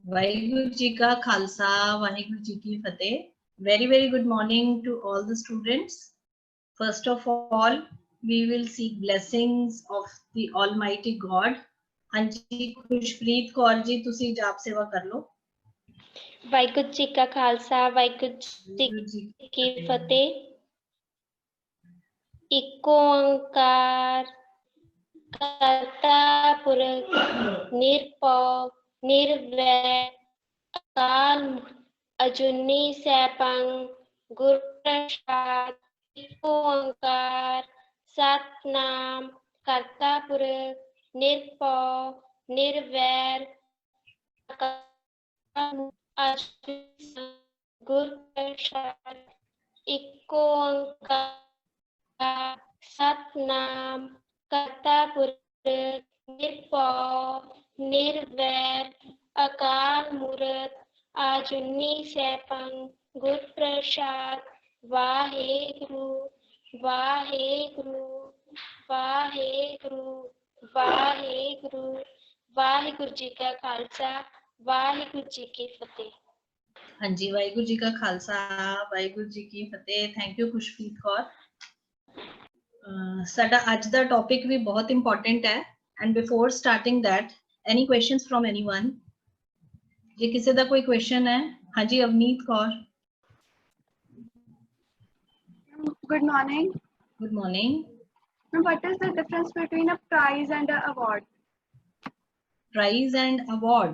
ਵਾਹਿਗੁਰੂ ਜੀ ਕਾ ਖਾਲਸਾ ਵਾਹਿਗੁਰੂ ਜੀ ਕੀ ਫਤਿਹ। Very good morning to all the students. First of all, we will seek blessings of the Almighty God. ਹਾਂਜੀ ਖੁਸ਼ਪ੍ਰੀਤ ਕੌਰ ਜੀ ਤੁਸੀਂ ਜਾਪ ਸੇਵਾ ਕਰ ਲਓ। ਵਾਹਿਗੁਰੂ ਜੀ ਕਾ ਖਾਲਸਾ ਵਾਹਿਗੁਰੂ ਜੀ ਕੀ ਫਤਿਹ। ਇੱਕੋ ਓੰਕਾਰ ਕਰਤਾ ਪੁਰਖ ਨਿਰਭਉ ਨਿਰਵੈਰ ਅਕਾਲ ਅਜੂਨੀ ਸੈਭੰ ਗੁਰ ਪ੍ਰਸਾਦ। ਇੱਕੋ ਓੰਕਾਰ ਸਤਿਨਾਮ ਕਰਤਾ ਪੁਰਖ ਨਿਰਭਉ ਨਿਰਵੈਰ ਗੁਰ ਪ੍ਰਸਾਦ। ਇੱਕੋ ਓੰਕਾਰ ਸਤਿਨਾਮ ਕਰਤਾ ਪੁਰਖ ਨਿਰਭਉ ਨਿਰਵੈਰ ਅਕਾਲ ਮੂਰਤ ਅਜੂਨੀ ਸੈਭੰ ਗੁਰ ਪ੍ਰਸਾਦ। ਵਾਹਿਗੁਰੂ ਵਾਹਿਗੁਰੂ ਵਾਹਿਗੁਰੂ ਵਾਹਿਗੁਰੂ। ਵਾਹਿਗੁਰੂ ਜੀ ਕਾ ਖਾਲਸਾ ਵਾਹਿਗੁਰੂ ਜੀ ਕੀ ਫਤਿਹ। ਹਾਂਜੀ ਵਾਹਿਗੁਰੂ ਜੀ ਕਾ ਖਾਲਸਾ ਵਾਹਿਗੁਰੂ ਜੀ ਕੀ ਫਤਿਹ। Thank you Khushpreet Kaur. ਸਾਡਾ ਅੱਜ ਦਾ ਟੌਪਿਕ ਵੀ ਬਹੁਤ ਇੰਪੋਰਟੈਂਟ ਹੈ and before starting that any questions from anyone? ਜੇ ਕਿਸੇ ਦਾ ਕੋਈ ਕੁਐਸਚਨ ਹੈ। ਹਾਂਜੀ Avneet Kaur. Good morning. Good morning. What is the difference between a prize and an award? Prize and award.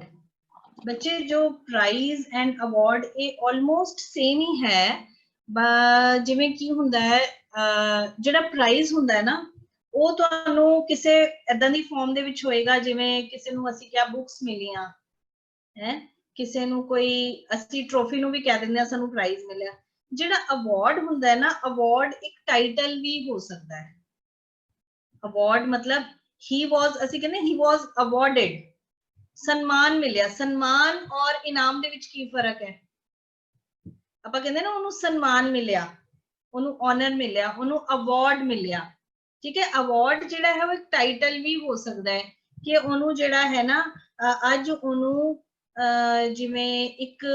ਬੱਚੇ ਜੋ ਪ੍ਰਾਈਜ਼ ਐਂਡ ਅਵਾਰਡ ਇਹ ਆਲਮੋਸਟ ਸੇਮ ਹੀ ਹੈ। ਜਿਵੇਂ ਕੀ ਹੁੰਦਾ ਹੈ ਜਿਹੜਾ ਪ੍ਰਾਈਜ਼ ਹੁੰਦਾ ਹੈ ਨਾ ਉਹ ਤੁਹਾਨੂੰ ਕਿਸੇ ਏਦਾਂ ਦੀ ਫਾਰਮ ਦੇ ਵਿੱਚ ਹੋਏਗਾ ਜਿਵੇਂ ਕਿਸੇ ਨੂੰ ਅਸੀਂ ਕਿਹਾ ਬੁੱਕਸ ਮਿਲੀਆਂ ਹੈ, ਕਿਸੇ ਨੂੰ ਕੋਈ ਅਸੀਂ ਟਰੋਫੀ ਨੂੰ ਵੀ ਕਹਿ ਦਿੰਦੇ ਆ ਸਾਨੂੰ ਪ੍ਰਾਈਜ਼ ਮਿਲਿਆ। ਜਿਹੜਾ ਅਵਾਰਡ ਹੁੰਦਾ ਹੈ ਨਾ ਅਵਾਰਡ ਇੱਕ ਟਾਈਟਲ ਵੀ ਹੋ ਸਕਦਾ ਹੈ। ਅਵਾਰਡ ਮਤਲਬ ਹੀ ਵਾਜ਼ ਅਸੀਂ ਕਹਿੰਦੇ ਹੀ ਵਾਜ਼ ਅਵਾਰਡਡ, ਸਨਮਾਨ ਮਿਲਿਆ। ਸਨਮਾਨ ਔਰ ਇਨਾਮ ਦੇ ਵਿੱਚ ਕੀ ਫਰਕ ਹੈ? ਆਪਾਂ ਕਹਿੰਦੇ ਨਾ ਉਹਨੂੰ ਸਨਮਾਨ ਮਿਲਿਆ, ਉਹਨੂੰ ਆਨਰ ਮਿਲਿਆ, ਉਹਨੂੰ ਅਵਾਰਡ ਮਿਲਿਆ। ਠੀਕ ਹੈ, ਅਵਾਰਡ ਜਿਹੜਾ ਹੈ ਉਹ ਇੱਕ ਟਾਈਟਲ ਵੀ ਹੋ ਸਕਦਾ ਹੈ ਕਿ ਉਹਨੂੰ ਜਿਹੜਾ ਹੈ ਨਾ ਅੱਜ ਉਹਨੂੰ ਜਿਵੇਂ ਇੱਕ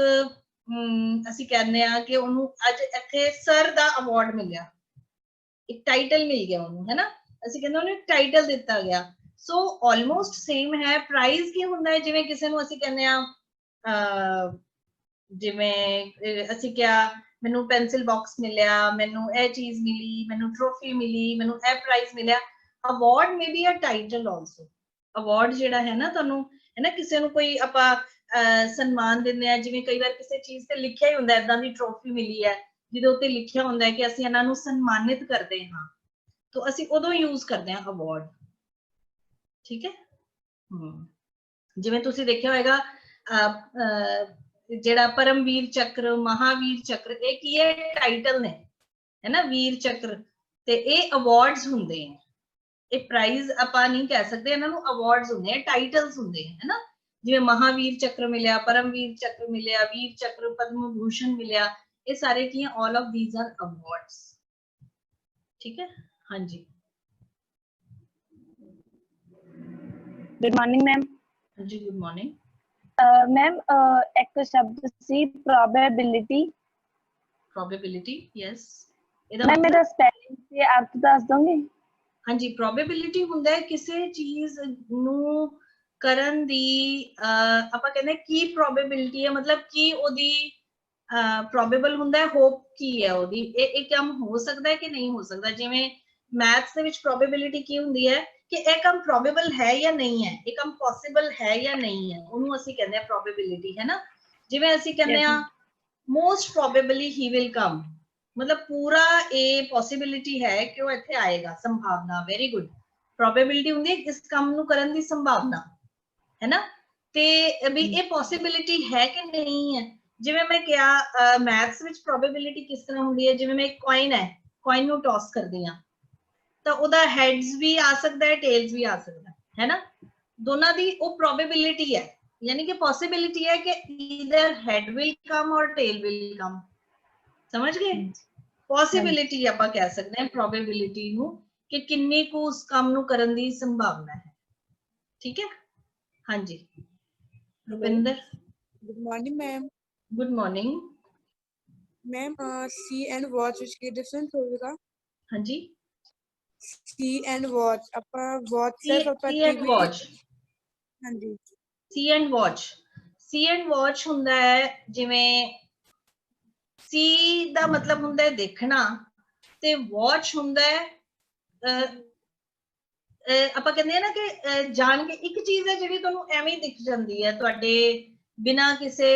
ਅਸੀਂ ਕਹਿੰਦੇ ਆ ਕਿ ਉਹਨੂੰ ਅੱਜ ਇੱਥੇ ਸਰ ਦਾ ਅਵਾਰਡ ਮਿਲਿਆ, ਇੱਕ ਟਾਈਟਲ ਮਿਲ ਗਿਆ ਉਹਨੂੰ, ਹੈ ਨਾ। ਅਸੀਂ ਕਹਿੰਦੇ ਉਹਨੂੰ ਇੱਕ ਟਾਈਟਲ ਦਿੱਤਾ ਗਿਆ। ਸੋ ਆਲਮੋਸਟ ਸੇਮ ਹੈ। ਪ੍ਰਾਈਜ਼ ਕੀ ਹੁੰਦਾ ਹੈ? ਜਿਵੇਂ ਕਿਸੇ ਨੂੰ ਅਸੀਂ ਕਹਿੰਦੇ ਆ ਜਿਵੇਂ ਅਸੀਂ ਕਿਹਾ ਮੈਨੂੰ ਪੈਨਸਿਲ ਬਾਕਸ ਮਿਲਿਆ, ਮੈਨੂੰ ਇਹ ਚੀਜ਼ ਮਿਲੀ, ਮੈਨੂੰ ਟਰੋਫੀ ਮਿਲੀ, ਮੈਨੂੰ ਇਹ ਪ੍ਰਾਈਜ਼ ਮਿਲਿਆ। Award may be a title also. Award ਜਿਹੜਾ ਹੈ ਨਾ ਤੁਹਾਨੂੰ ਹੈ ਨਾ ਕਿਸੇ ਨੂੰ ਕੋਈ ਆਪਾਂ ਸਨਮਾਨ ਦਿੰਦੇ ਆ, ਜਿਵੇਂ ਕਈ ਵਾਰ ਕਿਸੇ ਚੀਜ਼ ਤੇ ਲਿਖਿਆ ਹੀ ਹੁੰਦਾ ਏਦਾਂ ਦੀ ਟਰੋਫੀ ਮਿਲੀ ਹੈ ਜਿਹਦੇ ਉੱਤੇ ਲਿਖਿਆ ਹੁੰਦਾ ਹੈ ਕਿ ਅਸੀਂ ਇਹਨਾਂ ਨੂੰ ਸਨਮਾਨਿਤ ਕਰਦੇ ਹਾਂ, ਤਾਂ ਅਸੀਂ ਉਦੋਂ ਯੂਜ਼ ਕਰਦੇ ਹਾਂ ਅਵਾਰਡ। ਠੀਕ ਹੈ। ਜਿਵੇਂ ਤੁਸੀਂ ਦੇਖਿਆ ਹੋਏਗਾ ਜਿਹੜਾ ਪਰਮਵੀਰ ਚੱਕਰ, ਮਹਾਵੀਰ ਚੱਕਰ, ਇਹ ਕੀ ਹੈ? ਟਾਈਟਲ ਨੇ, ਹੈ ਨਾ। ਵੀਰ ਚੱਕਰ ਤੇ ਇਹ ਅਵਾਰਡਸ ਹੁੰਦੇ ਆ। ਇਹ ਪ੍ਰਾਈਜ਼ ਆਪਾਂ ਨਹੀਂ ਕਹਿ ਸਕਦੇ, ਇਹਨਾਂ ਨੂੰ ਅਵਾਰਡਸ ਹੁੰਦੇ ਆ, ਟਾਈਟਲਸ ਹੁੰਦੇ ਆ, ਹੈ ਨਾ। ਜਿਵੇਂ ਮਹਾਵੀਰ ਚੱਕਰ ਮਿਲਿਆ, ਪਰਮਵੀਰ ਚੱਕਰ ਮਿਲਿਆ, ਵੀਰ ਚੱਕਰ, ਪਦਮ ਭੂਸ਼ਣ ਮਿਲਿਆ, ਇਹ ਸਾਰੇ ਕੀ ਹੈ? All of these are awards. ਠੀਕ ਹੈ। ਹਾਂਜੀ Good morning, ma'am. जी गुड मॉर्निंग मैम एक शब्द सी probability. probability yes मैम मेरा स्पेलिंग से अर्थ दस दोगे? हाँ जी probability ਹੁੰਦਾ ਹੈ ਕਿਸੇ ਚੀਜ਼ ਨੂੰ ਕਰਨ ਦੀ ਆਪਾਂ ਕਹਿੰਦੇ ਕੀ probability ਹੈ, ਮਤਲਬ ਕੀ ਉਹਦੀ probable ਹੁੰਦਾ ਹੈ, hope ਕੀ ਹੈ ਉਹਦੀ, ਇਹ ਕੰਮ ਹੋ ਸਕਦਾ ਹੈ ਕਿ ਨਹੀਂ ਹੋ ਸਕਦਾ। ਜਿਵੇਂ ਮੈਥਸ ਦੇ ਵਿੱਚ probability ਕੀ ਹੁੰਦੀ ਹੈ ਕਿ ਇਹ ਕੰਮ ਪ੍ਰੋਬੇਬਲ ਹੈ ਜਾਂ ਨਹੀਂ ਹੈ, ਇਹ ਕੰਮ ਪੋਸੀਬਲ ਹੈ ਜਾਂ ਨਹੀਂ ਹੈ, ਉਹਨੂੰ ਅਸੀਂ ਕਹਿੰਦੇ ਆ ਪ੍ਰੋਬੇਬਿਲਿਟੀ, ਹੈ ਨਾ। ਜਿਵੇਂ ਅਸੀਂ ਕਹਿੰਦੇ ਆ most probably he will come, ਮਤਲਬ ਪੂਰਾ ਇਹ ਪੋਸੀਬਿਲਿਟੀ ਹੈ ਕਿ ਉਹ ਇੱਥੇ ਆਏਗਾ, ਸੰਭਾਵਨਾ। Very good. ਪ੍ਰੋਬੇਬਿਲਿਟੀ ਹੁੰਦੀ ਹੈ ਇਸ ਕੰਮ ਨੂੰ ਕਰਨ ਦੀ ਸੰਭਾਵਨਾ, ਹੈ ਨਾ। ਤੇ ਵੀ ਇਹ ਪੋਸੀਬਿਲਿਟੀ ਹੈ ਕਿ ਨਹੀਂ ਹੈ। ਜਿਵੇਂ ਮੈਂ ਕਿਹਾ ਮੈਥਸ ਵਿੱਚ ਪ੍ਰੋਬੇਬਿਲਿਟੀ ਕਿਸ ਤਰ੍ਹਾਂ ਹੁੰਦੀ ਹੈ? ਜਿਵੇਂ ਮੈਂ ਇੱਕ ਕੋਇਨ ਹੈ, ਕੋਇਨ ਨੂੰ ਟੌਸ ਕਰਦੀ ਹਾਂ ਤਾਂ ਉਹਦਾ ਹੈਡਸ ਵੀ ਆ ਸਕਦਾ ਹੈ, ਟੇਲਸ ਵੀ ਆ ਸਕਦਾ ਹੈ ਨਾ। ਦੋਨਾਂ ਦੀ ਉਹ ਪ੍ਰੋਬੇਬਿਲਿਟੀ ਹੈ, ਯਾਨੀ ਕਿ ਪੋਸੀਬਿਲਿਟੀ ਹੈ ਕਿ ਈਦਰ ਹੈਡ ਵਿਲ ਕਮ ਔਰ ਟੇਲ ਵਿਲ ਕਮ। ਸਮਝ ਗਏ? ਪੋਸੀਬਿਲਿਟੀ ਆਪਾਂ ਕਹਿ ਸਕਦੇ ਹਾਂ ਪ੍ਰੋਬੇਬਿਲਿਟੀ ਨੂੰ ਕਿ ਕਿੰਨੀ ਕੁ ਉਸ ਕੰਮ ਨੂੰ ਕਰਨ ਦੀ ਸੰਭਾਵਨਾ ਹੈ। ਠੀਕ ਹੈ। ਹਾਂਜੀ Rupinder. Good morning, ma'am. Good morning. Ma'am, see and watch ਵਿੱਚ ਕੀ difference ਹੋਵੇਗਾ? हाँ जी, See and watch ਆਪਾਂ watch see, ਸਿਰਫ ਆਪਾਂ see and TV watch, ਹਾਂਜੀ see and watch, see and watch ਹੁੰਦਾ है जिवें see ਦਾ ਮਤਲਬ ਹੁੰਦਾ ਹੈ ਦੇਖਣਾ ਤੇ watch ਹੁੰਦਾ ਹੈ ਆਪਾਂ ਕਹਿੰਦੇ ਆ ਨਾ ਕਿ ਜਾਣ ਕੇ ਇੱਕ ਚੀਜ਼ ਹੈ ਜਿਹੜੀ ਤੁਹਾਨੂੰ ਐਵੇਂ ਹੀ ਦਿਖ ਜਾਂਦੀ ਹੈ ਤੁਹਾਡੇ ਬਿਨਾਂ ਕਿਸੇ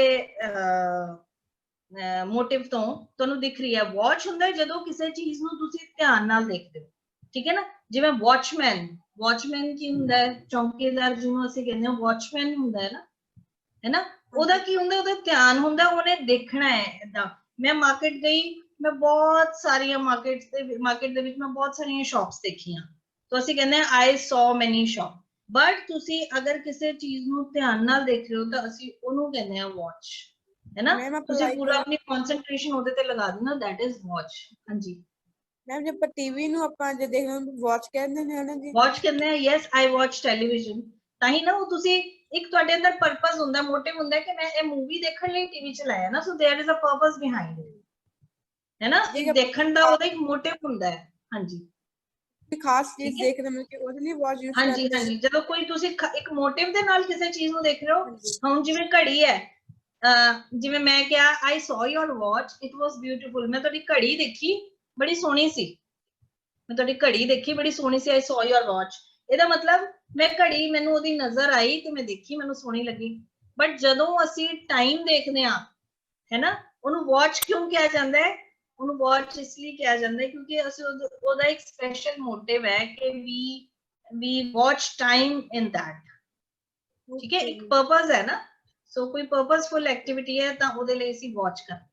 ਮੋਟਿਵ ਤੋਂ ਤੁਹਾਨੂੰ ਦਿਖ ਰਹੀ ਹੈ। ਵਾਚ ਹੁੰਦਾ ਹੈ ਜਦੋਂ ਕਿਸੇ ਚੀਜ਼ ਨੂੰ ਤੁਸੀਂ ਧਿਆਨ ਨਾਲ ਦੇਖਦੇ ਹੋ, ਠੀਕ ਹੈ ਨਾ। ਜਿਵੇਂ ਵਾਚਮੈਨ, ਵਾਚਮੈਨ ਕੀ ਹੁੰਦਾ ਹੈ? ਚੌਕੀਦਾਰ ਜਿਹਨੂੰ ਅਸੀਂ ਕਹਿੰਦੇ ਹਾਂ ਵਾਚਮੈਨ ਹੁੰਦਾ ਹੈ ਨਾ। ਉਹਦਾ ਕੀ ਹੁੰਦਾ? ਉਹਦਾ ਧਿਆਨ ਹੁੰਦਾ, ਉਹਨੇ ਦੇਖਣਾ ਹੈ। ਏਦਾਂ ਮੈਂ ਮਾਰਕੀਟ ਗਈ, ਮੈਂ ਬਹੁਤ ਸਾਰੀਆਂ ਮਾਰਕੀਟ ਦੇ ਵਿੱਚ ਮੈਂ ਬਹੁਤ ਸਾਰੀਆਂ ਸ਼ਾਪਸ ਦੇਖੀਆਂ, ਤਾਂ ਅਸੀਂ ਕਹਿੰਦੇ ਹਾਂ ਆਈ ਸੌ ਮੈਨੀ ਸ਼ਾਪ। ਬਟ ਤੁਸੀਂ ਅਗਰ ਕਿਸੇ ਚੀਜ਼ ਨੂੰ ਧਿਆਨ ਨਾਲ ਦੇਖ ਰਹੇ ਹੋ ਤਾਂ ਅਸੀਂ ਉਹਨੂੰ ਕਹਿੰਦੇ ਹਾਂ ਵਾਚ, ਹੈ ਨਾ। ਤੁਸੀਂ ਪੂਰਾ ਆਪਣੀ ਕਨਸੈਂਟਰੇਸ਼ਨ ਉਹਦੇ ਤੇ ਲਗਾ ਦੇਣਾ, ਦੈਟ ਇਜ਼ ਵਾਚ। ਹਾਂਜੀ ਮੈਮ, ਜੇ ਆਪਾਂ ਟੀਵੀ ਨੂੰ ਆਪਾਂ ਜੇ ਦੇਖਦੇ ਹਾਂ ਵਾਚ ਕਹਿੰਦੇ ਨੇ ਨਾ ਜੀ। ਵਾਚ ਕਹਿੰਦੇ ਆ, ਯੈਸ ਆਈ ਵਾਚ ਟੈਲੀਵਿਜ਼ਨ। ਤਾਂ ਹੀ ਨਾ ਉਹ ਤੁਸੀਂ ਇੱਕ ਤੁਹਾਡੇ ਅੰਦਰ ਪਰਪਸ ਹੁੰਦਾ, ਮੋਟਿਵ ਹੁੰਦਾ ਕਿ ਮੈਂ ਇਹ ਮੂਵੀ ਦੇਖਣ ਲਈ ਟੀਵੀ ਚਲਾਇਆ ਨਾ, so there is a purpose behind it, ਹੈ ਨਾ। ਇੱਕ ਦੇਖਣ ਦਾ ਉਹਦਾ ਇੱਕ ਮੋਟਿਵ ਹੁੰਦਾ ਹੈ। ਹਾਂਜੀ ਖਾਸ ਚੀਜ਼ ਦੇਖਦੇ ਮੈਂ ਕਿ ਉਹਦੇ ਲਈ ਵਾਚ ਯੂਜ਼ ਹਾਂਜੀ ਕਰਦੇ। ਹਾਂਜੀ, ਜਦੋਂ ਕੋਈ ਤੁਸੀਂ ਇੱਕ ਮੋਟਿਵ ਦੇ ਨਾਲ ਕਿਸੇ ਚੀਜ਼ ਨੂੰ ਦੇਖ ਰਹੇ ਹੋ, ਹੁਣ ਜਿਵੇਂ ਘੜੀ ਹੈ, ਜਿਵੇਂ ਮੈਂ ਕਿਹਾ ਆਈ ਸੌ ਯੋਰ ਵਾਚ, ਇਟ ਵਾਸ ਬਿਊਟੀਫੁਲ। ਮੈਂ ਤੁਹਾਡੀ ਘੜੀ ਦੇਖੀ, ਬੜੀ ਸੋਹਣੀ ਸੀ। ਮੈਂ ਤੁਹਾਡੀ ਘੜੀ ਦੇਖੀ, ਬੜੀ ਸੋਹਣੀ ਸੀ, ਆਈ ਸੌ ਯੋਰ ਵਾਚ। ਇਹਦਾ ਮਤਲਬ ਮੈਂ ਘੜੀ, ਮੈਨੂੰ ਉਹਦੀ ਨਜ਼ਰ ਆਈ ਤੇ ਮੈਂ ਦੇਖੀ, ਮੈਨੂੰ ਸੋਹਣੀ ਲੱਗੀ। ਬਟ ਜਦੋਂ ਅਸੀਂ ਟਾਈਮ ਦੇਖਦੇ ਹਾਂ, ਹੈ ਨਾ, ਉਹਨੂੰ ਵਾਚ ਕਿਉਂ ਕਿਹਾ ਜਾਂਦਾ ਹੈ? ਉਹਨੂੰ ਵਾਚ ਇਸ ਲਈ ਕਿਹਾ ਜਾਂਦਾ ਹੈ ਕਿਉਂਕਿ ਅਸੀਂ ਉਹਦਾ ਇੱਕ ਸਪੈਸ਼ਲ ਮੋਟਿਵ ਹੈ ਕਿ ਵੀ ਵਾਚ ਟਾਈਮ ਇਨ दैट, ਠੀਕ ਹੈ। ਇੱਕ ਪਰਪਸ ਹੈ ਨਾ, ਸੋ ਕੋਈ ਪਰਪਸਫੁਲ ਐਕਟੀਵਿਟੀ ਹੈ ਤਾਂ ਉਹਦੇ ਲਈ ਅਸੀਂ ਵਾਚ ਕਰਦੇ।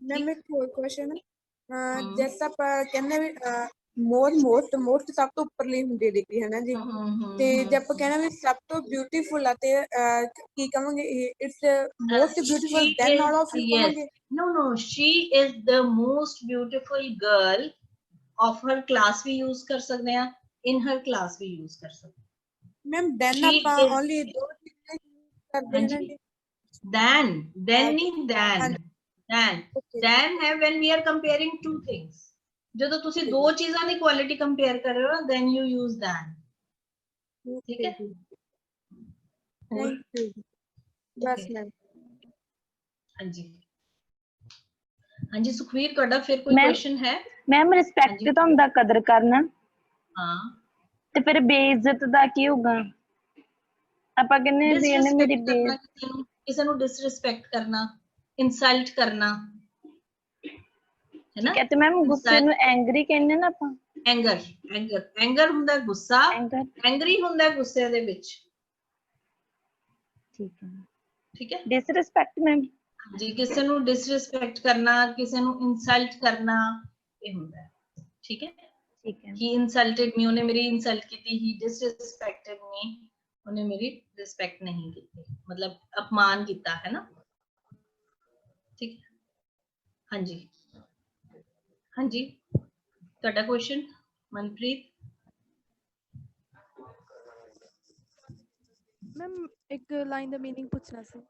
ਮੈਮ ਇੱਕ ਹੋਰ ਕੁਐਸਚਨ ਹੈ, ਜੈਸਾ ਆਪਾਂ ਕਹਿੰਦੇ ਵੀ ਮੋਸਟ ਸਭ ਤੋਂ ਉੱਪਰਲੀ ਹੁੰਦੀ ਡਿਗਰੀ ਹੈ ਨਾ ਜੀ, ਤੇ ਜੇ ਆਪਾਂ ਕਹਿੰਦੇ ਵੀ ਸਭ ਤੋਂ ਬਿਊਟੀਫੁਲ ਆ ਤੇ ਕੀ ਕਹਾਂਗੇ? It's most beautiful than all of you ਕਹਾਂਗੇ? No, she is the most beautiful girl of her class ਵੀ use ਕਰ ਸਕਦੇ ਹਾਂ, in her class ਵੀ use ਕਰ ਸਕਦੇ ਹਾਂ। ਮੈਮ ਦੈਨ ਆਪਾਂ ਓਨਲੀ ਦੋ ਚੀਜ਼ਾਂ ਕਰਦੇ ਹਾਂ ਜੀ। then ਨਹੀਂ then ਹੈ when we are comparing two things, ਜਦੋਂ ਤੁਸੀਂ ਦੋ ਚੀਜ਼ਾਂ ਦੀ ਕੁਆਲਿਟੀ ਕੰਪੇਅਰ ਕਰ ਰਹੇ ਹੋ, then you use then, ਠੀਕ ਹੈ। Thank you bus ma'am. ਹਾਂਜੀ ਹਾਂਜੀ ਸੁਖਵੀਰ, ਤੁਹਾਡਾ ਫਿਰ ਕੋਈ ਕੁਐਸਚਨ ਹੈ? ਮੈਮ ਰਿਸਪੈਕਟ ਤਾਂ ਹੁੰਦਾ ਕਦਰ ਕਰਨਾ, ਹਾਂ, ਤੇ ਫਿਰ ਬੇਇੱਜ਼ਤ ਦਾ ਕੀ ਹੋਊਗਾ? ਆਪਾਂ ਕਹਿੰਦੇ ਵੀ ਇਹਨੇ ਮੇਰੀ ਕਿਸੇ ਨੂੰ ਡਿਸਰਿਸਪੈਕਟ ਕਰਨਾ, ਇਨਸਲਟ ਕਰਨਾ, ਹੈ ਨਾ। ਤੇ ਮੈਮ ਗੁੱਸੇ ਨੂੰ ਐਂਗਰੀ ਕਹਿੰਦੇ ਨਾ ਆਪਾਂ। ਐਂਗਰ ਹੁੰਦਾ ਗੁੱਸਾ, ਐਂਗਰੀ ਹੁੰਦਾ ਗੁੱਸੇ ਦੇ ਵਿੱਚ, ਠੀਕ ਹੈ। ਠੀਕ ਹੈ। ਡਿਸਰਿਸਪੈਕਟ ਮੈਮ ਜੀ, ਕਿਸੇ ਨੂੰ ਡਿਸਰਿਸਪੈਕਟ ਕਰਨਾ, ਕਿਸੇ ਨੂੰ ਇਨਸਲਟ ਕਰਨਾ, ਇਹ ਹੁੰਦਾ ਹੈ, ਠੀਕ ਹੈ। ਠੀਕ ਹੈ। he insulted me, ਉਹਨੇ ਮੇਰੀ ਇਨਸਲਟ ਕੀਤੀ, he disrespected me, ਉਹਨੇ ਮੇਰੀ ਰਿਸਪੈਕਟ ਨਹੀਂ ਕੀਤੀ, ਮਤਲਬ ਅਪਮਾਨ ਕੀਤਾ, ਹੈ ਨਾ, ਠੀਕ ਹੈ। ਹਾਂਜੀ ਹਾਂਜੀ, ਤੁਹਾਡਾ ਕੁਐਸਚਨ ਮਨਪ੍ਰੀਤ? ਮੈਮ ਇੱਕ ਲਾਈਨ ਦਾ ਮੀਨਿੰਗ ਪੁੱਛਣਾ ਸੀ।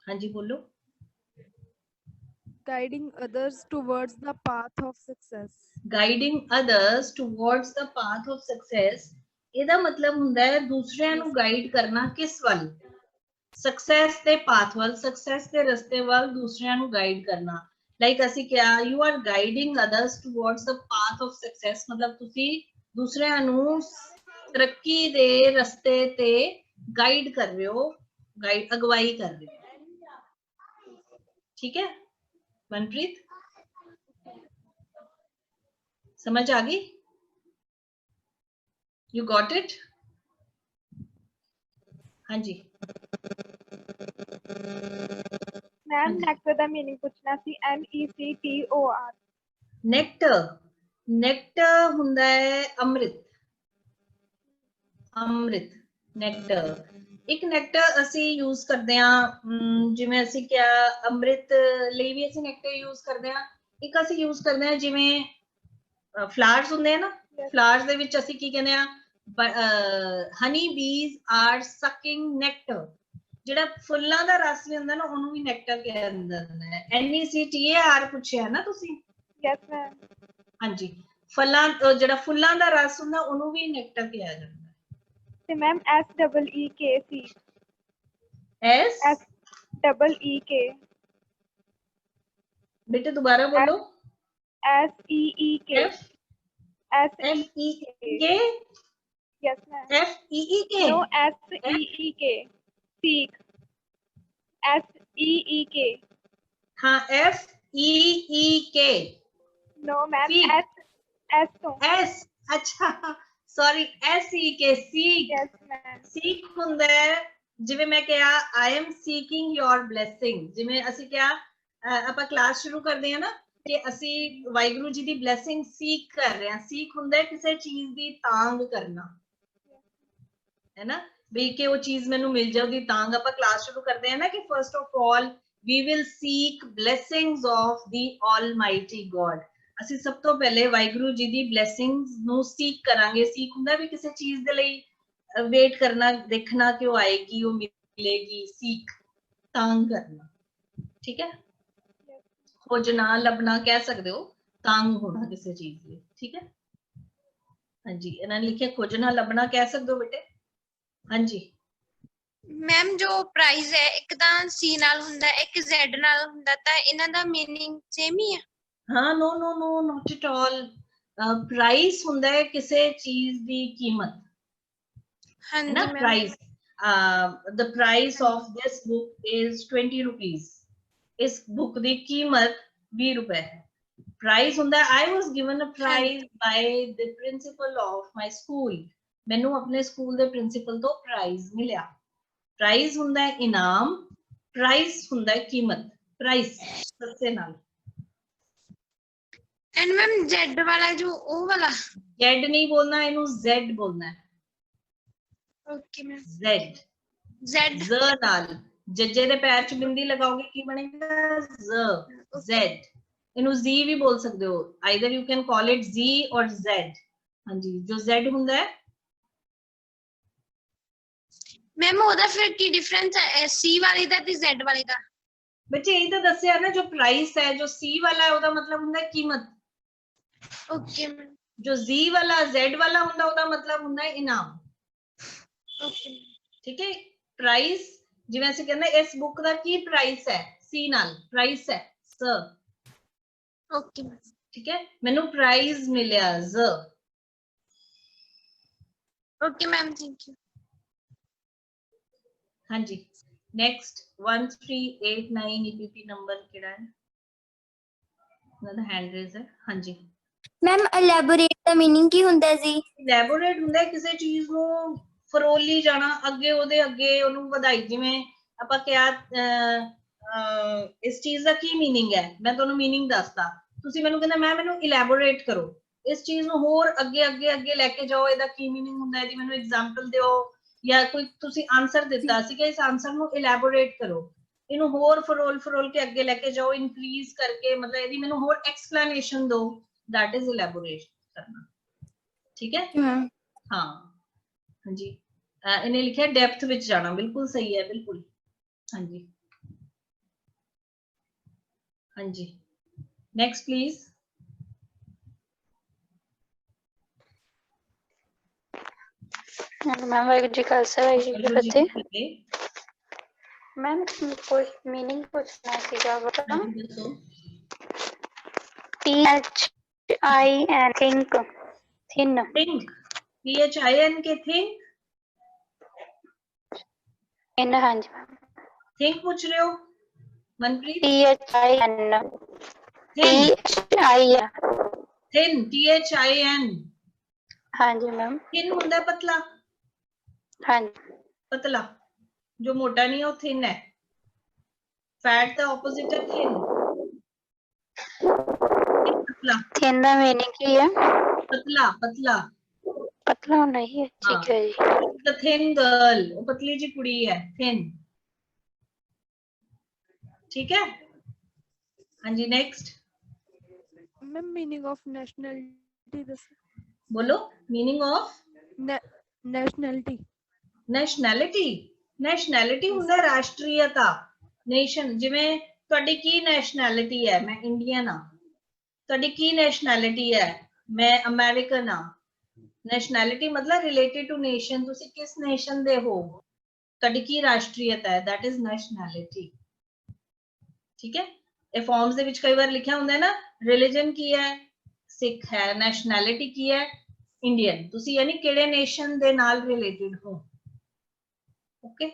ਹਾਂਜੀ ਬੋਲੋ। guiding others towards the path of success, guiding others towards the path of success, ਇਹਦਾ ਮਤਲਬ ਹੁੰਦਾ ਹੈ ਦੂਸਰਿਆਂ ਨੂੰ ਗਾਈਡ ਕਰਨਾ, ਕਿਸ ਵੱਲ? ਸਕਸੈਸ ਦੇ ਪਾਥ ਵੱਲ, ਸਕਸੈਸ ਦੇ ਰਸਤੇ ਵੱਲ ਦੂਸਰਿਆਂ ਨੂੰ ਗਾਈਡ ਕਰਨਾ। ਲਾਈਕ ਅਸੀਂ ਕਿਹਾ you are guiding others towards the path of success, ਮਤਲਬ ਤੁਸੀਂ ਦੂਸਰਿਆਂ ਨੂੰ ਤਰੱਕੀ ਦੇ ਰਸਤੇ ਤੇ ਗਾਈਡ ਕਰ ਰਹੇ ਹੋ, ਅਗਵਾਈ ਕਰ ਰਹੇ ਹੋ, ਠੀਕ ਹੈ। मनप्रीत समझ आ गई? You got it? हाँ जी मैम नेक्टर ਦਾ मीनिंग ਪੁੱਛਣਾ ਸੀ, NECTOR। नेक्टर ਹੁੰਦਾ ਹੈ ਅੰਮ੍ਰਿਤ, ਅੰਮ੍ਰਿਤ, ਨੈਕਟਰ। ਇੱਕ ਨੈਕਟਰ ਅਸੀਂ ਯੂਜ਼ ਕਰਦੇ ਹਾਂ, ਜਿਵੇਂ ਅਸੀਂ ਕਿਹਾ ਅੰਮ੍ਰਿਤ ਲਈ ਵੀ ਅਸੀਂ ਨੈਕਟਰ ਯੂਜ਼ ਕਰਦੇ ਹਾਂ। ਇੱਕ ਅਸੀਂ ਯੂਜ਼ ਕਰਦੇ ਹਾਂ ਜਿਵੇਂ ਫਲਾਵਰਸ ਹੁੰਦੇ ਆ ਨਾ, ਫਲਾਵਰਸ ਦੇ ਵਿੱਚ ਅਸੀਂ ਕੀ ਕਹਿੰਦੇ ਆ, ਹਨੀ ਬੀਜ਼ ਆਰ ਸਕਿੰਗ ਨੈਕਟਰ। ਜਿਹੜਾ ਫੁੱਲਾਂ ਦਾ ਰਸ ਵੀ ਹੁੰਦਾ ਨਾ ਉਹਨੂੰ ਵੀ ਨੈਕਟਰ ਕਿਹਾ ਜਾਂਦਾ ਹੈ। NECTAR ਪੁੱਛਿਆ ਨਾ ਤੁਸੀਂ? Yes, ma'am. ਹਾਂਜੀ, ਫਲਾਂ ਜਿਹੜਾ ਫੁੱਲਾਂ ਦਾ ਰਸ ਹੁੰਦਾ ਉਹਨੂੰ ਵੀ ਨੈਕਟਰ ਕਿਹਾ ਜਾਂਦਾ ਹੈ। ਤੇ ਮੈਮ SEEK ਸੀ। S SEEK बेटे दोबारा बोलो। SEEK FEEK Yes, ma'am. FEEK No, SEEK seek SEEK हाँ FEEK No, ma'am. Seek. S तो S अच्छा sorry SEEK seek Yes, ma'am. seek ਹੁੰਦਾ ਹੈ ਜਿਵੇਂ ਮੈਂ ਕਿਹਾ I am seeking your blessing। ਜਿਵੇਂ ਅਸੀਂ ਕਿਹਾ ਆਪਾਂ ਕਲਾਸ ਸ਼ੁਰੂ ਕਰਦੇ ਹਾਂ ਨਾ ਕਿ ਅਸੀਂ ਵਾਹਿਗੁਰੂ ਜੀ ਦੀ ਬਲੇਸਿੰਗ ਸੀਕ ਕਰ ਰਹੇ ਹਾਂ। ਸੀਕ ਹੁੰਦਾ ਹੈ ਕਿਸੇ ਚੀਜ਼ ਦੀ ਤਾਂਗ ਕਰਨਾ, ਹੈ ਨਾ, ਵੀ ਕਿ ਉਹ ਚੀਜ਼ ਮੈਨੂੰ ਮਿਲ ਜਾਏ, ਉਹਦੀ ਤਾਂਗ। ਆਪਾਂ ਕਲਾਸ ਸ਼ੁਰੂ ਕਰਦੇ ਹਾਂ ਨਾ ਕਿ first of all we will seek blessings of the almighty God। ਅਸੀਂ ਸਭ ਤੋਂ ਪਹਿਲੇ ਵਾਹਿਗੁਰੂ ਜੀ ਦੀ ਬਲੇਸਿੰਗਸ ਨੂੰ ਸੀਕ ਕਰਾਂਗੇ। ਸੀਕ ਹੁੰਦਾ ਵੀ ਕਿਸੇ ਚੀਜ਼ ਦੇ ਲਈ ਵੇਟ ਕਰਨਾ, ਦੇਖਣਾ ਕਿ ਉਹ ਆਏਗੀ, ਉਹ ਮਿਲੇਗੀ। ਸੀਕ ਤਾਂਗ ਕਰਨਾ, ਠੀਕ ਹੈ। खोजना लभना कह सकते हो, तांग होना किसी चीज ਲਈ, ठीक है। हाँ जी, इन्होंने लिखे खोजना लभना कह सकते हो बेटे। हाँ जी मैम जो प्राइस है एक ਤਾਂ C ਨਾਲ ਹੁੰਦਾ ਇੱਕ Z ਨਾਲ ਹੁੰਦਾ ਤਾਂ ਇਹਨਾਂ ਦਾ मीनिंग सेम ही है? हाँ no no no not at all. Price ਹੁੰਦਾ है किसी चीज ਦੀ कीमत, हाँ है ना। जी price the price of this book is 20 rupees। इस बुक ਦੀ कीमत 20 रुपए है। प्राइज ਹੁੰਦਾ I was given a prize by the principal of my school। ਮੈਨੂੰ ਆਪਣੇ ਸਕੂਲ ਦੇ ਪ੍ਰਿੰਸੀਪਲ ਤੋਂ ਪ੍ਰਾਈਜ਼ ਮਿਲਿਆ। ਪ੍ਰਾਈਜ਼ ਹੁੰਦਾ ਹੈ ਇਨਾਮ, ਪ੍ਰਾਈਸ ਹੁੰਦਾ ਹੈ ਕੀਮਤ। ਪ੍ਰਾਈਸ ਸੱਸੇ ਨਾਲ। एंड मैम Z वाला जो ओ वाला Z नहीं बोलना, ਇਹਨੂੰ Z बोलना है। Okay ma'am Z Z Z ਨਾਲ ਜੱਜੇ ਦੇ ਪੈਰ 'ਚ ਬਿੰਦੀ ਲਗਾਓਗੇ ਕੀ ਬਣੇਗਾ? Z Z। ਇਹਨੂੰ Z ਵੀ ਬੋਲ ਸਕਦੇ ਹੋ। Either you can call it Z ਔਰ Z। ਹਾਂਜੀ, ਜੋ Z ਹੁੰਦਾ ਹੈ मैम ਉਹਦਾ ਫਿਰ ਕੀ डिफरेंस है C वाले ਦਾ ਤੇ Z वाले ਦਾ? ਬੱਚੇ ਇਹ ਤਾਂ ਦੱਸਿਆ ਨਾ, ਜੋ ਪ੍ਰਾਈਸ ਹੈ, ਜੋ C ਵਾਲਾ ਹੈ ਉਹਦਾ ਮਤਲਬ ਹੁੰਦਾ ਹੈ ਕੀਮਤ। ओके मैम जो Z वाला Z वाला ਹੁੰਦਾ ਉਹਦਾ ਮਤਲਬ ਹੁੰਦਾ ਹੈ ਇਨਾਮ। ओके ਠੀਕ ਹੈ। ਪ੍ਰਾਈਸ ਜਿਵੇਂ ਅਸੀਂ ਕਹਿੰਦੇ ਇਸ ਬੁੱਕ ਦਾ ਕੀ ਪ੍ਰਾਈਸ ਹੈ? C ਨਾਲ ਪ੍ਰਾਈਸ ਹੈ ਸ। ओके मैम ਠੀਕ ਹੈ, ਮੈਨੂੰ ਪ੍ਰਾਈਜ਼ ਮਿਲਿਆ Z। Okay ma'am thank you. ਹਾਂਜੀ ਨੈਕਸਟ 1389 EPP ਨੰਬਰ ਕਿਹੜਾ ਹੈ? ਉਹਨਾਂ ਦਾ ਹੈਂਡ ਰੇਜ਼ ਹੈ। ਹਾਂਜੀ मैम एलैबोरेट का मीनिंग की ਹੁੰਦਾ ਹੈ ਜੀ? ਇਲੈਬੋਰੇਟ ਹੁੰਦਾ ਹੈ ਕਿਸੇ ਚੀਜ਼ ਨੂੰ ਫਰੋਲੀ ਜਾਣਾ, ਅੱਗੇ ਉਹਦੇ ਅੱਗੇ ਉਹਨੂੰ ਵਧਾਈ। ਜਿਵੇਂ ਆਪਾਂ ਕਿਹਾ ਇਸ ਚੀਜ਼ ਦਾ ਕੀ ਮੀਨਿੰਗ ਹੈ, ਮੈਂ ਤੁਹਾਨੂੰ ਮੀਨਿੰਗ ਦੱਸਦਾ, ਤੁਸੀਂ ਮੈਨੂੰ ਕਹਿੰਦਾ ਮੈਨੂੰ ਇਲੈਬੋਰੇਟ ਕਰੋ, ਇਸ ਚੀਜ਼ ਨੂੰ ਹੋਰ ਅੱਗੇ ਅੱਗੇ ਅੱਗੇ ਲੈ ਕੇ ਜਾਓ, ਇਹਦਾ ਕੀ ਮੀਨਿੰਗ ਹੁੰਦਾ ਹੈ ਜੀ, ਮੈਨੂੰ ਐਗਜ਼ਾਮਪਲ ਦਿਓ, ਜਾਂ ਕੋਈ ਤੁਸੀਂ ਆਨਸਰ ਦਿੱਤਾ ਸੀ ਕਿ ਇਸ ਆਨਸਰ ਨੂੰ ਇਲੈਬੋਰੇਟ ਕਰੋ, ਇਹਨੂੰ ਹੋਰ ਫਰੋਲ ਕੇ ਅੱਗੇ ਲੈ ਕੇ ਜਾਓ, ਇਨਕਰੀਜ਼ ਕਰਕੇ, ਮਤਲਬ ਇਹਦੀ ਮੈਨੂੰ ਹੋਰ ਐਕਸਪਲੇਨੇਸ਼ਨ ਦਿਓ। दैट इज इलैबोरेट करना, ठीक है। हाँ हाँ जी, इन्हें लिखा डेप्थ विच जाना, बिल्कुल सही है, बिल्कुल। हाँ जी हाँ जी next please. Ma'am Waheguru ji Khalsa Waheguru ji की फतेह। मैम कोई मीनिंग पूछना सीगा बता। THIN think thin think THIN के think इन हाँ जी मैम think पूछ रहे हो मनप्रीत? thin THIN हाँ जी मैम। thin ਹੁੰਦਾ पतला। हाँ जी पतला जो मोटा नहीं है वो thin है। फैट का ऑपोजिट है thin। पतला थिन का मीनिंग की है? पतला पतला पतला होना ही है, ठीक है जी। the thin girl, वो पतली जी कुड़ी है, thin। ठीक है। हाँ जी next. Ma'am meaning of nationality बोलो meaning of nationality. Nationality nationality ਹੁੰਦਾ ਰਾਸ਼ਟਰੀयता, ਨੇਸ਼ਨ। ਜਿਵੇਂ ਤੁਹਾਡੀ ਕੀ ਨੈਸ਼ਨੈਲਿਟੀ ਹੈ? ਮੈਂ ਇੰਡੀਅਨ ਆ। ਤੁਹਾਡੀ ਕੀ ਨੈਸ਼ਨੈਲਿਟੀ ਹੈ? ਮੈਂ ਅਮਰੀਕਨ ਆ। ਨੈਸ਼ਨੈਲਿਟੀ ਮਤਲਬ ਰਿਲੇਟਡ ਟੂ ਨੇਸ਼ਨ, ਤੁਸੀਂ ਕਿਸ ਨੇਸ਼ਨ ਦੇ ਹੋ, ਤੁਹਾਡੀ ਕੀ ਰਾਸ਼ਟਰੀयता ਹੈ, that is nationality। ਠੀਕ ਹੈ, ਇਹ ਫਾਰਮਸ ਦੇ ਵਿੱਚ ਕਈ ਵਾਰ ਲਿਖਿਆ ਹੁੰਦਾ ਹੈ ਨਾ, ਰਿਲੀਜਨ ਕੀ ਹੈ? ਸਿੱਖ ਹੈ। ਨੈਸ਼ਨੈਲਿਟੀ ਕੀ ਹੈ? ਇੰਡੀਅਨ। ਤੁਸੀਂ ਯਾਨੀ ਕਿਹੜੇ ਨੇਸ਼ਨ ਦੇ ਨਾਲ ਰਿਲੇਟਡ ਹੋ। ਓਕੇ,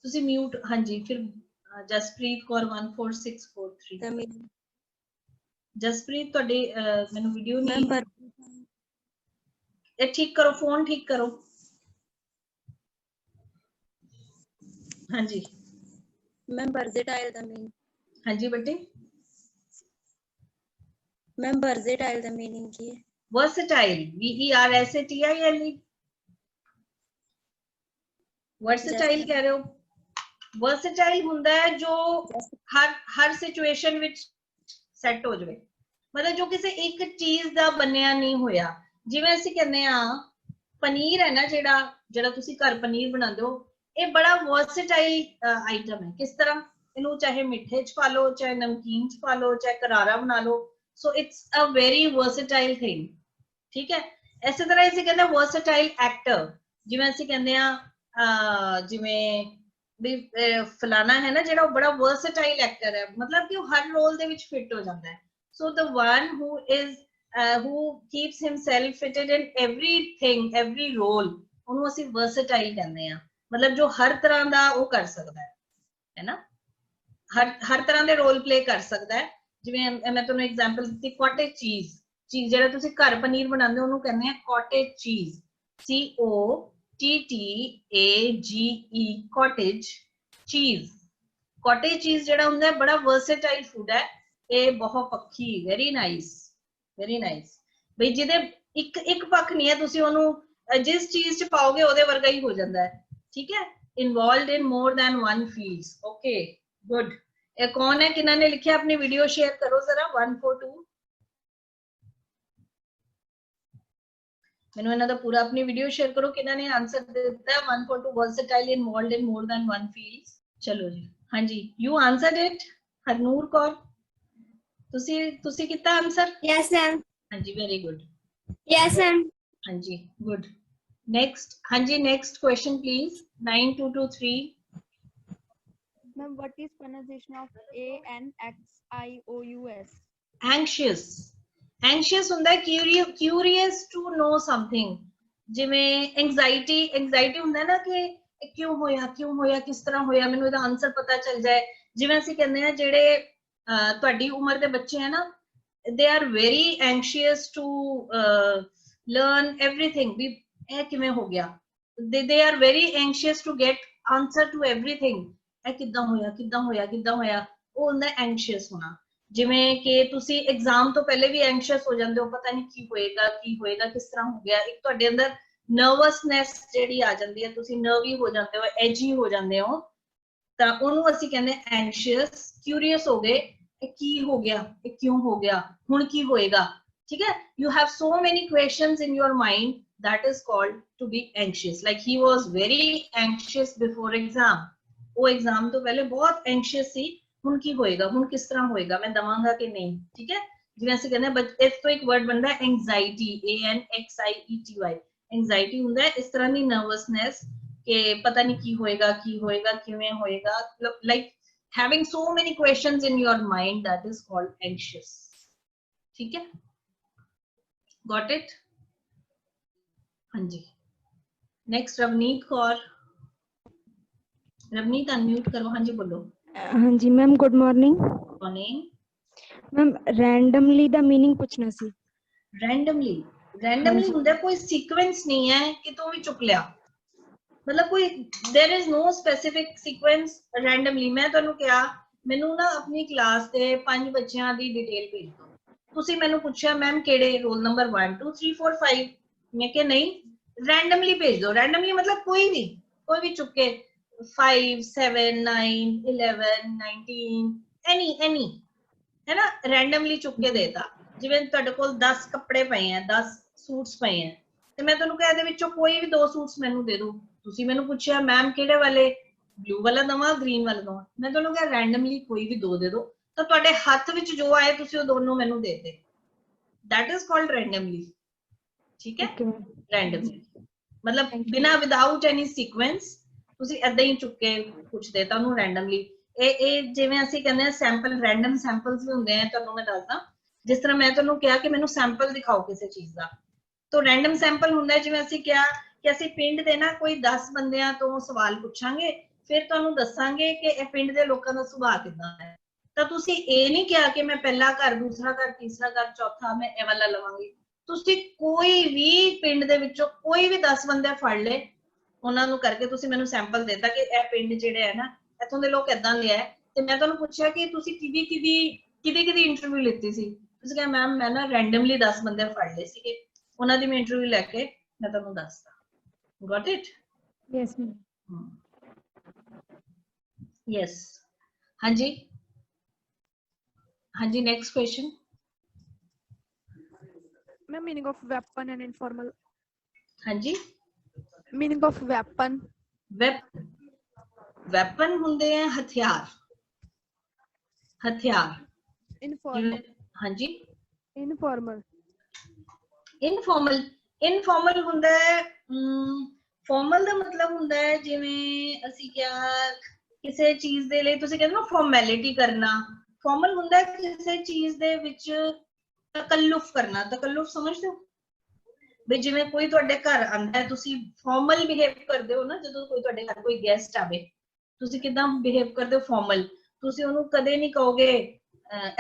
ਤੁਸੀਂ ਮਿਊਟ। ਹਾਂਜੀ, ਫਿਰ ਜਸਪ੍ਰੀਤ ਕੌਰ 14643। ਜਸਪ੍ਰੀਤ ਤੁਹਾਡੀ ਮੈਨੂੰ ਵੀਡੀਓ ਨਹੀਂ, ਇਹ ਠੀਕ ਕਰੋ, ਫੋਨ ਠੀਕ ਕਰੋ। ਹਾਂਜੀ मैम वर्सेटाइल दा मीनिंग। ਹਾਂਜੀ बेटे, मैम वर्सेटाइल दा मीनिंग की है? Versatile, VERSATILE। वर्सेटाइल कह रहे हो? वर्सेटाइल ਹੁੰਦਾ ਹੈ ਜੋ ਹਰ ਸਿਚੁਏਸ਼ਨ ਵਿੱਚ ਸੈੱਟ ਹੋ ਜਾਵੇ, ਮਤਲਬ ਜੋ ਕਿਸੇ ਇੱਕ ਚੀਜ਼ ਦਾ ਬਣਿਆ ਨਹੀਂ ਹੋਇਆ। ਜਿਵੇਂ ਅਸੀਂ ਕਹਿੰਦੇ ਆ ਪਨੀਰ ਹੈ ਨਾ, ਜਿਹੜਾ ਤੁਸੀਂ ਘਰ ਪਨੀਰ ਬਣਾਉਂਦੇ ਹੋ, ਇਹ ਬੜਾ ਵਰਸੇਟਾਈਲ ਆਈਟਮ ਹੈ। ਕਿਸ ਤਰ੍ਹਾਂ? ਇਹਨੂੰ ਚਾਹੇ ਮਿੱਠੇ ਚ ਪਾ ਲਓ, ਚਾਹੇ ਨਮਕੀਨ ਚ ਪਾ ਲਓ, ਚਾਹੇ ਕਰਾਰਾ ਬਣਾ ਲਓ। So it's a very versatile thing. ਠੀਕ ਹੈ, ਇਸੇ ਤਰ੍ਹਾਂ ਅਸੀਂ ਕਹਿੰਦੇ ਵਰਸੇਟਾਈਲ ਐਕਟਰ। ਜਿਵੇਂ ਅਸੀਂ ਕਹਿੰਦੇ ਆ ਜਿਵੇਂ ਵੀ ਫਲਾਣਾ ਹੈ ਨਾ ਜਿਹੜਾ, ਉਹ ਬੜਾ ਵਰਸੇਟਾਈਲ ਐਕਟਰ ਹੈ, ਮਤਲਬ ਕਿ ਉਹ ਹਰ ਰੋਲ ਦੇ ਵਿੱਚ ਫਿੱਟ ਹੋ ਜਾਂਦਾ ਹੈ। So the one who keeps himself fitted in everything, every role, ਉਹਨੂੰ ਅਸੀਂ ਵਰਸੇਟਾਈਲ ਕਹਿੰਦੇ ਆ। ਮਤਲਬ ਜੋ ਹਰ ਤਰ੍ਹਾਂ ਦਾ ਉਹ ਕਰ ਸਕਦਾ ਹੈ ਨਾ, ਹਰ ਤਰ੍ਹਾਂ ਦੇ ਰੋਲ ਪਲੇ ਕਰ ਸਕਦਾ ਹੈ। ਜਿਵੇਂ ਮੈਂ ਤੁਹਾਨੂੰ ਐਗਜ਼ਾਮਪਲ ਦਿੱਤੀ, ਕਾਟੇਜ ਚੀਜ਼। ਜਿਹੜਾ ਤੁਸੀਂ ਘਰ ਪਨੀਰ ਬਣਾਉਂਦੇ ਹੋ ਉਹਨੂੰ ਕਹਿੰਦੇ ਆ ਕਾਟੇਜ ਚੀਜ਼, COTTAGE, ਕਾਟੇਜ ਚੀਜ਼। ਕਾਟੇਜ ਚੀਜ਼ ਜਿਹੜਾ ਹੁੰਦਾ ਬੜਾ ਵਰਸੇਟਾਈਲ ਫੂਡ ਹੈ। ਇਹ ਬਹੁਤ ਪੱਖੀ, ਵੈਰੀ ਨਾਈਸ, ਵੈਰੀ ਨਾਈਸ। ਬਈ ਜਿਹਦੇ ਇੱਕ ਪੱਖ ਨਹੀਂ ਹੈ, ਤੁਸੀਂ ਉਹਨੂੰ ਜਿਸ ਚੀਜ਼ ਚ ਪਾਓਗੇ ਉਹਦੇ ਵਰਗਾ ਹੀ ਹੋ ਜਾਂਦਾ ਹੈ। ठीक है, involve in more than one fields. Okay, good. ये कौन है, किन्होंने लिखे? अपनी वीडियो शेयर करो जरा। 142 मैंने इन्हां दा पूरा अपनी वीडियो शेयर करो। किन्होंने आंसर दिता है 142 versatile involved in more than one fields? चलो जी, हाँ जी, you answered it. Harnoor Kaur, तुसी कितना आंसर? Yes ma'am. हाँ जी, वेरी गुड। Yes ma'am. हाँ जी, गुड। नेक्स्ट, हाँ जी, next question please. 9223। Ma'am, what is pronunciation of ANXIOUS? Anxious। Anxious ਹੁੰਦਾ ਹੈ curious to know something। ਜਿਵੇਂ anxiety ਹੁੰਦਾ ਨਾ ਕਿ ਕਿਉਂ ਹੋਇਆ, ਕਿਸ ਤਰ੍ਹਾਂ ਹੋਇਆ, ਮੈਨੂੰ ਇਹਦਾ ਆਨਸਰ ਪਤਾ ਚੱਲ ਜਾਏ। ਜਿਵੇਂ ਅਸੀਂ ਕਹਿੰਦੇ ਆ ਜਿਹੜੇ ਤੁਹਾਡੀ ਉਮਰ ਦੇ ਬੱਚੇ ਹੈ ਨਾ, they are very anxious to learn everything। ਵੀ ਇਹ ਕਿਵੇਂ ਹੋ ਗਿਆ, they are very anxious to get answer to everything। ਇਹ ਕਿੱਦਾਂ ਹੋਇਆ, ਉਹ ਹੁੰਦਾ anxious ਹੋਣਾ। ਜਿਵੇਂ ਕਿ ਤੁਸੀਂ ਐਗਜ਼ਾਮ ਤੋਂ ਪਹਿਲੇ ਵੀ anxious ਹੋ ਜਾਂਦੇ ਹੋ, ਪਤਾ ਨਹੀਂ ਕੀ ਹੋਏਗਾ, ਕਿਸ ਤਰ੍ਹਾਂ ਹੋ ਗਿਆ। ਇੱਕ ਤੁਹਾਡੇ ਅੰਦਰ ਨਰਵਸਨੈਸ ਜਿਹੜੀ ਆ ਜਾਂਦੀ ਹੈ, ਤੁਸੀਂ ਨਰਵੀ ਹੋ ਜਾਂਦੇ ਹੋ, ਐਜੀ ਹੋ ਜਾਂਦੇ ਹੋ, ਤਾਂ ਉਹਨੂੰ ਅਸੀਂ ਕਹਿੰਦੇ anxious। curious ਹੋ ਗਏ, ਇਹ ਕੀ ਹੋ ਗਿਆ, ਇਹ ਕਿਉਂ ਹੋ ਗਿਆ, ਹੁਣ ਕੀ ਹੋਏਗਾ। ਠੀਕ ਹੈ, you have so many questions in your mind, that is called to be anxious। like he was very anxious before exam। ਉਹ ਐਗਜ਼ਾਮ ਤੋਂ ਪਹਿਲੇ ਬਹੁਤ anxious ਸੀ, ਹੁਣ ਕੀ ਹੋਏਗਾ, ਹੁਣ ਕਿਸ ਤਰ੍ਹਾਂ ਹੋਏਗਾ, ਮੈਂ ਦਵਾਂਗਾ ਕਿ ਨਹੀਂ। ਠੀਕ ਹੈ, ਜਿਵੇਂ ਅਸੀਂ ਕਹਿੰਦੇ ਹਾਂ ਇਸ ਤੋਂ ਇੱਕ ਵਰਡ ਬਣਦਾ ਹੈ anxiety, ANXIETY। anxiety ਹੁੰਦਾ ਹੈ ਇਸ ਤਰ੍ਹਾਂ ਦੀ ਨਰਵਸਨੈਸ ਕਿ ਪਤਾ ਨਹੀਂ ਕੀ ਹੋਏਗਾ, ਕਿਵੇਂ ਹੋਏਗਾ, like having so many questions in your mind, that is called anxious। ठीक है, got it? हाँ जी, नेक्स्ट रवनीत कौर। रवनीत अनम्यूट करो। हाँ जी, बोलो। हाँ जी ma'am, good morning. Morning ma'am, randomly दा मीनिंग पूछना सी। रैंडमली ਹੁੰਦਾ ਕੋਈ सीक्वेंस नहीं है कि तू भी चुक लिया, मतलब कोई there is no specific sequence. Randomly मैं ਤੁਹਾਨੂੰ ਕਿਹਾ ਮੈਨੂੰ ਨਾ ਆਪਣੀ ਕਲਾਸ ਦੇ 5 ਬੱਚਿਆਂ ਦੀ ਡਿਟੇਲ ਭੇਜ ਦਿਓ। ਤੁਸੀਂ ਮੈਨੂੰ ਪੁੱਛਿਆ ਮੈਮ ਕਿਹੜੇ ਰੋਲ ਨੰਬਰ 1 2 3 4 5, मैं क्या नहीं, रैंडमली भेज दो। रैंडमली मतलब कोई भी चुक के 5 7 9 11 19 एनी है ना, रैंडमली चुक के देता। जिवें तुहाडे कोल 10 कपड़े पए हैं, 10 सूट्स पए हैं, ਤੇ ਮੈਂ ਤੁਹਾਨੂੰ ਕਿਹਾ ਇਹਦੇ ਵਿੱਚੋਂ ਕੋਈ ਵੀ 2 ਸੂਟਸ ਮੈਨੂੰ ਦੇ ਦਿਓ। ਤੁਸੀਂ ਮੈਨੂੰ ਪੁੱਛਿਆ ਮੈਮ ਕਿਹੜੇ ਵਾਲੇ, ਬਲੂ ਵਾਲਾ ਦਵਾਂ ਗ੍ਰੀਨ ਵਾਲਾ ਦਵਾਂ, ਮੈਂ ਤੁਹਾਨੂੰ ਕਿਹਾ ਰੈਂਡਮਲੀ ਕੋਈ ਵੀ 2 ਦੇ ਦਿਓ, ਤਾਂ ਤੁਹਾਡੇ ਹੱਥ ਵਿੱਚ ਜੋ ਆਏ ਤੁਸੀਂ ਉਹ ਦੋਨੋਂ ਮੈਨੂੰ ਦੇ ਦੇ। that is called randomly। ਠੀਕ ਹੈ, randomly ਮਤਲਬ ਬਿਨਾ ਵਿਦਆਊਟ ਐਨੀ ਸੀਕੁਐਂਸ ਤੁਸੀਂ ਏਦਾਂ ਹੀ ਚੁੱਕ ਕੇ ਪੁੱਛਦੇ ਤਾਂ ਉਹਨੂੰ randomly। ਇਹ ਜਿਵੇਂ ਅਸੀਂ ਕਹਿੰਦੇ ਆ ਸੈਂਪਲ, ਰੈਂਡਮ ਸੈਂਪਲਸ ਵੀ ਹੁੰਦੇ ਆ। ਤੁਹਾਨੂੰ ਮੈਂ ਦੱਸਦਾ, ਜਿਸ ਤਰ੍ਹਾਂ ਮੈਂ ਤੁਹਾਨੂੰ ਕਿਹਾ ਕਿ ਮੈਨੂੰ ਸੈਂਪਲ ਦਿਖਾਓ ਕਿਸੇ ਚੀਜ਼ ਦਾ, ਤਾਂ ਰੈਂਡਮ ਸੈਂਪਲ ਹੁੰਦਾ ਹੈ। ਜਿਵੇਂ ਅਸੀਂ ਕਿਹਾ ਕਿ ਅਸੀਂ ਪਿੰਡ ਦੇ ਨਾ ਕੋਈ 10 ਬੰਦਿਆਂ ਤੋਂ ਸਵਾਲ ਪੁੱਛਾਂਗੇ, ਫਿਰ ਤੁਹਾਨੂੰ ਦੱਸਾਂਗੇ ਕਿ ਇਹ ਪਿੰਡ ਦੇ ਲੋਕਾਂ ਦਾ ਸੁਭਾਅ ਕਿੱਦਾਂ ਹੈ। ਤਾਂ ਤੁਸੀਂ ਇਹ ਨਹੀਂ ਕਿਹਾ ਕਿ ਮੈਂ ਪਹਿਲਾ ਘਰ, ਦੂਸਰਾ ਘਰ, ਤੀਸਰਾ ਘਰ, ਚੌਥਾ ਮੈਂ ਇਹ ਵਾਲਾ ਲਵਾਂਗੀ। ਤੁਸੀਂ ਕੋਈ ਵੀ ਪਿੰਡ ਦੇ ਵਿੱਚੋਂ ਕੋਈ ਵੀ 10 ਬੰਦੇ ਫੜ ਲਏ, ਉਹਨਾਂ ਨੂੰ ਕਰਕੇ ਤੁਸੀਂ ਮੈਨੂੰ ਸੈਂਪਲ ਦੇਤਾ ਕਿ ਇਹ ਪਿੰਡ ਜਿਹੜੇ ਹੈ ਨਾ ਇੱਥੋਂ ਦੇ ਲੋਕ ਏਦਾਂ ਦੇ ਹੈ। ਤੇ ਮੈਂ ਤੁਹਾਨੂੰ ਪੁੱਛਿਆ ਕਿ ਤੁਸੀਂ ਕਿਹਦੀ ਇੰਟਰਵਿਊ ਲਿੱਤੀ ਸੀ, ਤੁਸੀਂ ਕਿਹਾ ਮੈਮ ਮੈਂ ਨਾ ਰੈਂਡਮਲੀ 10 ਬੰਦੇ ਫੜ ਲਏ ਸੀਗੇ, ਉਹਨਾਂ ਦੀ ਮੈਂ ਇੰਟਰਵਿਊ ਲੈ ਕੇ ਮੈਂ ਤੁਹਾਨੂੰ ਦੱਸਦਾ। Got it? Yes, ma'am. yes ਹਾਂਜੀ ਹਾਂਜੀ next question। Ma'am, meaning of weapon and informal. ਹਾਂਜੀ Meaning of weapon. weapon ਹੁੰਦੇ ਆ ਹਥਿਆਰ, ਹਥਿਆਰ। Informal. ਹਾਂਜੀ Informal. ਇਨਫਾਰਮਲ ਹੁੰਦਾ ਹੈ। ਫਾਰਮਲ ਦਾ ਮਤਲਬ ਹੁੰਦਾ ਹੈ ਜਿਵੇਂ ਅਸੀਂ ਕਿਹਾ ਕਿਸੇ ਚੀਜ਼ ਦੇ ਲਈ ਤੁਸੀਂ ਕਹਿੰਦੇ ਨਾ ਫਾਰਮੈਲਿਟੀ ਕਰਨਾ। ਫਾਰਮਲ ਹੁੰਦਾ ਹੈ ਕਿਸੇ ਚੀਜ਼ ਦੇ ਵਿੱਚ ਤਕੱਲੁਫ ਕਰਨਾ। ਤਕੱਲੁਫ ਸਮਝਦੇ ਹੋ ਵੀ ਜਿਵੇਂ ਕੋਈ ਤੁਹਾਡੇ ਘਰ ਆਂਦਾ ਹੈ, ਤੁਸੀਂ ਫਾਰਮਲ ਬਿਹੇਵ ਕਰਦੇ ਹੋ ਨਾ। ਜਦੋਂ ਕੋਈ ਤੁਹਾਡੇ ਘਰ ਕੋਈ ਗੈਸਟ ਆਵੇ, ਤੁਸੀਂ ਕਿਦਾਂ ਬਿਹੇਵ ਕਰਦੇ ਹੋ? ਫਾਰਮਲ। ਤੁਸੀਂ ਉਹਨੂੰ ਕਦੇ ਨਹੀਂ ਕਹੋਗੇ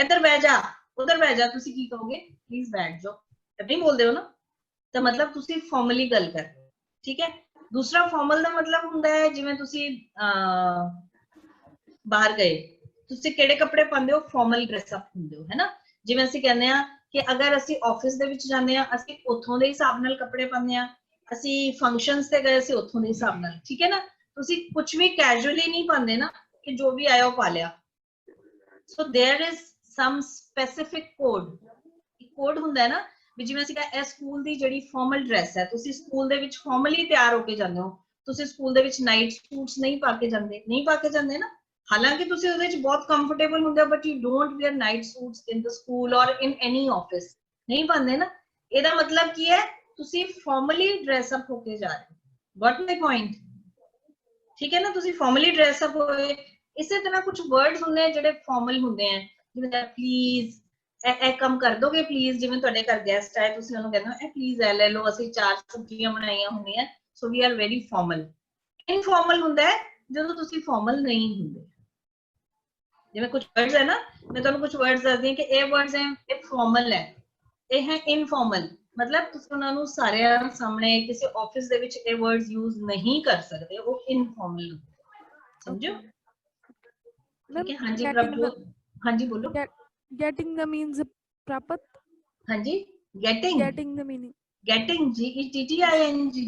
ਇੱਧਰ ਬਹਿ ਜਾ, ਉਧਰ ਬਹਿ ਜਾ, ਤੁਸੀਂ ਕੀ ਕਹੋਗੇ? ਪਲੀਜ਼ ਬੈਠ ਜਾਓ, ਏਦਾਂ ਹੀ ਬੋਲਦੇ ਹੋ ਨਾ। ਤਾਂ ਮਤਲਬ ਤੁਸੀਂ ਫਾਰਮਲੀ ਗੱਲ ਕਰ ਰਹੇ ਹੋ। ਠੀਕ ਹੈ। ਦੂਸਰਾ ਫਾਰਮਲ ਦਾ ਮਤਲਬ ਹੁੰਦਾ ਹੈ ਜਿਵੇਂ ਤੁਸੀਂ ਬਾਹਰ ਗਏ, ਤੁਸੀਂ ਕਿਹੜੇ ਕੱਪੜੇ ਪਾਉਂਦੇ ਹੋ? ਫਾਰਮਲ ਡਰੈਸ ਅਪ ਹੁੰਦੇ ਹੋ, ਹੈ ਨਾ। ਜਿਵੇਂ ਅਸੀਂ ਕਹਿੰਦੇ ਆ ਕਿ ਅਗਰ ਅਸੀਂ ਆਫਿਸ ਦੇ ਵਿੱਚ ਜਾਂਦੇ ਆ, ਅਸੀਂ ਉੱਥੋਂ ਦੇ ਹਿਸਾਬ ਨਾਲ ਕੱਪੜੇ ਪਾਉਂਦੇ ਆ। ਅਸੀਂ ਫੰਕਸ਼ਨਸ ਤੇ ਗਏ, ਅਸੀਂ ਉੱਥੋਂ ਦੇ ਹਿਸਾਬ ਨਾਲ। ਠੀਕ ਹੈ ਨਾ। ਤੁਸੀਂ ਕੁਝ ਵੀ ਕੈਜੂਅਲੀ ਨਹੀਂ ਪਾਉਂਦੇ ਨਾ ਕਿ ਜੋ ਵੀ ਆਇਆ ਉਹ ਪਾ ਲਿਆ। So there is some specific code ਹੁੰਦਾ ਹੈ ਨਾ ਵੀ ਜਿਵੇਂ ਅਸੀਂ ਇਹ ਸਕੂਲ ਦੀ ਜਿਹੜੀ ਫਾਰਮਲ ਡਰੈਸ ਹੈ, ਤੁਸੀਂ ਸਕੂਲ ਦੇ ਵਿੱਚ ਫਾਰਮਲੀ ਤਿਆਰ ਹੋ ਕੇ ਜਾਂਦੇ ਹੋ। ਤੁਸੀਂ ਸਕੂਲ ਦੇ ਵਿੱਚ ਨਾਈਟ ਸੂਟਸ ਨਹੀਂ ਪਾ ਕੇ ਜਾਂਦੇ ਨਾ। ਹਾਲਾਂਕਿ ਤੁਸੀਂ ਉਹਦੇ ਵਿੱਚ ਬਹੁਤ ਕੰਫਰਟੇਬਲ ਹੁੰਦੇ ਹੋ, but you don't wear night suits in the school or in any office, ਨਹੀਂ ਪਾਉਂਦੇ ਨਾ। ਇਹਦਾ ਮਤਲਬ ਕੀ ਹੈ? ਤੁਸੀਂ ਫਾਰਮਲੀ ਡਰੈਸ ਅਪ ਹੋ ਕੇ ਜਾ ਰਹੇ ਹੋ। ਗॉट ਮਾਈ ਪੁਆਇੰਟ? ਠੀਕ ਹੈ ਨਾ। ਤੁਸੀਂ ਫਾਰਮਲੀ ਡਰੈਸ ਅਪ ਹੋਏ। ਇਸੇ ਤਰ੍ਹਾਂ ਕੁਝ ਵਰਡਸ ਹੁੰਦੇ ਆ ਜਿਹੜੇ ਫਾਰਮਲ ਹੁੰਦੇ ਆ, ਜਿਵੇਂ ਪਲੀਜ਼, ਇਹ ਕੰਮ ਕਰ ਦੋਗੇ ਪਲੀਜ਼। ਜਿਵੇਂ ਤੁਹਾਡੇ ਘਰ ਗੈਸਟ ਆਏ, ਤੁਸੀਂ ਉਹਨੂੰ ਕਹਿੰਦੇ ਹੋ ਇਹ ਪਲੀਜ਼ ਇਹ ਲੈ ਲਓ, ਅਸੀਂ 4 ਸਬਜ਼ੀਆਂ ਬਣਾਈਆਂ ਹੁੰਦੀਆਂ। So we are very formal. Informal ਹੁੰਦਾ ਹੈ ਜਦੋਂ ਤੁਸੀਂ ਫਾਰਮਲ ਨਹੀਂ ਹੁੰਦੇ। ਜਿਵੇਂ ਕੁਝ ਵਰਡਸ ਹੈ ਨਾ, ਮੈਂ ਤੁਹਾਨੂੰ ਕੁਝ ਵਰਡਸ ਦੱਸਦੀ ਹਾਂ ਕਿ ਇਹ ਵਰਡਸ ਹੈ, ਇਹ ਫਾਰਮਲ ਹੈ, ਇਹ ਹੈ ਇਨਫਾਰਮਲ। ਮਤਲਬ ਤੁਸੀਂ ਉਹਨਾਂ ਨੂੰ ਸਾਰਿਆਂ ਸਾਹਮਣੇ ਕਿਸੇ ਆਫਿਸ ਦੇ ਵਿੱਚ ਇਹ ਵਰਡਸ ਯੂਜ਼ ਨਹੀਂ ਕਰ ਸਕਦੇ, ਉਹ ਇਨਫਾਰਮਲ ਹੁੰਦੇ। ਸਮਝੋ? ਠੀਕ ਹੈ। ਹਾਂਜੀ ਪ੍ਰਭਜੋਤ, ਹਾਂਜੀ ਬੋਲੋ। Getting the means प्राप्त. ਹਾਂਜੀ getting the meaning. getting GETTING।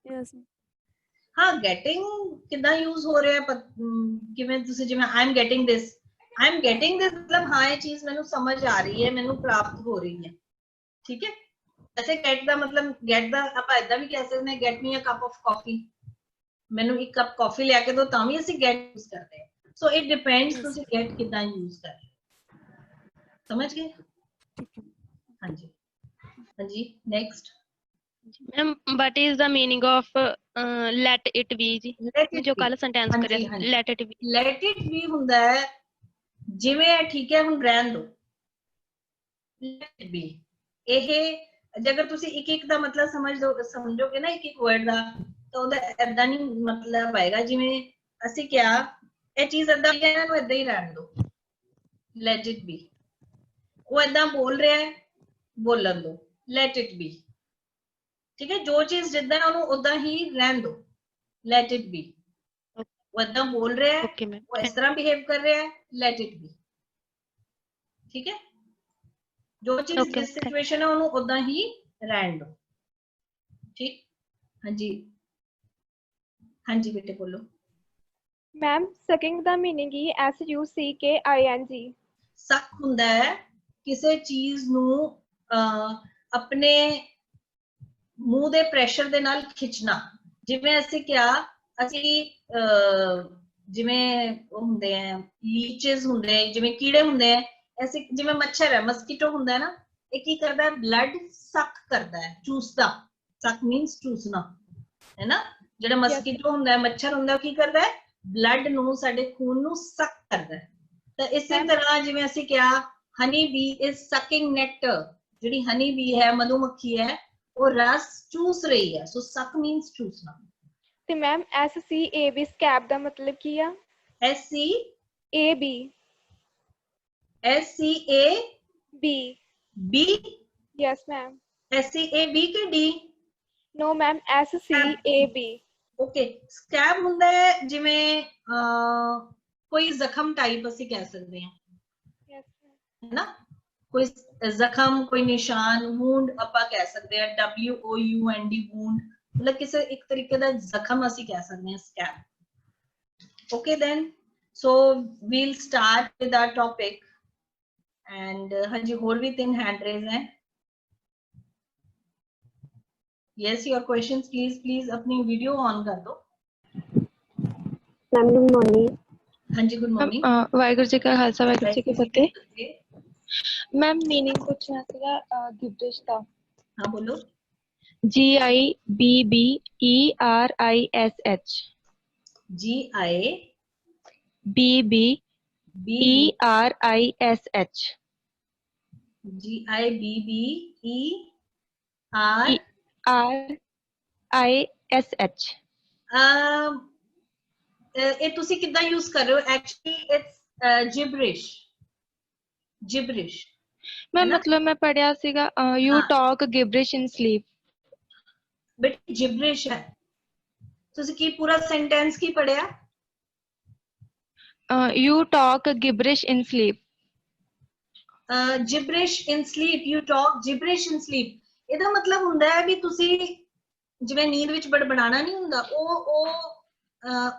Yes. ਹਾਂ, getting ਕਿਦਾਂ ਯੂਜ਼ ਹੋ ਰਿਹਾ ਕਿਵੇਂ? ਤੁਸੀਂ ਜਿਵੇਂ I am getting this ਮਤਲਬ ਹਾਂ ਇਹ ਚੀਜ਼ ਮੈਨੂੰ ਸਮਝ ਆ ਰਹੀ ਹੈ, ਮੈਨੂੰ ਪ੍ਰਾਪਤ ਹੋ ਰਹੀ ਹੈ। ਠੀਕ ਹੈ। ਵੈਸੇ get ਦਾ ਮਤਲਬ get ਦਾ ਆਪਾਂ ਏਦਾਂ ਵੀ ਕਹਿ ਸਕਦੇ ਹਾਂ, get me a cup of coffee। ਮੈਨੂੰ ਇੱਕ ਕੱਪ ਕਾਫੀ ਲਿਆ ਕੇ ਦੋ, ਤਾਂ ਵੀ ਅਸੀਂ get ਯੂਜ਼ ਕਰਦੇ ਹਾਂ। ਸੋ ਇਟ ਡਿਪੈਂਡਸ ਤੁਸੀਂ get ਕਿਦਾਂ ਯੂਜ਼ ਕਰ ਰਹੇ ਹੋ। समझ गए? हाँ जी, हाँ जी next. Ma'am what is the meaning of let it be जी? जो कल सेंटेंस करे let it be. Let it be ਹੁੰਦਾ ਹੈ ਜਿਵੇਂ ਠੀਕ ਹੈ ਹੁਣ ਰਹਿਣ ਦੋ। लेट इट बी ਇਹ ਜੇਕਰ ਤੁਸੀਂ ਇੱਕ ਇੱਕ ਦਾ ਮਤਲਬ ਸਮਝੋਗੇ ਨਾ ਇੱਕ ਇੱਕ ਵਰਡ ਦਾ, ਤਾਂ ਉਹਦਾ ਏਦਾਂ ਨਹੀਂ ਮਤਲਬ ਆਏਗਾ। ਜਿਵੇਂ ਅਸੀਂ ਕਿਹਾ ਇਹ ਚੀਜ਼ ਏਦਾਂ ਹੈ, ਇਹਨਾਂ ਨੂੰ ਏਦਾਂ ਹੀ ਰਹਿਣ ਦੋ। Late it B. ਉਹ ਏਦਾਂ ਬੋਲ ਰਿਹਾ ਹੈ, ਬੋਲਣ ਦੋ। Let it be. ਠੀਕ ਹੈ। ਜੋ ਚੀਜ਼ ਜਿੱਦਾਂ ਉਹਨੂੰ ਉਦਾਂ ਹੀ ਰਹਿਣ ਦੋ। Let it be. ਉਹ ਏਦਾਂ ਬੋਲ ਰਿਹਾ ਹੈ, ਉਹ ਇਸ ਤਰ੍ਹਾਂ ਬਿਹੇਵ ਕਰ ਰਿਹਾ ਹੈ, ਲੈਟ ਇਟ ਬੀ। ਠੀਕ ਹੈ। ਜੋ ਚੀਜ਼ ਜਿਸ ਸਿਚੁਏਸ਼ਨ ਹੈ ਉਹਨੂੰ ਉਦਾਂ ਹੀ ਰਹਿਣ ਦੋ। ਠੀਕ। ਹਾਂਜੀ ਹਾਂਜੀ ਬੇਟੇ ਬੋਲੋ। ਮੈਮ ਸਕਿੰਗ ਦਾ ਮੀਨਿੰਗ ਹੀ SUCKING। ਸਕ ਹੁੰਦਾ ਹੈ ਕਿਸੇ ਚੀਜ਼ ਨੂੰ ਆਪਣੇ ਮੂੰਹ ਦੇ ਪ੍ਰੈਸ਼ਰ ਦੇ ਨਾਲ ਖਿੱਚਣਾ। ਜਿਵੇਂ ਅਸੀਂ ਕਿਹਾ ਅਸੀਂ ਜਿਵੇਂ ਉਹ ਹੁੰਦੇ ਆ ਲੀਚਸ ਹੁੰਦੇ ਆ, ਜਿਵੇਂ ਕੀੜੇ ਹੁੰਦੇ ਆ, ਐਸੇ ਜਿਵੇਂ ਮੱਛਰ ਹੈ, ਮਸਕੀਟੋ ਹੁੰਦਾ ਹੈ ਨਾ, ਇਹ ਕੀ ਕਰਦਾ ਹੈ, ਬਲੱਡ ਸਕ ਕਰਦਾ ਹੈ, ਚੂਸਦਾ। ਸਕ ਮੀਨਸ ਚੂਸਣਾ, ਹੈ ਨਾ। ਜਿਹੜਾ ਮਸਕੀਟੋ ਹੁੰਦਾ ਹੈ, ਮੱਛਰ ਹੁੰਦਾ, ਉਹ ਕੀ ਕਰਦਾ ਹੈ, ਬਲੱਡ ਨੂੰ, ਸਾਡੇ ਖੂਨ ਨੂੰ ਸਕ ਕਰਦਾ ਹੈ। ਤਾਂ ਇਸੇ ਤਰ੍ਹਾਂ ਜਿਵੇਂ ਅਸੀਂ ਕਿਹਾ ਹਨੀ ਬੀ ਇਜ਼ ਸਕਿੰਗ ਨੈਕਟਰ, ਜਿਹੜੀ ਹਨੀ ਬੀ ਹੈ, ਮਧੂਮੱਖੀ ਹੈ, ਉਹ ਰਸ ਚੂਸ ਰਹੀ ਹੈ। ਸੋ ਸਕ ਮੀਨਸ ਚੂਸਣਾ। ਤੇ ਮੈਮ SCAB ਸਕੈਬ ਦਾ ਮਤਲਬ ਕੀ ਆ? SCAB yes ma'am. SCAB ਕਿ D? No ma'am SCAB। Okay. Scab ਹੁੰਦਾ ਹੈ ਜਿਵੇਂ ਕੋਈ ਜ਼ਖਮ ਟਾਈਪ ਅਸੀਂ ਕਹਿ ਸਕਦੇ ਹਾਂ, ਹੈ ਨਾ। ਕੋਈ ਜ਼ਖਮ, ਕੋਈ ਨਿਸ਼ਾਨ, ਵੂੰਡ ਆਪਾਂ ਕਹਿ ਸਕਦੇ ਹਾਂ, WOUND ਵੂੰਡ, मतलब किसी एक तरीके का जख्म ਅਸੀਂ ਕਹਿ ਸਕਦੇ ਹਾਂ scab। Okay then, so we'll start with our topic and ਹਾਂਜੀ ਹੋਰ ਵੀ 3 hand raise हैं। Yes, your questions please अपनी वीडियो ऑन कर दो। Ma'am good morning. ਹਾਂਜੀ गुड मॉर्निंग। ਵਾਹਿਗੁਰੂ ਜੀ ਕਾ ਖਾਲਸਾ ਵਾਹਿਗੁਰੂ ਜੀ ਕੀ ਫਤਿਹ। ਮੈਮ ਮੀਨਿੰਗ ਪੁੱਛਣਾ ਸੀਗਾ ਗਿਬਰਿਸ਼ ਦਾ। हाँ बोलो। GIBBERISH। GIBBERISH। GIBBERISH। ਇਹ ਤੁਸੀਂ ਕਿੱਦਾਂ ਯੂਜ਼ ਕਰ ਰਹੇ ਹੋ? Actually it's gibberish। ਮੈਂ ਮਤਲਬ ਮੈਂ ਪੜਿਆ ਸੀਗਾ you talk gibberish in sleep. But gibberish ਹੈ। ਤੁਸੀਂ ਕੀ ਪੂਰਾ ਸੈਂਟੈਂਸ ਕੀ ਪੜਿਆ? You talk gibberish in sleep. gibberish in sleep, you talk gibberish in sleep। ਇਹਦਾ ਮਤਲਬ ਹੁੰਦਾ ਹੈ ਵੀ ਤੁਸੀਂ ਜਿਵੇਂ ਨੀਂਦ ਵਿੱਚ ਬੜਬੜਾਣਾ ਨਹੀਂ ਹੁੰਦਾ,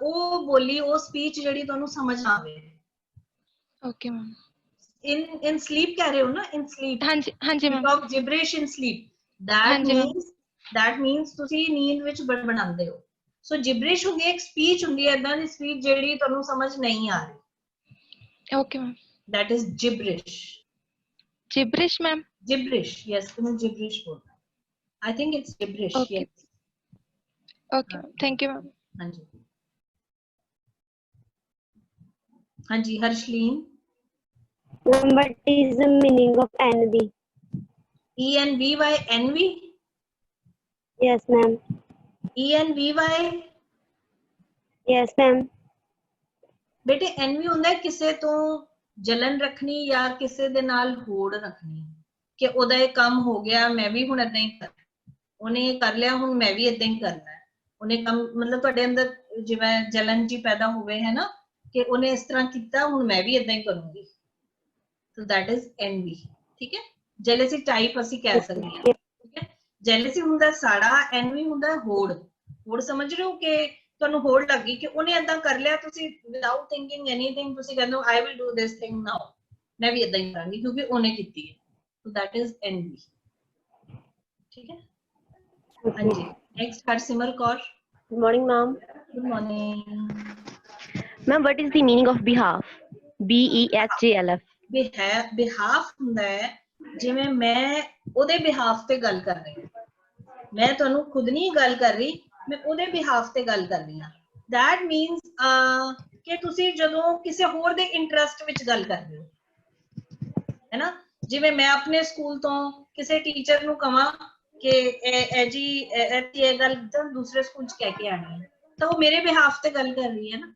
ਉਹ ਬੋਲੀ, ਉਹ ਸਪੀਚ ਜਿਹੜੀ ਤੁਹਾਨੂੰ ਸਮਝ ਨਾ ਆਵੇ। Okay ma'am. in sleep ਕਹਿ ਰਹੇ ਹੋ ਨਾ? in sleep। ਹਾਂਜੀ ਹਾਂਜੀ ma'am. talk gibberish in sleep, that means ਤੁਸੀਂ ਨੀਂਦ ਵਿੱਚ ਬੜਬੜਾਉਂਦੇ ਹੋ। ਸੋ gibberish ਹੁੰਦੀ ਹੈ ਇੱਕ ਸਪੀਚ ਹੁੰਦੀ ਹੈ, ਏਦਾਂ ਦੀ ਸਪੀਚ ਜਿਹੜੀ ਤੁਹਾਨੂੰ ਸਮਝ ਨਹੀਂ ਆ ਰਹੀ। Okay ma'am. that is gibberish। gibberish ma'am? gibberish, yes, तुम्हें gibberish बोलना है। I think it's gibberish। okay। yes। okay, thank you ma'am. हाँ जी, हाँ जी, हर्षलीन। What is the meaning of envy? ENVY, envy? Yes ma'am। ENVY? Yes ma'am। बेटे envy ਹੁੰਦਾ ਹੈ ਕਿਸੇ ਤੋਂ ਜਲਨ ਰੱਖਣੀ ਜਾਂ ਕਿਸੇ ਦੇ ਨਾਲ ਹੋੜ ਰੱਖਣੀ, ਕਿ ਉਹਦਾ ਇਹ ਕੰਮ ਹੋ ਗਿਆ, ਮੈਂ ਵੀ ਹੁਣ ਏਦਾਂ ਹੀ ਕਰਨਾ, ਉਹਨੇ ਇਹ ਕਰ ਲਿਆ, ਹੁਣ ਮੈਂ ਵੀ ਏਦਾਂ ਹੀ ਕਰਨਾ ਹੈ। ਉਹਨੇ ਕੰਮ, ਮਤਲਬ ਤੁਹਾਡੇ ਅੰਦਰ ਜਿਵੇਂ ਜਲਨ ਜੀ ਪੈਦਾ ਹੋਵੇ, ਹੈ ਨਾ, ਕਿ ਉਹਨੇ ਇਸ ਤਰ੍ਹਾਂ ਕੀਤਾ, ਹੁਣ ਮੈਂ ਵੀ ਏਦਾਂ ਹੀ ਕਰੂੰਗੀ। so that is envy। ਠੀਕ ਹੈ। jealousy type ਅਸੀਂ ਕਹਿ ਸਕਦੇ ਹਾਂ। ਠੀਕ ਹੈ। jealousy ਹੁੰਦਾ ਸਾੜਾ, envy ਹੁੰਦਾ ਹੋੜ। ਹੋੜ ਸਮਝ ਰਹੇ ਹੋ ਕਿ ਤੁਹਾਨੂੰ ਹੋੜ ਲੱਗ ਗਈ ਕਿ ਉਹਨੇ ਏਦਾਂ ਕਰ ਲਿਆ, ਤੁਸੀਂ without thinking anything ਤੁਸੀਂ ਕਹਿੰਦੇ ਹੋ I will do this thing now, ਮੈਂ ਵੀ ਏਦਾਂ ਹੀ ਕਰਾਂਗੀ ਕਿਉਂਕਿ ਉਹਨੇ ਕੀਤੀ ਹੈ। so that is envy। ਠੀਕ ਹੈ। ਹਾਂਜੀ, next Harsimar Kaur. Good morning ma'am। good morning। Ma'am what is the meaning of behalf? BEHALF। behalf ਹੁੰਦਾ ਹੈ ਜਿਵੇਂ ਮੈਂ ਉਹਦੇ behalf ਤੇ ਗੱਲ ਕਰ ਰਹੀ ਹਾਂ, ਮੈਂ ਤੁਹਾਨੂੰ ਖੁਦ ਨਹੀਂ ਗੱਲ ਕਰ ਰਹੀ, ਮੈਂ ਉਹਦੇ behalf ਤੇ ਗੱਲ ਕਰ ਰਹੀ ਹਾਂ। that means ਕਿ ਤੁਸੀਂ ਜਦੋਂ ਕਿਸੇ ਹੋਰ ਦੇ ਇੰਟਰਸਟ ਵਿੱਚ ਗੱਲ ਕਰਦੇ ਹੋ, ਹੈ ਨਾ। ਜਿਵੇਂ ਮੈਂ ਆਪਣੇ ਸਕੂਲ ਤੋਂ ਕਿਸੇ ਟੀਚਰ ਨੂੰ ਕਹਾਂ ਕਿ ਇਹ ਜੀ ਇਹ ਗੱਲ ਦੂਸਰੇ ਸਕੂਲ ਚ ਕਹਿ ਕੇ ਆਣੀ ਹੈ, ਤਾਂ ਉਹ ਮੇਰੇ behalf ਤੇ ਗੱਲ ਕਰ ਰਹੀ ਹੈ ਨਾ।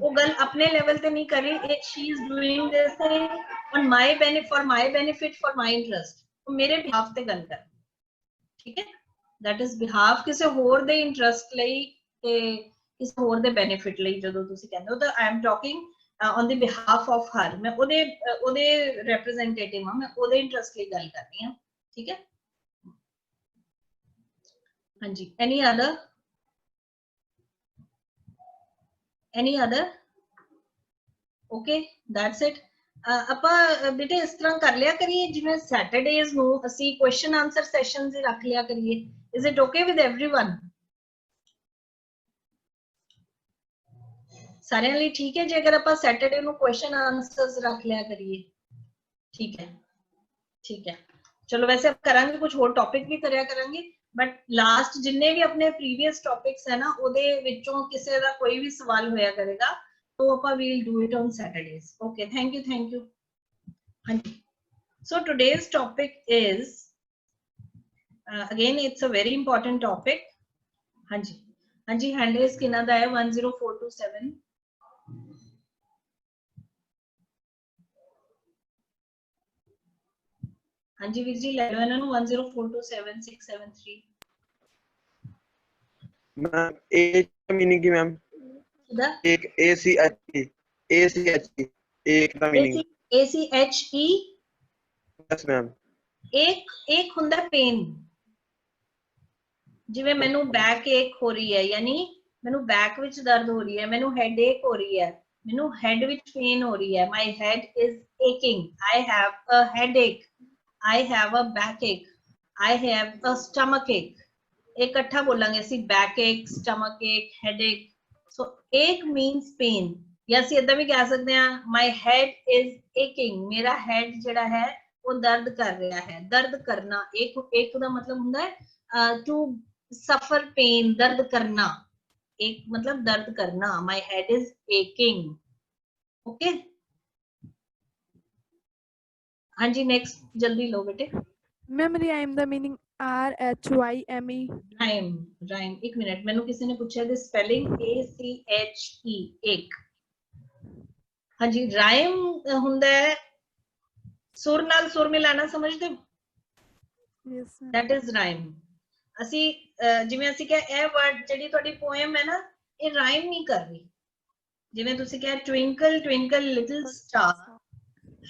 वो गल अपने लेवल पे नहीं कर रही, she is doing this thing on my benefit, for my interest, वो मेरे behalf पे गल कर। ठीक है। that is behalf ਕਿਸੇ ਹੋਰ ਦੇ interest ਲਈ ਤੇ ਕਿਸੇ ਹੋਰ ਦੇ benefit ਲਈ ਜਦੋਂ ਤੁਸੀਂ ਕਹਿੰਦੇ ਹੋ ਤਾਂ I am talking on the behalf of her, ਮੈਂ ਉਹਦੇ representative ਹਾਂ, ਮੈਂ ਉਹਦੇ interest ਲਈ ਗੱਲ ਕਰ ਰਹੀ ਹਾਂ। ਠੀਕ ਹੈ। ਹਾਂਜੀ, any other? Any other? Okay, that's it। ਆਪਾਂ ਬੇਟੇ ਇਸ ਤਰ੍ਹਾਂ ਕਰ ਲਿਆ ਕਰੀਏ ਜਿਵੇਂ ਸੈਟਰਡੇਜ਼ ਨੂੰ ਅਸੀਂ ਕੁਐਸਚਨ ਆਨਸਰ ਸੈਸ਼ਨਸ ਹੀ ਰੱਖ ਲਿਆ ਕਰੀਏ। Is it okay with everyone? ਸਾਰਿਆਂ ਲਈ ਠੀਕ ਹੈ ਜੇ ਅਗਰ ਆਪਾਂ ਸੈਟਰਡੇ ਨੂੰ ਕੁਐਸਚਨ ਆਨਸਰਸ ਰੱਖ ਲਿਆ ਕਰੀਏ? ਠੀਕ ਹੈ, ਠੀਕ ਹੈ। ਚਲੋ ਵੈਸੇ ਆਪ ਕਰਾਂਗੇ ਕੁਝ ਹੋਰ ਟੌਪਿਕ ਵੀ ਕਰਿਆ ਕਰਾਂਗੇ, ਬਟ ਲਾਸਟ ਜਿੰਨੇ ਵੀ ਆਪਣੇ ਪ੍ਰੀਵੀਅਸ ਟੌਪਿਕਸ ਹੈ ਨਾ ਉਹਦੇ ਵਿੱਚੋਂ ਕਿਸੇ ਦਾ ਕੋਈ ਵੀ ਸਵਾਲ ਹੋਇਆ ਕਰੇਗਾ तो ਆਪਾਂ we'll do it on Saturdays. Okay, thank you. ਹਾਂਜੀ, so today's topic is again it's a very important topic. ਹਾਂਜੀ, hand raise ਕਿਹਨਾਂ ਦਾ ਹੈ? 10427। ਹਾਂਜੀ ਵੀਰ ਜੀ ਲੈ ਲਓ ਇਹਨਾਂ ਨੂੰ 104276773। मैम ए मीनिंग की मैम एक ACHE एक का मीनिंग ACHE यस मैम। एक ਹੁੰਦਾ पेन, ਜਿਵੇਂ ਮੈਨੂੰ बैक एक हो रही है यानी ਮੈਨੂੰ बैक ਵਿੱਚ ਦਰਦ ਹੋ ਰਹੀ ਹੈ, ਮੈਨੂੰ headache ਹੋ ਰਹੀ ਹੈ, ਮੈਨੂੰ head ਵਿੱਚ pain ਹੋ ਰਹੀ ਹੈ, my head is aching, I have a headache, I have a backache, I have a stomachache। ਇਕੱਠਾ ਬੋਲਾਂਗੇ ਅਸੀਂ backache, stomachache, headache। So ache means pain, या ਅਸੀਂ ਇਦਾਂ ਵੀ ਕਹਿ ਸਕਦੇ ਹਾਂ my head is aching, ਮੇਰਾ head ਜਿਹੜਾ ਹੈ ਉਹ ਦਰਦ ਕਰ ਰਿਹਾ ਹੈ। ਦਰਦ ਕਰਨਾ, ਇੱਕ ਦਾ ਮਤਲਬ ਹੁੰਦਾ ਹੈ to suffer pain, ਦਰਦ ਕਰਨਾ। ਇੱਕ ਮਤਲਬ ਦਰਦ ਕਰਨਾ, my head is aching। okay, ਹਾਂਜੀ next ਜਲਦੀ ਲਓ ਬੇਟੇ। मैम rhyme ਦਾ meaning RHYME। rhyme ਇੱਕ ਮਿੰਟ, ਮੈਨੂੰ ਕਿਸੇ ਨੇ ਪੁੱਛਿਆ ਦੀ ਸਪੈਲਿੰਗ ACHE ਇੱਕ। ਹਾਂਜੀ, rhyme ਹੁੰਦਾ ਹੈ ਸੁਰ ਨਾਲ ਸੁਰ ਮਿਲਾਣਾ, ਸਮਝਦੇ ਹੋ? Yes ma'am। that is rhyme। ਅਸੀਂ ਜਿਵੇਂ ਅਸੀਂ ਕਿਹਾ ਇਹ ਵਰਡ ਜਿਹੜੀ ਤੁਹਾਡੀ ਪੋਇਮ ਹੈ ਨਾ ਇਹ rhyme ਨਹੀਂ ਕਰ ਰਹੀ। ਜਿਵੇਂ ਤੁਸੀਂ ਕਿਹਾ twinkle twinkle little star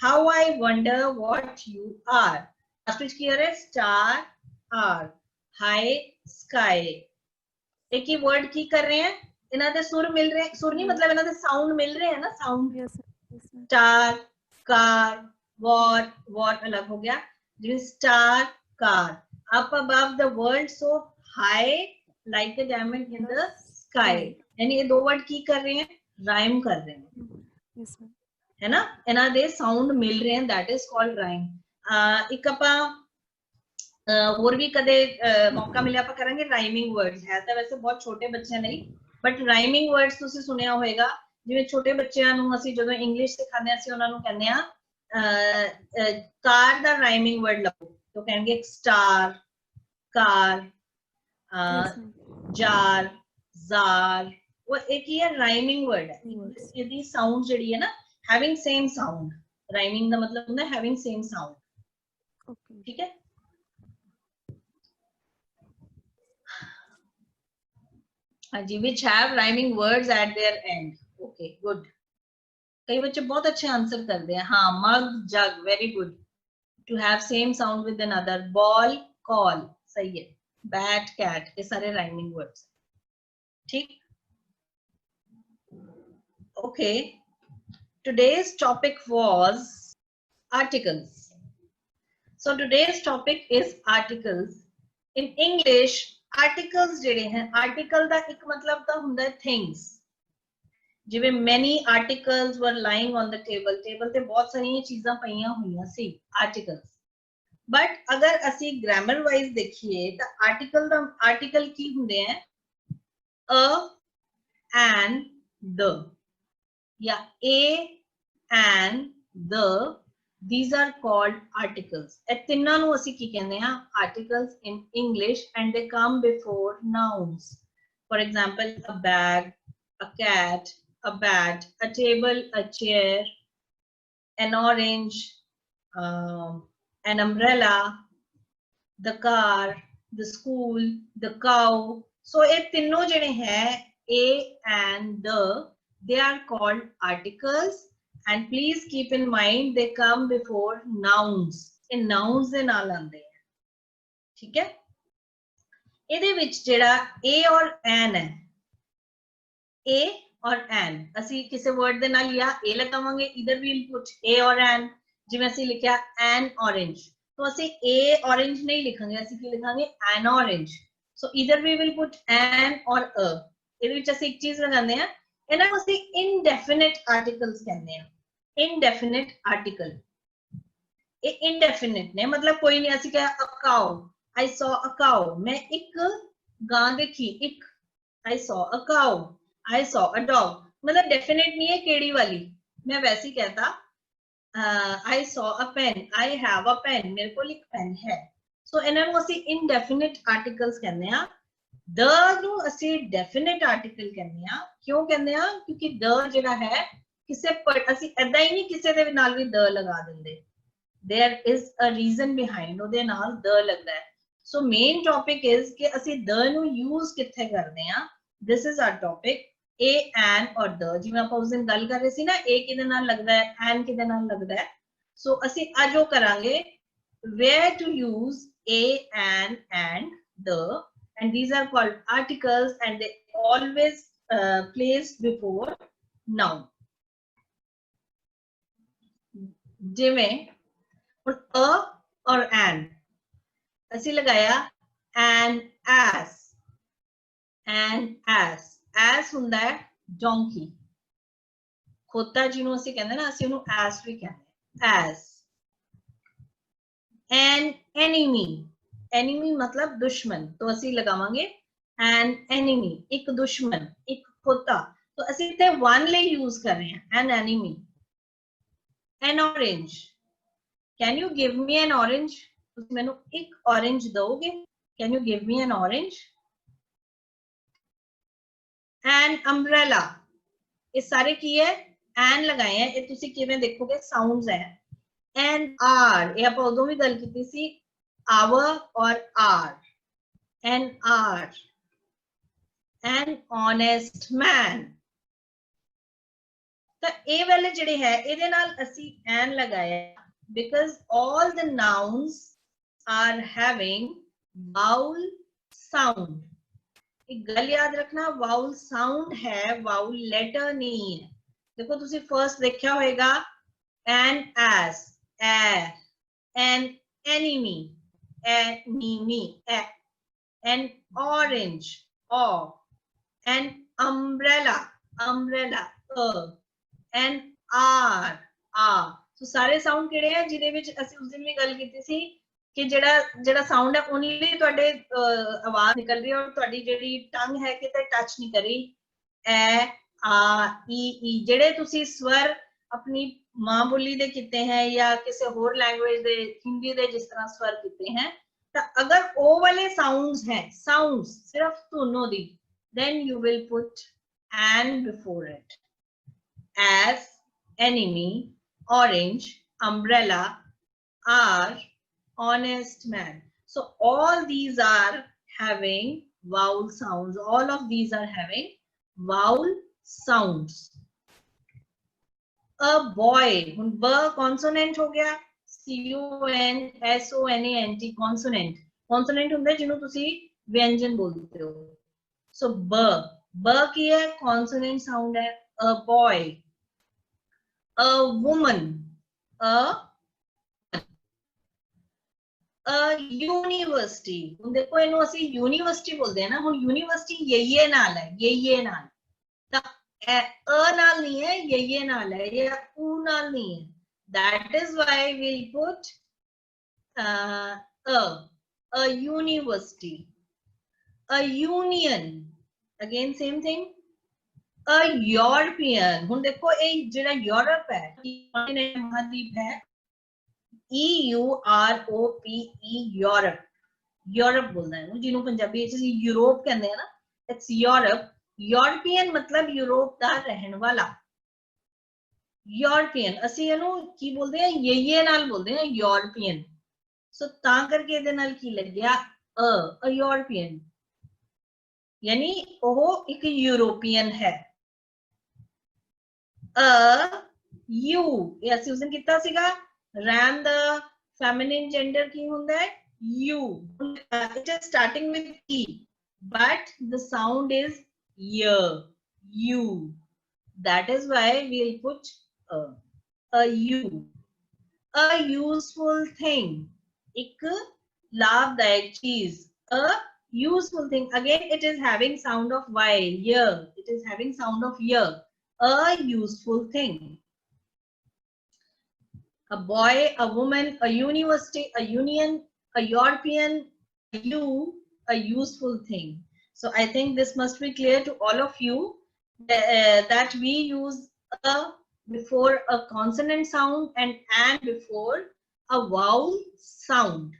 how I wonder what you are, last ਵਿੱਚ ਕੀ ਆ ਰਿਹਾ? star are, high sky। एक ही वर्ड की कर रहे हैं, इन्हां दे सुर मिल रहे हैं, सुर नहीं मतलब इन्हां दे साउंड मिल रहे हैं ना, साउंड। स्टार, कार, वॉट अलग हो गया, जिਵੇਂ star car, up above the world so high like a diamond in the sky। यानी ये दो वर्ड की कर रहे हैं? राइम कर रहे हैं, है ना, इन्हां दे साउंड मिल रहे हैं, that is called rhyme। ਇੱਕ ਆਪਾਂ ਹੋਰ ਵੀ ਕਦੇ ਮੌਕਾ ਮਿਲਿਆ ਆਪਾਂ ਕਰਾਂਗੇ ਰਾਈਮਿੰਗ ਵਰਡਸ। ਹੈ ਤਾਂ ਵੈਸੇ ਬਹੁਤ ਛੋਟੇ ਬੱਚਿਆਂ ਲਈ, ਬਟ ਰਾਈਮਿੰਗ ਵਰਡਸ ਤੁਸੀਂ ਸੁਣਿਆ ਹੋਵੇਗਾ। ਜਿਵੇਂ ਛੋਟੇ ਬੱਚਿਆਂ ਨੂੰ ਅਸੀਂ ਜਦੋਂ ਇੰਗਲਿਸ਼ ਸਿਖਾਉਂਦੇ ਹਾਂ ਅਸੀਂ ਉਹਨਾਂ ਨੂੰ ਕਹਿੰਦੇ ਆ ਕਾਰ ਦਾ ਰਾਈਮਿੰਗ ਵਰਡ ਲੱਭੋ, ਤਾਂ ਕਹਿਣਗੇ ਸਟਾਰ, ਕਾਰ, जार, जार। वो एक ही है राइमिंग वर्ड है, इसकी साउंड जड़ी है ना हैविंग सेम साउंड। राइमिंग का मतलब होता है हैविंग सेम साउंड। ठीक है, हाँ जी, which have rhyming words at their end। okay, good। कई बच्चे बहुत अच्छे आंसर कर दे हैं। हाँ, mug, jug, very good. to have same sound with another, ball, call, सही है। बैट, कैट, ये सारे राइमिंग वर्ड्स। ठीक, okay, today's topic was articles। so today's topic is articles। in English articles ਜਿਹੜੇ हैं, article ਦਾ ਇੱਕ ਮਤਲਬ ਤਾਂ ਹੁੰਦਾ ਹੈ things। ਜਿਵੇਂ many articles were lying on the table, table ਤੇ ਬਹੁਤ ਸਾਰੀਆਂ ਚੀਜ਼ਾਂ ਪਈਆਂ ਹੋਈਆਂ ਸੀ, articles। बट अगर असी ग्रामर वाइज देखिए तो आर्टिकल का आर्टिकल की होंगे हैं अ एंड द या A and the, these are called articles। ए तिन्ना नु असी की कहते हैं articles in English and they come before nouns। for example, a bag, a cat, a bat, a table, a chair, an orange, an umbrella, the car, the school, the cow। so ये तीनों जने हैं a and the, they are called articles and please keep in mind they come before nouns। in nouns ਦੇ ਨਾਲ ਆਉਂਦੇ हैं। ठीक है, ਇਹਦੇ ਵਿੱਚ ਜਿਹੜਾ a और an है, a और एन ਅਸੀਂ ਕਿਸੇ ਵਰਡ ਦੇ ਨਾਲ ਜਾਂ a ਲਗਾਵਾਂਗੇ either we'll put a or an ਜਿਵੇਂ ਅਸੀਂ ਲਿਖਿਆ an orange तो ਅਸੀਂ a orange नहीं लिखांगे ਅਸੀਂ ਕੀ ਲਿਖਾਂਗੇ an orange so either we will put an or a ਇਹਦੇ ਵਿੱਚ ਅਸੀਂ ਇੱਕ ਚੀਜ਼ ਲਗਾਉਂਦੇ ਆ ਇਹਨਾਂ ਨੂੰ ਅਸੀਂ indefinite articles ਕਹਿੰਦੇ ਆ indefinite article ਇਹ indefinite ਨੇ मतलब कोई नहीं ਅਸੀਂ ਕਿਹਾ a cow I saw a cow मैं एक गां देखी एक I saw a cow I saw a dog मतलब definite नहीं है केड़ी वाली मैं वैसे ही कहता I saw a pen I have a pen मेरे को एक पेन है so इन्हें वो असी indefinite articles कहने हैं the नु असी definite article कहने हैं क्यों कहने हैं क्योंकि the जगह है किसे पर असी ऐसा ही नहीं किसे दे नाल भी the लगा देंगे there is a reason behind ਉਹਦੇ ਨਾਲ the लगता है so main topic is कि असी the नु use किथे करते हैं this is our topic a an or the ਜਿਵੇਂ ਆਪਾਂ ਉਸ ਦਿਨ ਗੱਲ ਕਰ ਰਹੇ ਸੀ ਨਾ a ਕਿਹਦੇ ਨਾਲ ਲੱਗਦਾ ਹੈ an ਕਿਹਦੇ ਨਾਲ ਲੱਗਦਾ ਹੈ ਸੋ ਅਸੀਂ ਅੱਜ ਉਹ ਕਰਾਂਗੇ where to use a an and the and these are called articles and they always placed before noun ਜਿਵੇਂ ਹੁਣ a or an ਅਸੀਂ ਲਗਾਇਆ an as ਹੁੰਦਾ ਹੈ donkey ਖੋਤਾ ਜਿਹਨੂੰ ਅਸੀਂ ਕਹਿੰਦੇ ਨਾ ਅਸੀਂ ਉਹਨੂੰ as ਵੀ ਕਹਿੰਦੇ as an enemy मतलब दुश्मन तो ਅਸੀਂ ਲਗਾਵਾਂਗੇ an enemy ਇੱਕ ਦੁਸ਼ਮਨ ਇੱਕ ਖੋਤਾ तो ਅਸੀਂ ਇੱਥੇ one ਲਈ यूज ਕਰ ਰਹੇ ਹਾਂ an enemy an orange can you give me an orange ਤੁਸੀਂ ਮੈਨੂੰ ਇੱਕ orange ਦੋਗੇ can you give me an orange an umbrella ये सारे की है an लगाए हैं ये तुसी किवें देखोगे साउंड्स है an r ये आप उदों भी गल कीती सी our और r an honest man तो ये वाले जिहड़े है इहदे नाल असी an लगाया because all the nouns are having vowel sound एक गल याद रखना वाउल साउंड है वाउल लेटर नहीं है देखो तुसी फर्स्ट देखा होएगा an as an enemy an orange an umbrella an r so सारे साउंड किहड़े हैं जिहदे विच ਅਸੀਂ उस दिन भी गल कीती सी कि ਜਿਹੜਾ ਸਾਊਂਡ ਹੈ ਓਨਲੀ ਤੁਹਾਡੇ ਆਵਾਜ਼ ਨਿਕਲ ਰਹੀ ਹੈ ਔਰ ਤੁਹਾਡੀ ਜਿਹੜੀ ਟੰਗ ਹੈ ਕਿਤੇ ਟੱਚ ਨਹੀਂ ਕਰੀ ਐ ਆ ਈ ਜਿਹੜੇ ਤੁਸੀਂ ਸਵਰ ਆਪਣੀ ਮਾਂ ਬੋਲੀ ਦੇ ਕੀਤੇ ਹੈ ਜਾਂ ਕਿਸੇ ਹੋਰ ਲੈਂਗੁਏਜ ਦੇ ਹਿੰਦੀ ਦੇ ਜਿਸ ਤਰ੍ਹਾਂ ਸਵਰ ਕੀਤੇ ਹੈ ਤਾਂ ਅਗਰ ਉਹ ਵਾਲੇ ਸਾਊਂਡਸ ਹੈ ਸਾਊਂਡਸ ਸਿਰਫ ਧੁਨੋਂ ਦੀ then you will put an before it as enemy orange umbrella are honest man so all these are having vowel sounds all of these are having vowel sounds a boy hun b consonant ho gaya c u n s o n a n t consonant hunda jinu tusi व्यंजन बोलते हो so b की है consonant sound है a boy a woman university ਹੁਣ ਦੇਖੋ ਇਹਨੂੰ ਅਸੀਂ ਯੂਨੀਵਰਸਿਟੀ ਬੋਲਦੇ ਆ ਨਾ ਹੁਣ ਯੂਨੀਵਰਸਿਟੀ ਯੇ ਨਾਲ ਹੈ ਯੇ ਨਾਲ ਤਾਂ ਅ ਨਾਲ ਨਹੀਂ ਹੈ ਯੇ ਨਾਲ ਹੈ ਜਾਂ ਊ ਨਾਲ ਨਹੀਂ ਹੈ that is why we'll put a university a union again same thing a European ਹੁਣ ਦੇਖੋ ਇਹ ਜਿਹੜਾ ਯੂਰਪ ਹੈ ਮਹਾਦੀਪ ਹੈ EUROPE यूरोप यूरोप बोलना है जिन्हों पंजाबी यूरोप कहते हैं ना इट्स यूरोप यूरोपियन मतलब यूरोप का रहने वाला यूरोपियन ਅਸੀਂ ਇਹਨੂੰ ਕੀ ਬੋਲਦੇ ਆ ये ਨਾਲ ਬੋਲਦੇ ਆ यूरोपियन सो ਤਾਂ ਕਰਕੇ ਇਹਦੇ ਨਾਲ ਕੀ ਲੱਗਿਆ a यूरोपियन यानी ਉਹ ਇੱਕ यूरोपियन है you ਇਹ ਅਸੀਂ ਉਸ ਦਿਨ ਕੀਤਾ ਸੀਗਾ ran the feminine gender की होता है you it is starting with e but the sound is you that is why we'll put a u. A useful thing, एक लाभदायक चीज, a useful thing. Again, it is having sound of y, year. It is having sound of year. A useful thing. A boy, a woman, a university, a union, a European, a useful thing. So I think this must be clear to all of you that we use a before a consonant sound and before a vowel sound.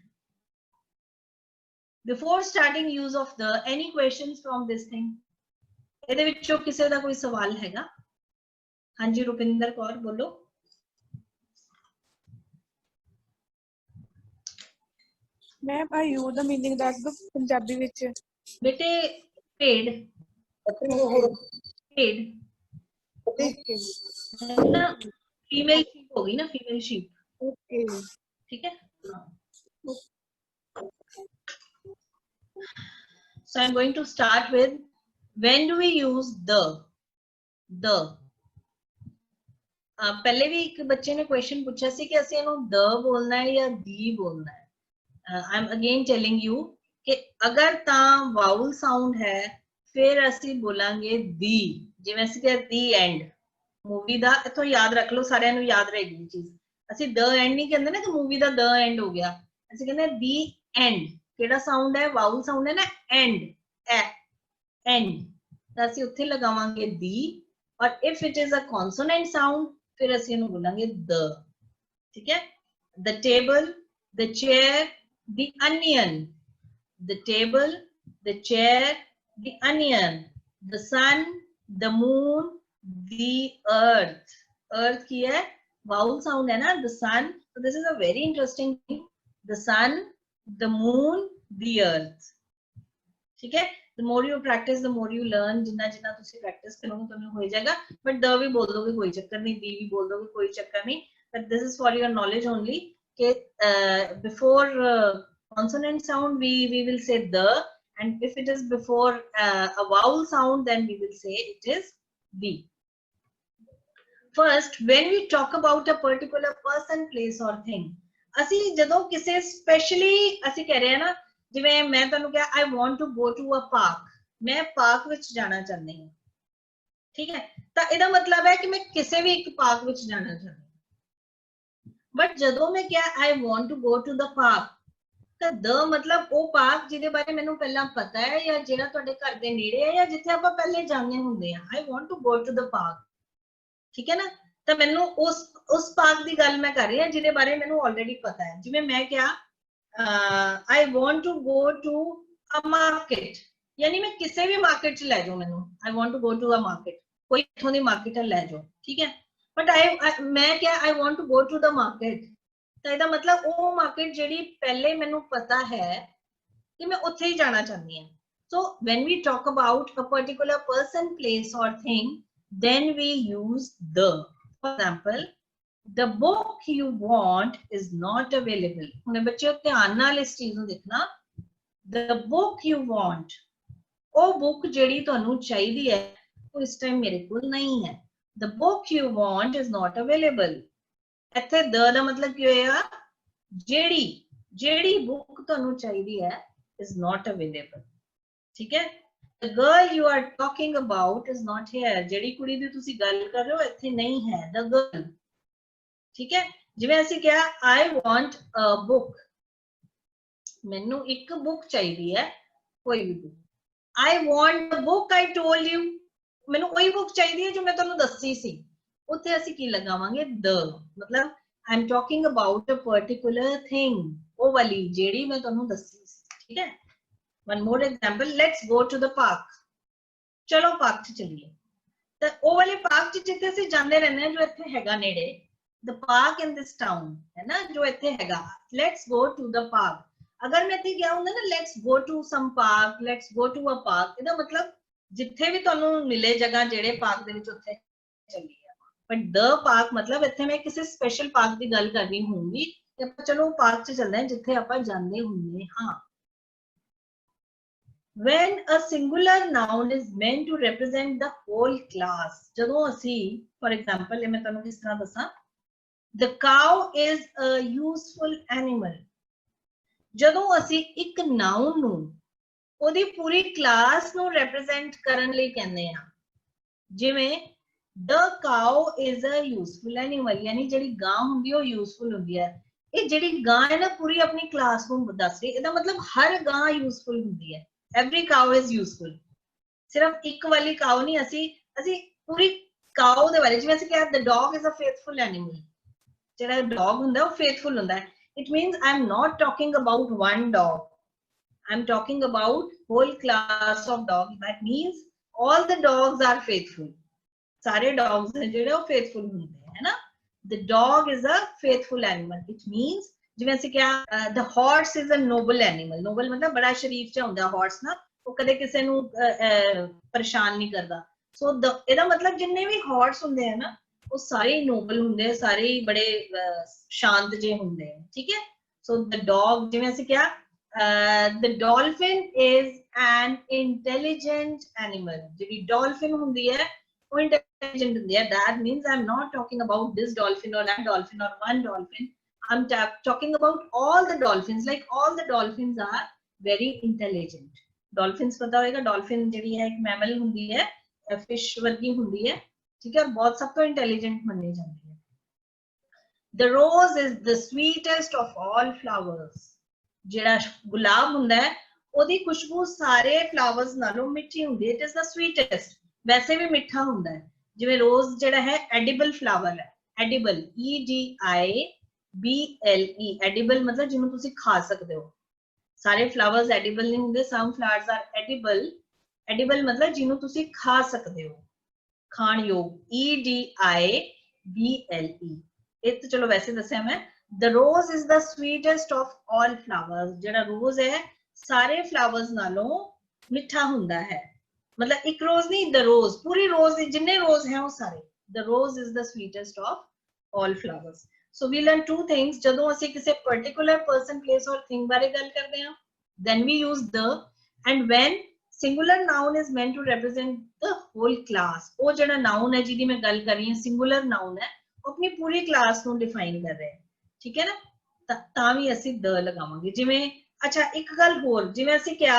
Before starting use of the, any questions from this thing? ਇਹਦੇ ਵਿੱਚੋਂ ਕਿਸੇ ਦਾ ਕੋਈ ਸਵਾਲ ਹੈਗਾ? ਹਾਂਜੀ ਰੁਪਿੰਦਰ ਕੌਰ ਬੋਲੋ। Ma'am ਆ you the meaning ਦੱਸ ਦੋ ਪੰਜਾਬੀ ਵਿੱਚ। ਬੇਟੇ paid, paid ना फीमेल शीप होगी ना, फीमेल शीप। ओके ठीक है। So I'm going to start with, when do we use the? पहले भी एक बच्चे ने क्वेश्चन पूछा सी कि ਅਸੀਂ ਇਹਨੂੰ the बोलना है या the बोलना है। I'm again telling you कि अगर ਤਾਂ vowel sound है फिर ਅਸੀਂ बोलांगे the, ਜਿਵੇਂ ਅਸੀਂ ਕਿ the end। मूवी ਦਾ ਇਥੋਂ ਯਾਦ ਰੱਖ ਲਓ, ਸਾਰਿਆਂ ਨੂੰ ਯਾਦ ਰਹੇਗੀ ਇਹ ਚੀਜ਼। ਅਸੀਂ the end ਨਹੀਂ ਕਹਿੰਦੇ ਨਾ ਕਿ मूवी ਦਾ the end ਹੋ ਗਿਆ, ਅਸੀਂ ਕਹਿੰਦੇ the end। ਕਿਹੜਾ ਸਾਊਂਡ ਹੈ? ਵਾਊਲ ਸਾਊਂਡ ਹੈ ਨਾ, end, end। ਤਾਂ ਅਸੀਂ ਉੱਥੇ ਲਗਾਵਾਂਗੇ the, ਔਰ if it is a consonant sound ਫਿਰ ਅਸੀਂ ਇਹਨੂੰ ਬੋਲਾਂਗੇ the। ਠੀਕ ਹੈ। the table, the chair, the onion, the table, the chair, the onion, the sun, the moon, the earth। earth की है vowel sound है ना, the sun। so this is a very interesting thing, the sun, the moon, the earth। ठीक है। the more you practice the more you learn। जिन्ना जिन्ना तुसी practice करोगे तुम्हें हो जाएगा। but the भी बोल दोगे कोई चक्कर नहीं, the भी बोल दोगे कोई चक्कर नहीं, but this is for your knowledge only कि before consonant sound we will say the, and if it is before a vowel sound then we will say it is the। First, when we talk about a particular person, place or thing, ਅਸੀਂ ਜਦੋਂ ਕਿਸੇ specially ਅਸੀਂ ਕਹਿ ਰਹੇ ਹਾਂ ਨਾ, ਜਿਵੇਂ ਮੈਂ ਤੁਹਾਨੂੰ ਕਿਹਾ I want to go to a park, ਮੈਂ ਪਾਰਕ ਵਿੱਚ ਜਾਣਾ ਚਾਹੁੰਦੀ ਹਾਂ। ਠੀਕ ਹੈ। ਤਾਂ ਇਹਦਾ ਮਤਲਬ ਹੈ ਕਿ ਮੈਂ ਕਿਸੇ ਵੀ ਇੱਕ ਪਾਰਕ ਵਿੱਚ ਜਾਣਾ ਚਾਹੁੰਦੀ ਹਾਂ। ਬਟ ਜਦੋਂ ਮੈਂ ਕਿਹਾ I want to go to the park, ਤਾਂ the ਮਤਲਬ ਉਹ ਪਾਰਕ ਜਿਹਦੇ ਬਾਰੇ ਮੈਨੂੰ ਪਹਿਲਾਂ ਪਤਾ ਹੈ ਜਾਂ ਜਿਹੜਾ ਤੁਹਾਡੇ ਘਰ ਦੇ ਨੇੜੇ ਹੈ ਜਾਂ ਜਿੱਥੇ ਆਪਾਂ ਪਹਿਲੇ ਜਾਂਦੇ ਹੁੰਦੇ ਆ। I want to go to the park। ठीक है ना। तो मैनू उस पार्क की गल मैं कर रही हूँ जिहदे बारे मैनू ऑलरेडी पता है। जिवें मैं क्या I want to go to a market, यानी मैं किसी भी मार्केट च लै जाओ मैनू, I want to go to a market, कोई इत्थों दी मार्केट लै जाओ। ठीक है। बट मैं क्या I want to go to the market, तो इहदा मतलब वो मार्केट जिहड़ी पहले मैनू पता है कि मैं उत्थे ही जाना चाहती हूँ। So when we talk about a particular person, place or thing, then we use the। For example, the book you want is not available। हुणे बच्चों ध्यान नाल इस चीज नूं देखना, the book you want, ओ बुक जिहड़ी तुहानूं चाहीदी है वो इस टाइम मेरे कोल नहीं है। the book you want is not available। इत्थे the दा मतलब की होएगा? ਜਿਹੜੀ बुक तुहानूं चाहीदी है is not available। ठीक है। The girl you are talking about is not here। ਜਿਹੜੀ ਕੁੜੀ ਦੀ ਤੁਸੀਂ ਗੱਲ ਕਰ ਰਹੇ ਹੋ ਇੱਥੇ ਨਹੀਂ ਹੈ, the girl। ਠੀਕ ਹੈ। ਜਿਵੇਂ ਅਸੀਂ ਕਿਹਾ I want a book, ਮੈਨੂੰ ਇੱਕ ਬੁੱਕ ਚਾਹੀਦੀ ਹੈ, ਕੋਈ ਵੀ book. I want the book I told you, ਮੈਨੂੰ ਉਹੀ ਬੁੱਕ ਚਾਹੀਦੀ ਹੈ ਜੋ ਮੈਂ ਤੁਹਾਨੂੰ ਦੱਸੀ ਸੀ। ਉੱਥੇ ਅਸੀਂ ਕੀ ਲਗਾਵਾਂਗੇ? the। ਮਤਲਬ I'm talking about a particular thing, ਉਹ ਵਾਲੀ ਜਿਹੜੀ ਮੈਂ ਤੁਹਾਨੂੰ ਦੱਸੀ ਸੀ। ਠੀਕ ਹੈ। One more example, let's go to the park। चलो पार्क च चलिए। तो वो वाले पार्क च जिथे ਅਸੀਂ ਜਾਂਦੇ ਰਹਿੰਦੇ ਹਾਂ, ਜੋ ਇੱਥੇ ਹੈਗਾ ਨੇੜੇ, the park in this town है ना, जो ਇੱਥੇ ਹੈਗਾ, let's go to the park। अगर मैं ਇੱਥੇ ਗਿਆ ਹੁੰਦਾ ना let's go to some park, let's go to a park, ਇਹਦਾ ਮਤਲਬ ਜਿੱਥੇ ਵੀ ਤੁਹਾਨੂੰ ਮਿਲੇ ਜਗ੍ਹਾ ਜਿਹੜੇ ਪਾਰਕ ਦੇ ਵਿੱਚ ਉੱਥੇ ਚੱਲੀਏ। but the park मतलब ਇੱਥੇ ਮੈਂ ਕਿਸੇ ਸਪੈਸ਼ਲ ਪਾਰਕ ਦੀ ਗੱਲ ਕਰ ਰਹੀ ਹੋਊਂਗੀ ਕਿ ਆਪਾਂ ਚਲੋ ਪਾਰਕ ਚ ਚੱਲਦੇ ਹਾਂ ਜਿੱਥੇ ਆਪਾਂ ਜਾਂਦੇ ਹੁੰਦੇ ਹਾਂ। when a singular noun is meant to represent the whole class, ਜਦੋਂ ਅਸੀਂ for example ਇਹ ਮੈਂ ਤੁਹਾਨੂੰ ਕਿਸ ਤਰ੍ਹਾਂ ਦੱਸਾਂ, the cow is a useful animal, ਜਦੋਂ ਅਸੀਂ ਇੱਕ noun ਨੂੰ ਉਹਦੀ ਪੂਰੀ ਕਲਾਸ ਨੂੰ represent ਕਰਨ ਲਈ ਕਹਿੰਦੇ ਆ, ਜਿਵੇਂ the cow is a useful animal, यानी ਜਿਹੜੀ ਗਾਂ ਹੁੰਦੀ ਹੈ ਉਹ useful ਹੁੰਦੀ ਹੈ। ਇਹ ਜਿਹੜੀ ਗਾਂ ਹੈ ਨਾ ਪੂਰੀ ਆਪਣੀ ਕਲਾਸ ਨੂੰ ਦੱਸ ਰਹੀ, ਇਹਦਾ ਮਤਲਬ ਹਰ ਗਾਂ useful ਹੁੰਦੀ ਹੈ। every cow is useful, ਸਿਰਫ ਇੱਕ ਵਾਲੀ cow ਨਹੀਂ, ਅਸੀਂ ਪੂਰੀ cow ਦੇ ਬਾਰੇ, ਜਿਵੇਂ ਅਸੀਂ ਕਿਹਾ the dog is a faithful animal, ਜਿਹੜਾ dog ਹੁੰਦਾ ਉਹ faithful ਹੁੰਦਾ ਹੈ। it means I am not talking about one dog, I am talking about whole class of dogs, that means all the dogs are faithful, सारे dogs हैं ਜਿਹੜੇ ਉਹ faithful ਹੁੰਦੇ हैं ना। the dog is a faithful animal, it means ਜਿਵੇਂ ਅਸੀਂ ਕਿਹਾ the horse is a noble animal, noble मतलब बड़ा शरीफ ਜਿਹਾ ਹੁੰਦਾ horse ਨਾ, ਉਹ ਕਦੇ ਕਿਸੇ ਨੂੰ ਪਰੇਸ਼ਾਨ ਨਹੀਂ ਕਰਦਾ। so ਇਹਦਾ ਮਤਲਬ ਜਿੰਨੇ ਵੀ horse ਹੁੰਦੇ हैं ਨਾ ਉਹ ਸਾਰੇ noble ਹੁੰਦੇ, ਸਾਰੇ ਬੜੇ ਸ਼ਾਂਤ ਜਿਹੇ ਹੁੰਦੇ हैं, ਠੀਕ है। so the dog ਜਿਵੇਂ ਅਸੀਂ ਕਿਹਾ the dolphin is an intelligent animal, ਜਿਹੜੀ dolphin ਹੁੰਦੀ ਹੈ ਉਹ intelligent ਹੁੰਦੀ ਹੈ। that means I'm not talking about this dolphin or that dolphin or one dolphin, I'm talking about all the dolphins, like all the dolphins are very intelligent। dolphins पता होगा, dolphin ਜਿਹੜੀ ਹੈ ਇੱਕ mammal ਹੁੰਦੀ ਹੈ, fish ਵਰਗੀ ਹੁੰਦੀ ਹੈ, ठीक है, बहुत सब तो intelligent मानी जाती है। the rose is the sweetest of all flowers, ਜਿਹੜਾ ਗੁਲਾਬ ਹੁੰਦਾ ਹੈ ਉਹਦੀ ਖੁਸ਼ਬੂ ਸਾਰੇ ਫਲਾਵਰਸ ਨਾਲੋਂ ਮਿੱਠੀ ਹੁੰਦੀ ਹੈ, it is the sweetest, ਵੈਸੇ ਵੀ ਮਿੱਠਾ ਹੁੰਦਾ ਹੈ। ਜਿਵੇਂ ਰੋਜ਼ ਜਿਹੜਾ ਹੈ ਐਡੀਬਲ ਫਲਾਵਰ ਹੈ, ਐਡੀਬਲ EDIBLE, ਐਡੀਬਲ ਮਤਲਬ ਜਿਹਨੂੰ ਤੁਸੀਂ ਖਾ ਸਕਦੇ ਹੋ। ਸਾਰੇ ਫਲਾਵਰਸ ਐਡੀਬਲ ਨਹੀਂ ਹੁੰਦੇ, some flowers are edible, edible ਮਤਲਬ ਜਿਹਨੂੰ ਤੁਸੀਂ ਖਾ ਸਕਦੇ ਹੋ, ਖਾਣ ਯੋਗ, EDIBLE। ਇਹ ਤਾਂ ਚਲੋ ਵੈਸੇ ਦੱਸਿਆ ਮੈਂ। the rose is the sweetest of all flowers, ਜਿਹੜਾ ਰੋਜ਼ ਹੈ ਸਾਰੇ ਫਲਾਵਰਸ ਨਾਲੋਂ ਮਿੱਠਾ ਹੁੰਦਾ ਹੈ। मतलब एक रोज नहीं, the rose, पूरी रोज जिन्ने रोज हैं वो सारे, the rose is the sweetest of all flowers। so we learn two things, ਜਦੋਂ ਅਸੀਂ ਕਿਸੇ particular person, place or thing ਬਾਰੇ ਗੱਲ ਕਰਦੇ ਹਾਂ then we use the, and when singular noun is meant to represent the whole class, ਉਹ ਜਿਹੜਾ noun ਹੈ ਜਿਹਦੀ ਮੈਂ ਗੱਲ ਕਰ ਰਹੀ ਹਾਂ singular noun ਹੈ, ਉਹ ਆਪਣੀ ਪੂਰੀ class ਨੂੰ define ਕਰ ਰਿਹਾ ਹੈ, ਠੀਕ ਹੈ ਨਾ, ਤਾਂ ਵੀ ਅਸੀਂ the ਲਗਾਵਾਂਗੇ। ਜਿਵੇਂ ਅੱਛਾ ਇੱਕ ਗੱਲ ਹੋਰ, ਜਿਵੇਂ ਅਸੀਂ ਕਿਹਾ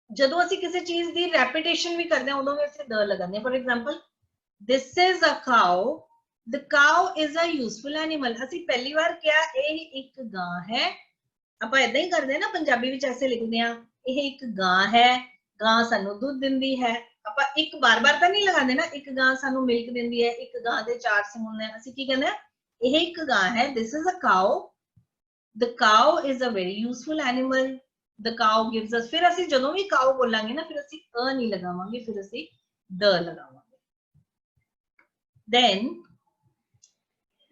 ਜਦੋਂ ਅਸੀਂ ਕਿਸੇ ਚੀਜ਼ ਦੀ ਰੈਪੀਟੇਸ਼ਨ ਵੀ ਕਰਦੇ ਹਾਂ ਉਦੋਂ ਵੀ ਅਸੀਂ ਦ ਲਗਾਉਂਦੇ ਹਾਂ। For example this is a cow, the cow is a useful animal, ਅਸੀਂ ਪਹਿਲੀ ਵਾਰ ਕਿਹਾ ਇਹ ਇੱਕ ਗਾਂ ਹੈ, ਆਪਾਂ ਇਦਾਂ ਹੀ ਕਰਦੇ ਹਾਂ ਨਾ ਪੰਜਾਬੀ ਵਿੱਚ ਐਸੇ ਲਿਖਦੇ ਹਾਂ ਇਹ ਇੱਕ ਗਾਂ ਹੈ, ਗਾਂ ਸਾਨੂੰ ਦੁੱਧ ਦਿੰਦੀ ਹੈ, ਆਪਾਂ ਇੱਕ ਬਾਰ-ਬਾਰ ਤਾਂ ਨਹੀਂ ਲਗਾਉਂਦੇ ਨਾ, ਇੱਕ ਗਾਂ ਸਾਨੂੰ ਮਿਲਕ ਦਿੰਦੀ ਹੈ, ਇੱਕ ਗਾਂ ਦੇ 4 ਸਿੰਗ ਹੁੰਦੇ ਆ, ਅਸੀਂ ਕੀ ਕਹਿੰਦੇ ਆ ਇਹ ਇੱਕ ਗਾਂ ਹੈ, this is a cow, the cow is a very useful animal, the cow gives us, फिर ਅਸੀਂ ਜਦੋਂ ਵੀ cow ਬੋਲਾਂਗੇ ਨਾ ਫਿਰ ਅਸੀਂ ਅ ਨਹੀਂ ਲਗਾਵਾਂਗੇ, ਫਿਰ ਅਸੀਂ ਦ ਲਗਾਵਾਂਗੇ। then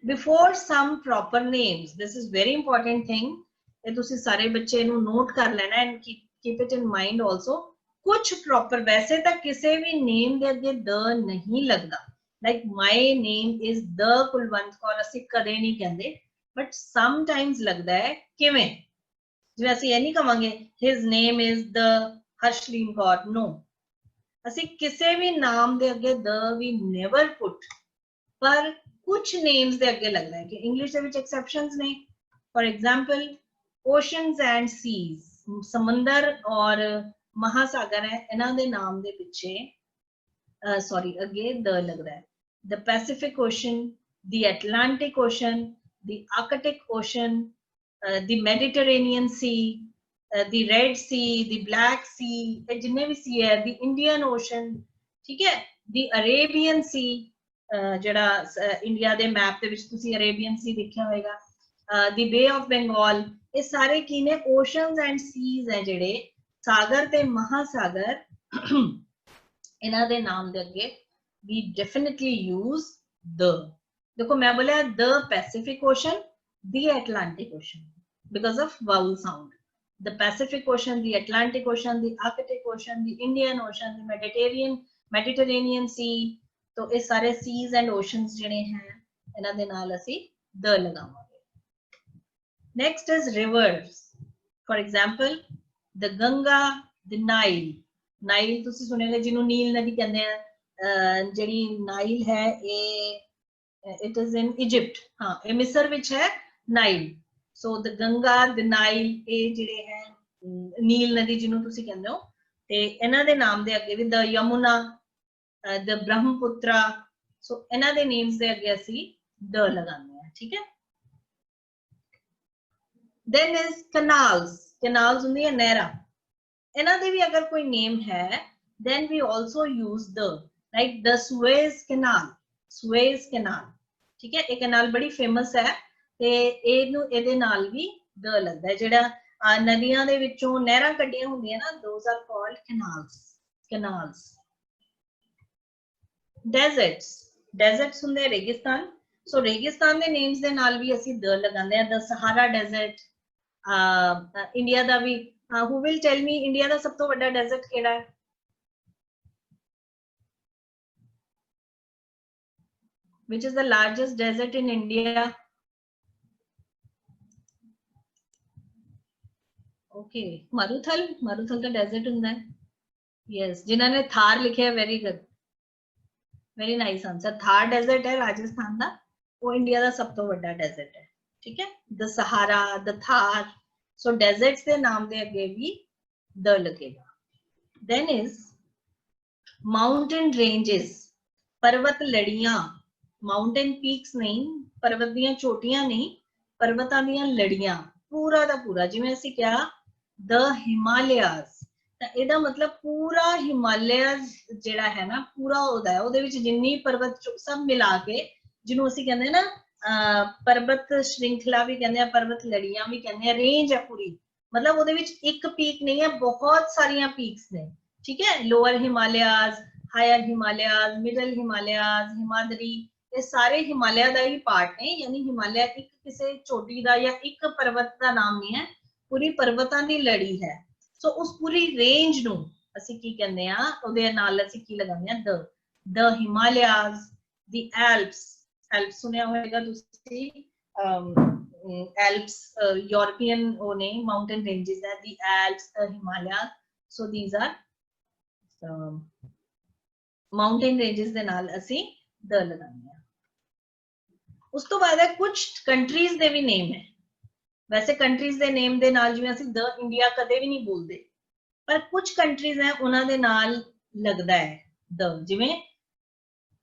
before some proper names, this is very important thing, ਇਹ ਤੁਸੀਂ ਸਾਰੇ ਬੱਚੇ ਨੂੰ ਨੋਟ ਕਰ ਲੈਣਾ and keep it in mind also। ਕੁਝ proper, ਵੈਸੇ ਤਾਂ ਕਿਸੇ ਵੀ name ਦੇ ਅੱਗੇ ਦ ਨਹੀਂ ਲੱਗਦਾ, like my name is the Kulwant Kaur ਅਸੀਂ ਕਦੇ ਨਹੀਂ ਕਹਿੰਦੇ, but sometimes ਲੱਗਦਾ ਹੈ। ਕਿਵੇਂ? ਜਿਵੇਂ ਅਸੀਂ ਇਹ ਨਹੀਂ ਕਵਾਂਗੇ his name is the ਹਰਸ਼ਲੀਨ Kaur, no, ਅਸੀਂ ਕਿਸੇ ਵੀ ਨਾਮ ਦੇ ਅੱਗੇ the we never put, ਪਰ ਕੁਝ ਨੇਮਸ ਦੇ ਅੱਗੇ ਲੱਗਦਾ ਹੈ ਕਿ ਇੰਗਲਿਸ਼ ਦੇ ਵਿੱਚ ਐਕਸੈਪਸ਼ਨਸ ਨੇ। For example oceans and seas, ਸਮੁੰਦਰ ਔਰ ਮਹਾਸਾਗਰ ਹੈ, ਇਹਨਾਂ ਦੇ ਨਾਮ ਦੇ ਪਿੱਛੇ ਅੱਗੇ the ਲੱਗਦਾ ਹੈ। the Pacific Ocean, the Atlantic Ocean, the Arctic Ocean, the Mediterranean Sea, the Red Sea, the Black Sea, ਇਹ ਜਿੰਨੇ ਵੀ sea ਹੈ, the Indian Ocean, ਠੀਕ ਹੈ, the Arabian Sea, ਜਿਹੜਾ ਇੰਡੀਆ ਦੇ ਮੈਪ ਦੇ ਵਿੱਚ ਤੁਸੀਂ ਅਰੇਬੀਅਨ ਸੀ ਦੇਖਿਆ ਹੋਵੇਗਾ, the Bay of Bengal, ਇਹ ਸਾਰੇ ਕੀ ਨੇ oceans and seas ਹੈ, ਜਿਹੜੇ ਸਾਗਰ ਤੇ ਮਹਾਸਾਗਰ, ਇਹਨਾਂ ਦੇ ਨਾਮ ਦੇ ਅੱਗੇ we definitely use the। ਦੇਖੋ ਮੈਂ ਬੋਲਿਆ the Pacific Ocean, the Atlantic Ocean because of vowel sound, the Pacific Ocean, the Atlantic Ocean, the Arctic Ocean, the Indian Ocean, the Mediterranean Sea, तो ये सारे seas and oceans ਜਿਹੜੇ हैं ਇਹਨਾਂ ਦੇ ਨਾਲ ਅਸੀਂ the ਲਗਾਵਾਂਗੇ। next is rivers, for example the Ganga, the Nile. Nile ਤੁਸੀਂ ਸੁਣਿਆ ਜਿਹਨੂੰ ਨੀਲ ਨਦੀ ਕਹਿੰਦੇ ਆ, ਜਿਹੜੀ ਨਾਈਲ ਹੈ ਇਹ it is in Egypt, ਹਾਂ ਇਹ ਮਿਸਰ ਵਿੱਚ ਹੈ Nile. So the Ganga, the Nile ਇਹ ਜਿਹੜੇ ਹੈ ਨੀਲ ਨਦੀ ਜਿਹਨੂੰ ਤੁਸੀਂ ਕਹਿੰਦੇ ਹੋ, ਤੇ ਇਹਨਾਂ ਦੇ ਨਾਮ ਦੇ ਅੱਗੇ ਵੀ the Yamuna, the Brahmaputra, ਸੋ ਇਹਨਾਂ ਦੇ ਨੇਮਸ ਦੇ ਅੱਗੇ ਅਸੀਂ ਦ ਲਗਾਉਂਦੇ ਹਾਂ, ਠੀਕ ਹੈ। then is canals, canals ਹੁੰਦੀ ਹੈ ਨਹਿਰਾਂ, ਇਹਨਾਂ ਦੇ ਵੀ ਅਗਰ ਕੋਈ ਨੇਮ ਹੈ then we also use the, like the Suez Canal, Suez Canal, ਠੀਕ ਹੈ। ਇਹ ਕਨਾਲ ਬੜੀ ਫੇਮਸ ਹੈ ਤੇ ਇਹਨੂੰ ਇਹਦੇ ਨਾਲ ਵੀ ਦ ਲੱਗਦਾ ਹੈ। ਜਿਹੜਾ ਨਦੀਆਂ ਦੇ ਵਿੱਚੋਂ ਨਹਿਰਾਂ ਕੱਢੀਆਂ ਹੁੰਦੀਆਂ ਨਾ, those are called canals, canals। deserts, deserts ਹੁੰਦੇ ਰੇਗਿਸਤਾਨ, ਸੋ ਰੇਗਿਸਤਾਨ ਦੇ ਨੇਮਸ ਦੇ ਨਾਲ ਵੀ ਅਸੀਂ ਦ ਲਗਾਉਂਦੇ ਹਾਂ। the Sahara Desert, ਇੰਡੀਆ ਦਾ ਵੀ, who will tell me India ਦਾ ਸਭ ਤੋਂ ਵੱਡਾ ਡੈਜ਼ਰਟ ਕਿਹੜਾ ਹੈ? which is the largest desert in India? okay, ਮਾਰੂਥਲ, ਮਾਰੂਥਲ ਦਾ ਡੈਜ਼ਰਟ ਹੁੰਦਾ ਹੈ। yes, ਜਿਨ੍ਹਾਂ ਨੇ ਥਾਰ ਲਿਖਿਆ, very good, very nice answer। Thar desert ਹੈ ਰਾਜਸਥਾਨ ਦਾ, ਉਹ ਇੰਡੀਆ ਦਾ ਸਭ ਤੋਂ ਵੱਡਾ ਡੈਜ਼ਰਟ ਹੈ, ਠੀਕ ਹੈ। the Sahara, the Thar, so deserts ਦੇ ਨਾਮ ਦੇ ਅੱਗੇ ਵੀ ਦ ਲੱਗੇਗਾ। then is mountain ranges, ਪਰਵਤ ਲੜੀਆਂ, mountain peaks ਨਹੀਂ, ਪਰਵਤ ਦੀਆਂ ਚੋਟੀਆਂ ਨਹੀਂ, ਪਰਵਤਾਂ ਦੀਆਂ ਲੜੀਆਂ, ਪੂਰਾ ਦਾ ਪੂਰਾ, ਜਿਵੇਂ ਅਸੀਂ ਕਿਹਾ the Himalayas, ਤਾਂ ਇਹਦਾ ਮਤਲਬ ਪੂਰਾ ਹਿਮਾਲਿਆਜ਼ ਜਿਹੜਾ ਹੈ ਨਾ ਪੂਰਾ ਉਹਦਾ ਹੈ, ਉਹਦੇ ਵਿੱਚ ਜਿੰਨੀ ਪਰਵਤ ਸਭ ਮਿਲਾ ਕੇ, ਜਿਹਨੂੰ ਅਸੀਂ ਕਹਿੰਦੇ ਨਾ ਪਰਬਤ ਸ਼੍ਰਿੰਖਲਾ ਵੀ ਕਹਿੰਦੇ ਆ, ਪਰਬਤ ਲੜੀਆਂ ਵੀ ਕਹਿੰਦੇ ਆ, ਰੇਂਜ ਹੈ ਪੂਰੀ, ਮਤਲਬ ਉਹਦੇ ਵਿੱਚ ਇੱਕ ਪੀਕ ਨਹੀਂ ਹੈ, ਬਹੁਤ ਸਾਰੀਆਂ ਪੀਕਸ ਨੇ, ਠੀਕ ਹੈ। ਲੋਅਰ ਹਿਮਾਲਿਆਜ਼, ਹਾਇਰ ਹਿਮਾਲਿਆਜ਼, ਮਿਡਲ ਹਿਮਾਲਿਆਜ਼, ਹਿਮਾਦਰੀ, ਇਹ ਸਾਰੇ ਹਿਮਾਲਿਆ ਦਾ ਹੀ ਪਾਰਟ ਨੇ, ਯਾਨੀ ਹਿਮਾਲਿਆ ਇੱਕ ਕਿਸੇ ਚੋਟੀ ਦਾ ਜਾਂ ਇੱਕ ਪਰਬਤ ਦਾ ਨਾਮ ਨਹੀਂ ਹੈ, ਪੂਰੀ ਪਰਬਤਾਂ ਦੀ ਲੜੀ ਹੈ। ਸੋ ਉਸ ਪੂਰੀ ਰੇਂਜ ਨੂੰ ਅਸੀਂ ਕੀ ਕਹਿੰਦੇ ਆ, ਉਹਦੇ ਨਾਲ ਅਸੀਂ ਕੀ ਲਗਾਉਂਦੇ ਆ, the Himalayas, the Alps, Alps ਸੁਣਿਆ ਹੋਵੇਗਾ ਤੁਸੀਂ, Alps European ਉਹ ਨੇ mountain ranges ਹੈ, the Alps, the Himalayas, so these are mountain ranges ਦੇ ਨਾਲ ਅਸੀਂ ਦ ਲਗਾਉਂਦੇ ਆ। ਉਸ ਤੋਂ ਬਾਅਦ ਹੈ ਕੁਝ ਕੰਟਰੀਜ਼ ਦੇ ਵੀ ਨੇਮ ਹੈ, ਵੈਸੇ ਕੰਟਰੀਜ਼ ਦੇ ਨੇਮ ਦੇ ਨਾਲ ਜਿਵੇਂ ਅਸੀਂ ਦ ਇੰਡੀਆ ਕਦੇ ਵੀ ਨਹੀਂ ਬੋਲਦੇ, ਪਰ ਕੁਝ ਕੰਟਰੀਜ਼ ਹੈ ਉਹਨਾਂ ਦੇ ਨਾਲ ਲੱਗਦਾ ਹੈ ਦ, ਜਿਵੇਂ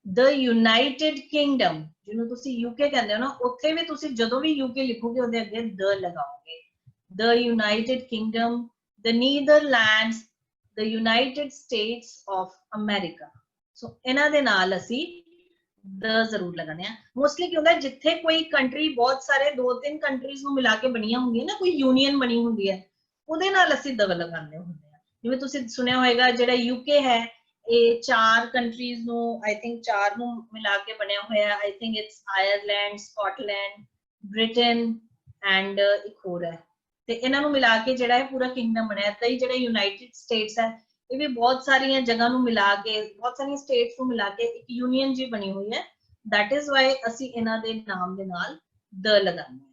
the United Kingdom, ਜਿਹਨੂੰ ਤੁਸੀਂ UK ਕਹਿੰਦੇ ਹੋ ਨਾ, ਉੱਥੇ ਵੀ ਤੁਸੀਂ ਜਦੋਂ ਵੀ UK ਲਿਖੋਗੇ ਉਹਦੇ ਅੱਗੇ ਦ ਲਗਾਓਗੇ। the United Kingdom, the Netherlands, the United States of America, ਸੋ ਇਹਨਾਂ ਦੇ ਨਾਲ ਅਸੀਂ ਦ ਜ਼ਰੂਰ ਲਗਾਉਂਦੇ ਆ। ਮੋਸਟਲੀ ਕੀ ਹੁੰਦਾ, ਜਿੱਥੇ ਕੋਈ ਕੰਟਰੀ ਬਹੁਤ ਸਾਰੇ 2-3 ਕੰਟਰੀਜ਼ ਨੂੰ ਮਿਲਾ ਕੇ ਬਣੀਆਂ ਹੁੰਦੀਆਂ ਨਾ, ਕੋਈ ਯੂਨੀਅਨ ਬਣੀ ਹੁੰਦੀ ਹੈ, ਉਹਦੇ ਨਾਲ ਅਸੀਂ ਦ ਲਗਾਉਂਦੇ ਹੁੰਦੇ ਆ। ਜਿਵੇਂ ਤੁਸੀਂ ਸੁਣਿਆ ਹੋਏਗਾ ਜਿਹੜਾ UK ਹੈ, ਇਹ 4 ਕੰਟਰੀਜ਼ ਨੂੰ, ਆਈ ਥਿੰਕ 4 ਨੂੰ ਮਿਲਾ ਕੇ ਬਣਿਆ ਹੋਇਆ, I think it's Ireland, Scotland, Britain and ਇੱਕ ਹੋਰ ਹੈ, ਤੇ ਇਹਨਾਂ ਨੂੰ ਮਿਲਾ ਕੇ ਜਿਹੜਾ ਹੈ ਪੂਰਾ ਕਿੰਗਡਮ ਬਣਿਆ। ਤਾਂ ਹੀ ਜਿਹੜਾ ਯੂਨਾਈਟਿਡ ਸਟੇਟਸ ਹੈ, ਇਹ ਵੀ ਬਹੁਤ ਸਾਰੀਆਂ ਜਗ੍ਹਾ ਨੂੰ ਮਿਲਾ ਕੇ, ਬਹੁਤ ਸਾਰੀਆਂ ਸਟੇਟਸ ਨੂੰ ਮਿਲਾ ਕੇ ਇੱਕ ਯੂਨੀਅਨ ਜੀ ਬਣੀ ਹੋਈ ਹੈ। that is why ਅਸੀਂ ਇਹਨਾਂ ਦੇ ਨਾਮ ਦੇ ਨਾਲ ਦ ਲਗਾਉਂਦੇ ਹਾਂ।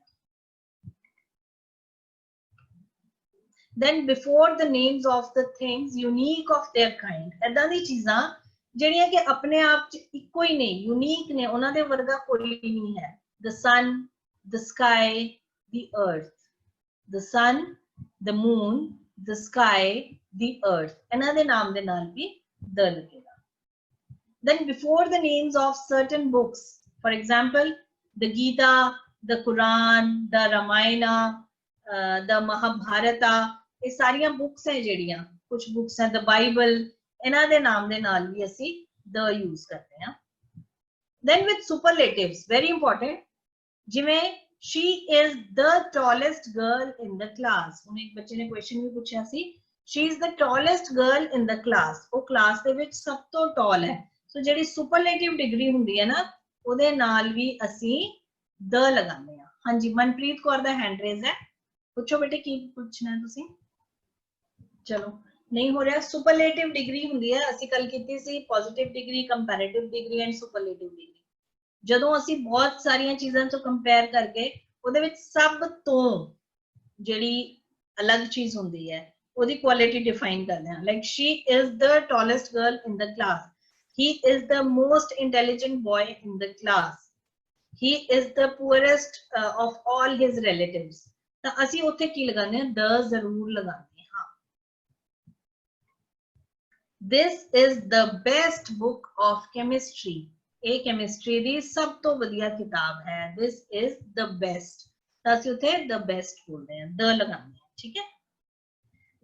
then before the names of the things unique of their kind, ਏਦਾਂ ਦੀ ਚੀਜ਼ਾਂ ਜਿਹੜੀਆਂ ਕਿ ਆਪਣੇ ਆਪ ਚ ਇੱਕੋ ਹੀ ਨੇ, ਯੂਨੀਕ ਨੇ, ਉਹਨਾਂ ਦੇ ਵਰਗਾ ਕੋਈ ਨਹੀਂ ਹੈ। the sun, the sky, the earth, the sun, the moon, the sky, the earth, ਇਹਨਾਂ ਦੇ ਨਾਮ ਦੇ ਨਾਲ ਵੀ ਦ ਲੱਗੇਗਾ। then before the names of certain books, for example the Gita, the Quran, the Ramayana, the Mahabharata, ਇਹ ਸਾਰੀਆਂ books ਹੈ ਜਿਹੜੀਆਂ, ਕੁਝ ਬੁੱਕਸ ਹੈ the Bible, ਇਹਨਾਂ ਦੇ ਨਾਮ ਦੇ ਨਾਲ ਵੀ ਅਸੀਂ ਦ ਯੂਜ਼ ਕਰਦੇ ਹਾਂ। then with superlatives, very important, ਜਿਵੇਂ she is the tallest girl in the class, ਹੁਣ ਇੱਕ ਬੱਚੇ ਨੇ ਕੁਐਸਚਨ ਵੀ ਪੁੱਛਿਆ ਸੀ, she is the tallest girl in the class, ਉਹ ਕਲਾਸ ਦੇ ਵਿੱਚ ਸਭ ਤੋਂ ਟਾਲ ਹੈ। ਸੋ ਜਿਹੜੀ ਸੁਪਰਲੇਟਿਵ ਡਿਗਰੀ ਹੁੰਦੀ ਹੈ ਨਾ, ਉਹਦੇ ਨਾਲ ਵੀ ਅਸੀਂ ਦ ਲਗਾਉਂਦੇ ਹਾਂ। ਹਾਂਜੀ, ਮਨਪ੍ਰੀਤ ਕੌਰ ਦਾ ਹੈਂਡ ਰੇਜ਼ ਹੈ, ਪੁੱਛੋ ਬੇਟੇ ਕੀ ਪੁੱਛਣਾ ਹੈ ਤੁਸੀਂ। ਚਲੋ, ਨਹੀਂ ਹੋ ਰਿਹਾ। ਸੁਪਰਲੇਟਿਵ ਡਿਗਰੀ ਹੁੰਦੀ ਹੈ, ਅਸੀਂ ਕੱਲ ਕੀਤੀ ਸੀ positive degree, comparative degree and superlative degree. ਜਦੋਂ ਅਸੀਂ ਬਹੁਤ ਸਾਰੀਆਂ ਚੀਜ਼ਾਂ ਤੋਂ ਕੰਪੇਅਰ ਕਰਕੇ ਉਹਦੇ ਵਿੱਚ ਸਭ ਤੋਂ ਜਿਹੜੀ ਅਲੱਗ ਚੀਜ਼ ਹੁੰਦੀ ਹੈ, ਉਹਦੀ quality define ਕਰਦੇ ਹਾਂ, like she is the tallest girl in the class, he is the most intelligent boy in the class, he is the poorest of all his relatives. ਤਾਂ ਅਸੀਂ ਉੱਥੇ ਕੀ ਲਗਾਉਂਦੇ ਹਾਂ, the ਜ਼ਰੂਰ ਲਗਾਉਂਦੇ ਹਾਂ। This is the best book of chemistry, ਇਹ chemistry ਦੀ ਸਭ ਤੋਂ ਵਧੀਆ ਕਿਤਾਬ ਹੈ। This is the best, ਤਾਂ ਅਸੀਂ ਉੱਥੇ the best ਬੋਲਦੇ ਹਾਂ, the ਲਗਾਉਂਦੇ ਹਾਂ, ਠੀਕ ਹੈ।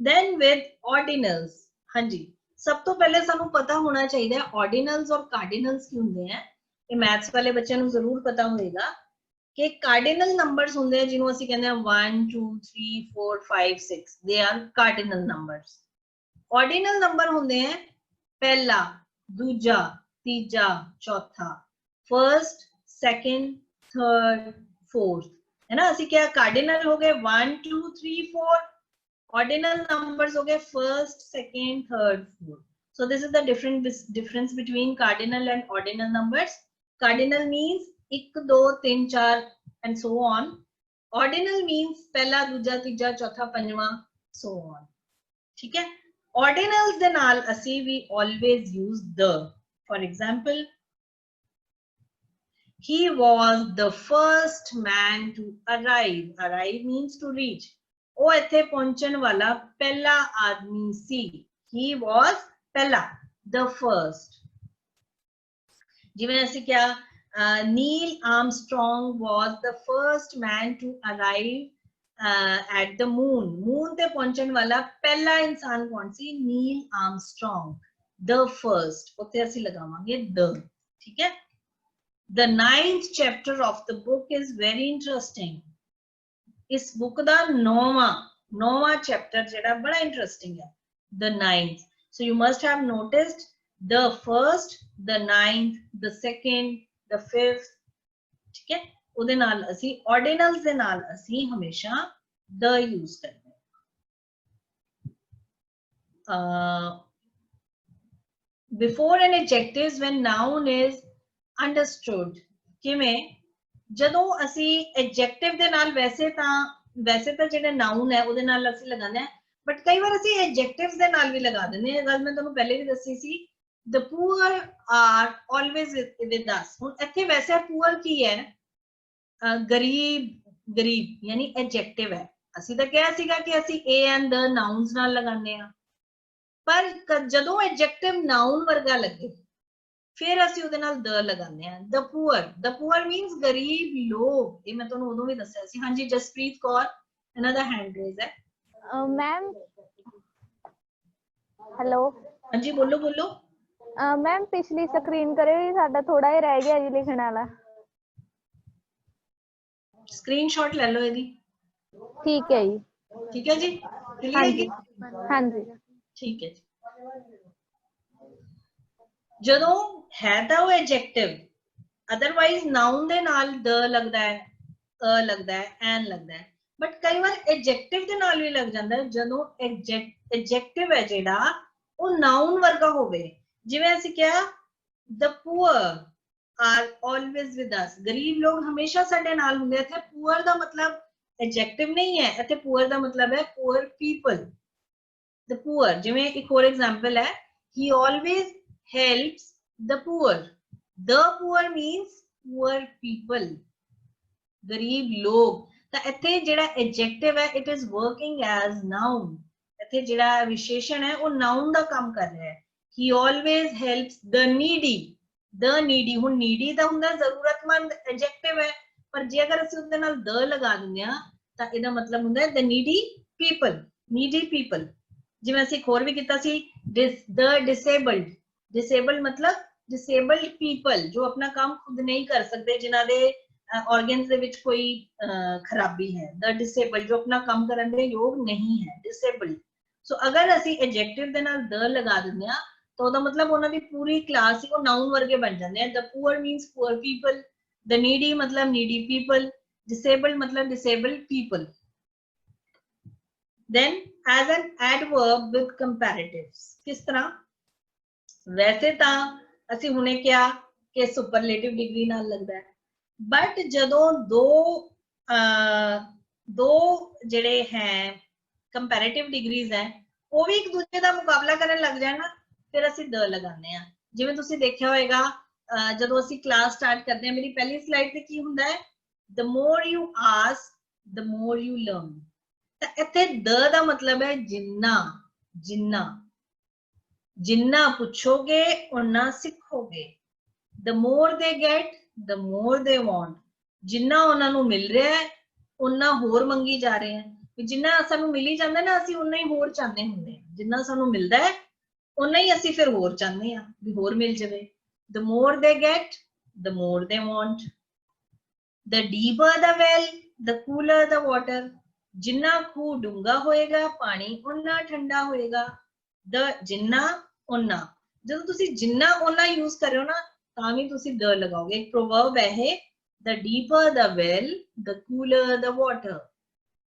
Then with ordinals, ਹਾਂਜੀ ਸਭ ਤੋਂ ਪਹਿਲੇ ਸਾਨੂੰ ਪਤਾ ਹੋਣਾ ਚਾਹੀਦਾ ਹੈ ordinals ਔਰ cardinals ਕੀ ਹੁੰਦੇ ਆ। ਇਹ ਮੈਥਸ ਵਾਲੇ ਬੱਚਿਆਂ ਨੂੰ ਜ਼ਰੂਰ ਪਤਾ ਹੋਏਗਾ ਕਿ cardinal numbers ਹੁੰਦੇ ਆ ਜਿਹਨੂੰ ਅਸੀਂ ਕਹਿੰਦੇ ਆ 1 2 3 4 5 6, they are cardinal numbers। ordinal number ਹੁੰਦੇ ਆ ਪਹਿਲਾ, ਦੂਜਾ, ਤੀਜਾ, ਚੌਥਾ, first, second, third, fourth, है ना। ਅਸੀਂ ਕਿਹਾ cardinal ਹੋ ਗਏ 1 2 3 4, ordinal numbers हो गए first, second, third, fourth। So this is the difference between cardinal and ordinal numbers। Cardinal means 1 2 3 4 and so on। Ordinal means पहला, दूजा, तीजा, चौथा, पंजवां, so on। ठीक है। Ordinals ਦੇ ਨਾਲ ਅਸੀਂ we always use the। For example, he was the first man to arrive। Arrive means to reach। ਉਹ ਇੱਥੇ ਪਹੁੰਚਣ ਵਾਲਾ ਪਹਿਲਾ ਆਦਮੀ ਸੀ। He was ਪਹਿਲਾ, the first। ਜਿਵੇਂ ਅਸੀਂ ਕਿਹਾ Neil Armstrong was the first man to arrive at the moon। moon ਤੇ ਪਹੁੰਚਣ ਵਾਲਾ ਪਹਿਲਾ ਇਨਸਾਨ ਕੌਣ ਸੀ? Neil Armstrong, the first। ਉੱਥੇ ਅਸੀਂ ਲਗਾਵਾਂਗੇ the, ਠੀਕ ਹੈ। The 9th chapter of the book is very interesting। इस बुक का नौवां चैप्टर जेड़ा बड़ा इंटरेस्टिंग है, the 9th। So you must have noticed the first, the 9th, the second, the 5th, ठीक है। ਉਹਦੇ ਨਾਲ ਅਸੀਂ ordinals ਦੇ ਨਾਲ ਅਸੀਂ ਹਮੇਸ਼ਾ the use ਕਰਦੇ ਹਾਂ। Before an adjectives when noun is understood, ਕਿਵੇਂ? ਜਦੋਂ ਅਸੀਂ adjective ਦੇ ਨਾਲ ਵੈਸੇ ਤਾਂ ਜਿਹੜਾ noun ਹੈ ਉਹਦੇ ਨਾਲ ਅਸੀਂ ਲਗਾਉਂਦੇ ਹਾਂ, ਬਟ ਕਈ ਵਾਰ ਅਸੀਂ adjectives ਦੇ ਨਾਲ ਵੀ ਲਗਾ ਦਿੰਦੇ ਹਾਂ। ਇਹ ਗੱਲ ਮੈਂ ਤੁਹਾਨੂੰ ਪਹਿਲੇ ਵੀ ਦੱਸੀ ਸੀ। The poor are always with us। ਹੁਣ ਇੱਥੇ ਵੈਸੇ poor ਕੀ ਹੈ? ਗਰੀਬ ਯਾਨੀ adjective ਹੈ। ਅਸੀਂ ਤਾਂ ਕਿਹਾ ਸੀਗਾ ਕਿ ਅਸੀਂ a and the nouns ਨਾਲ ਲਗਾਉਂਦੇ ਹਾਂ, ਪਰ ਜਦੋਂ adjective noun ਵਰਗਾ ਲੱਗੇ फिर ਅਸੀਂ ਉਹਦੇ ਨਾਲ the ਲਗਾਉਂਦੇ ਹਾਂ। the poor means ਗਰੀਬ ਲੋਕ। ਇਹ ਮੈਂ ਤੁਹਾਨੂੰ ਉਦੋਂ ਵੀ ਦੱਸਿਆ ਸੀ। ਹਾਂਜੀ ਜਸਪ੍ਰੀਤ ਕੌਰ, ਇਹਨਾਂ ਦਾ ਹੈਂਡ ਰੇਜ਼ ਹੈ। Ma'am hello. ਹਾਂਜੀ ਬੋਲੋ ਬੋਲੋ। मैम पिछली स्क्रीन करे भी साडा थोड़ा ही रह गया जी लिखण वाला। स्क्रीनशॉट ले लो ਇਹਦੀ। ठीक है जी। ठीक है जी, क्लियर है जी? हाँ जी ठीक है जी। ਜਦੋਂ ਹੈ ਤਾਂ ਉਹ ਐਡਜੈਕਟਿਵ, ਅਦਰਵਾਈਜ਼ ਨਾउन ਦੇ ਨਾਲ the ਲੱਗਦਾ ਹੈ, a ਲੱਗਦਾ ਹੈ, an ਲੱਗਦਾ ਹੈ, ਬਟ ਕਈ ਵਾਰ ਐਡਜੈਕਟਿਵ ਦੇ ਨਾਲ ਵੀ ਲੱਗ ਜਾਂਦਾ ਹੈ ਜਦੋਂ ਐਡਜੈਕਟਿਵ ਹੈ ਜਿਹੜਾ ਉਹ ਨਾउन ਵਰਗਾ ਹੋਵੇ। ਜਿਵੇਂ ਅਸੀਂ ਕਿਹਾ the poor are always with us। ਗਰੀਬ ਲੋਕ ਹਮੇਸ਼ਾ ਸਾਡੇ ਨਾਲ ਹੁੰਦੇ। ਇੱਥੇ poor ਦਾ ਮਤਲਬ ਐਡਜੈਕਟਿਵ ਨਹੀਂ ਹੈ, ਇੱਥੇ poor ਦਾ ਮਤਲਬ ਹੈ poor people। the poor, ਜਿਵੇਂ ਇੱਕ ਹੋਰ ਐਗਜ਼ਾਮਪਲ ਹੈ he always helps the poor। the poor means poor people, ਗਰੀਬ ਲੋਕ। ਤਾਂ ਇੱਥੇ ਜਿਹੜਾ adjective ਹੈ it is working as noun। ਇੱਥੇ ਜਿਹੜਾ ਵਿਸ਼ੇਸ਼ਣ ਹੈ ਉਹ noun ਦਾ ਕੰਮ ਕਰ ਰਿਹਾ ਹੈ। he always helps the needy। the needy, ਹੁਣ needy ਦਾ ਹੁੰਦਾ ਜ਼ਰੂਰਤਮੰਦ, adjective ਹੈ, ਪਰ ਜੇ ਅਗਰ ਅਸੀਂ ਉਹਦੇ ਨਾਲ the ਲਗਾ ਦਿੰਦੇ ਹਾਂ ਤਾਂ ਇਹਦਾ ਮਤਲਬ ਹੁੰਦਾ ਹੈ the needy people, needy people। ਜਿਵੇਂ ਅਸੀਂ ਹੋਰ ਵੀ ਕੀਤਾ ਸੀ the disabled। disabled मतलब disabled people, ਜੋ ਆਪਣਾ ਕੰਮ ਖੁਦ ਨਹੀਂ ਕਰ ਸਕਦੇ, ਜਿਨ੍ਹਾਂ ਦੇ organs ਦੇ ਵਿੱਚ ਕੋਈ ਖਰਾਬੀ ਹੈ। the disabled, ਜੋ ਆਪਣਾ ਕੰਮ ਕਰਨ ਦੇ ਯੋਗ ਨਹੀਂ ਹੈ, disabled। ਸੋ ਅਗਰ ਅਸੀਂ adjective ਦੇ ਨਾਲ the ਲਗਾ ਦਿੰਦੇ ਹਾਂ ਤਾਂ ਉਹਦਾ ਮਤਲਬ ਉਹਨਾਂ ਦੀ ਪੂਰੀ ਕਲਾਸ ਹੀ ਉਹ noun ਵਰਗੇ ਬਣ ਜਾਂਦੇ ਆ। the poor means poor people, the needy मतलब needy people, disabled मतलब disabled people। then as an adverb with comparatives, किस तरह? वैसे ਤਾਂ ਅਸੀਂ ਹੁਣੇ ਕਿਹਾ ਕਿ ਸੁਪਰਲੇਟਿਵ ਡਿਗਰੀ ਨਾਲ ਲੱਗਦਾ ਹੈ, ਬਟ ਜਦੋਂ ਦੋ ਜਿਹੜੇ ਹੈ ਕੰਪੈरेटिव ਡਿਗਰੀਜ਼ ਹੈ ਉਹ ਵੀ ਇੱਕ ਦੂਜੇ ਦਾ ਮੁਕਾਬਲਾ ਕਰਨ ਲੱਗ ਜਾਣ ਨਾ ਫਿਰ ਅਸੀਂ ਦ ਲਗਾਉਂਦੇ ਆ। ਜਿਵੇਂ ਤੁਸੀਂ ਦੇਖਿਆ ਹੋਏਗਾ ਜਦੋਂ ਅਸੀਂ ਕਲਾਸ ਸਟਾਰਟ ਕਰਦੇ ਹਾਂ ਮੇਰੀ ਪਹਿਲੀ ਸਲਾਈਡ ਤੇ ਕੀ ਹੁੰਦਾ ਹੈ the more you ask the more you learn। ਤਾਂ ਇੱਥੇ ਦ ਦਾ ਮਤਲਬ ਹੈ ਜਿੰਨਾ ਜਿੰਨਾ ਜਿੰਨਾ ਪੁੱਛੋਗੇ ਉਨਾ ਸਿੱਖੋਗੇ। the more they get the more they want। ਜਿੰਨਾ ਉਹਨਾਂ ਨੂੰ ਮਿਲ ਰਿਹਾ ਹੈ ਉਨਾ ਹੋਰ ਮੰਗੀ ਜਾ ਰਹੇ ਹੈ। ਜਿੰਨਾ ਸਾਨੂੰ ਮਿਲੀ ਜਾਂਦਾ ਨਾ ਅਸੀਂ ਉਨਾ ਹੀ ਹੋਰ ਚਾਹੁੰਦੇ ਹੁੰਦੇ ਹਾਂ। ਜਿੰਨਾ ਸਾਨੂੰ ਮਿਲਦਾ ਹੈ ਉਨਾ ਹੀ ਅਸੀਂ ਫਿਰ ਹੋਰ ਚਾਹੁੰਦੇ ਹਾਂ ਵੀ ਹੋਰ ਮਿਲ ਜਾਵੇ। the more they get the more they want। the deeper the well the cooler the water। ਜਿੰਨਾ ਖੂਹ ਡੂੰਘਾ ਹੋਏਗਾ ਪਾਣੀ ਉਨਾ ਠੰਡਾ ਹੋਏਗਾ। the ਜਿੰਨਾ ਉਨਾ ਜਦੋਂ ਤੁਸੀਂ ਜਿੰਨਾ ਉਨਾ ਯੂਜ਼ ਕਰਿਓ ਨਾ ਤਾਂ ਵੀ ਤੁਸੀਂ ਦ ਲਗਾਓਗੇ। ਇੱਕ ਪ੍ਰੋਵਰਬ ਹੈ ਇਹ the deeper the well the cooler the water।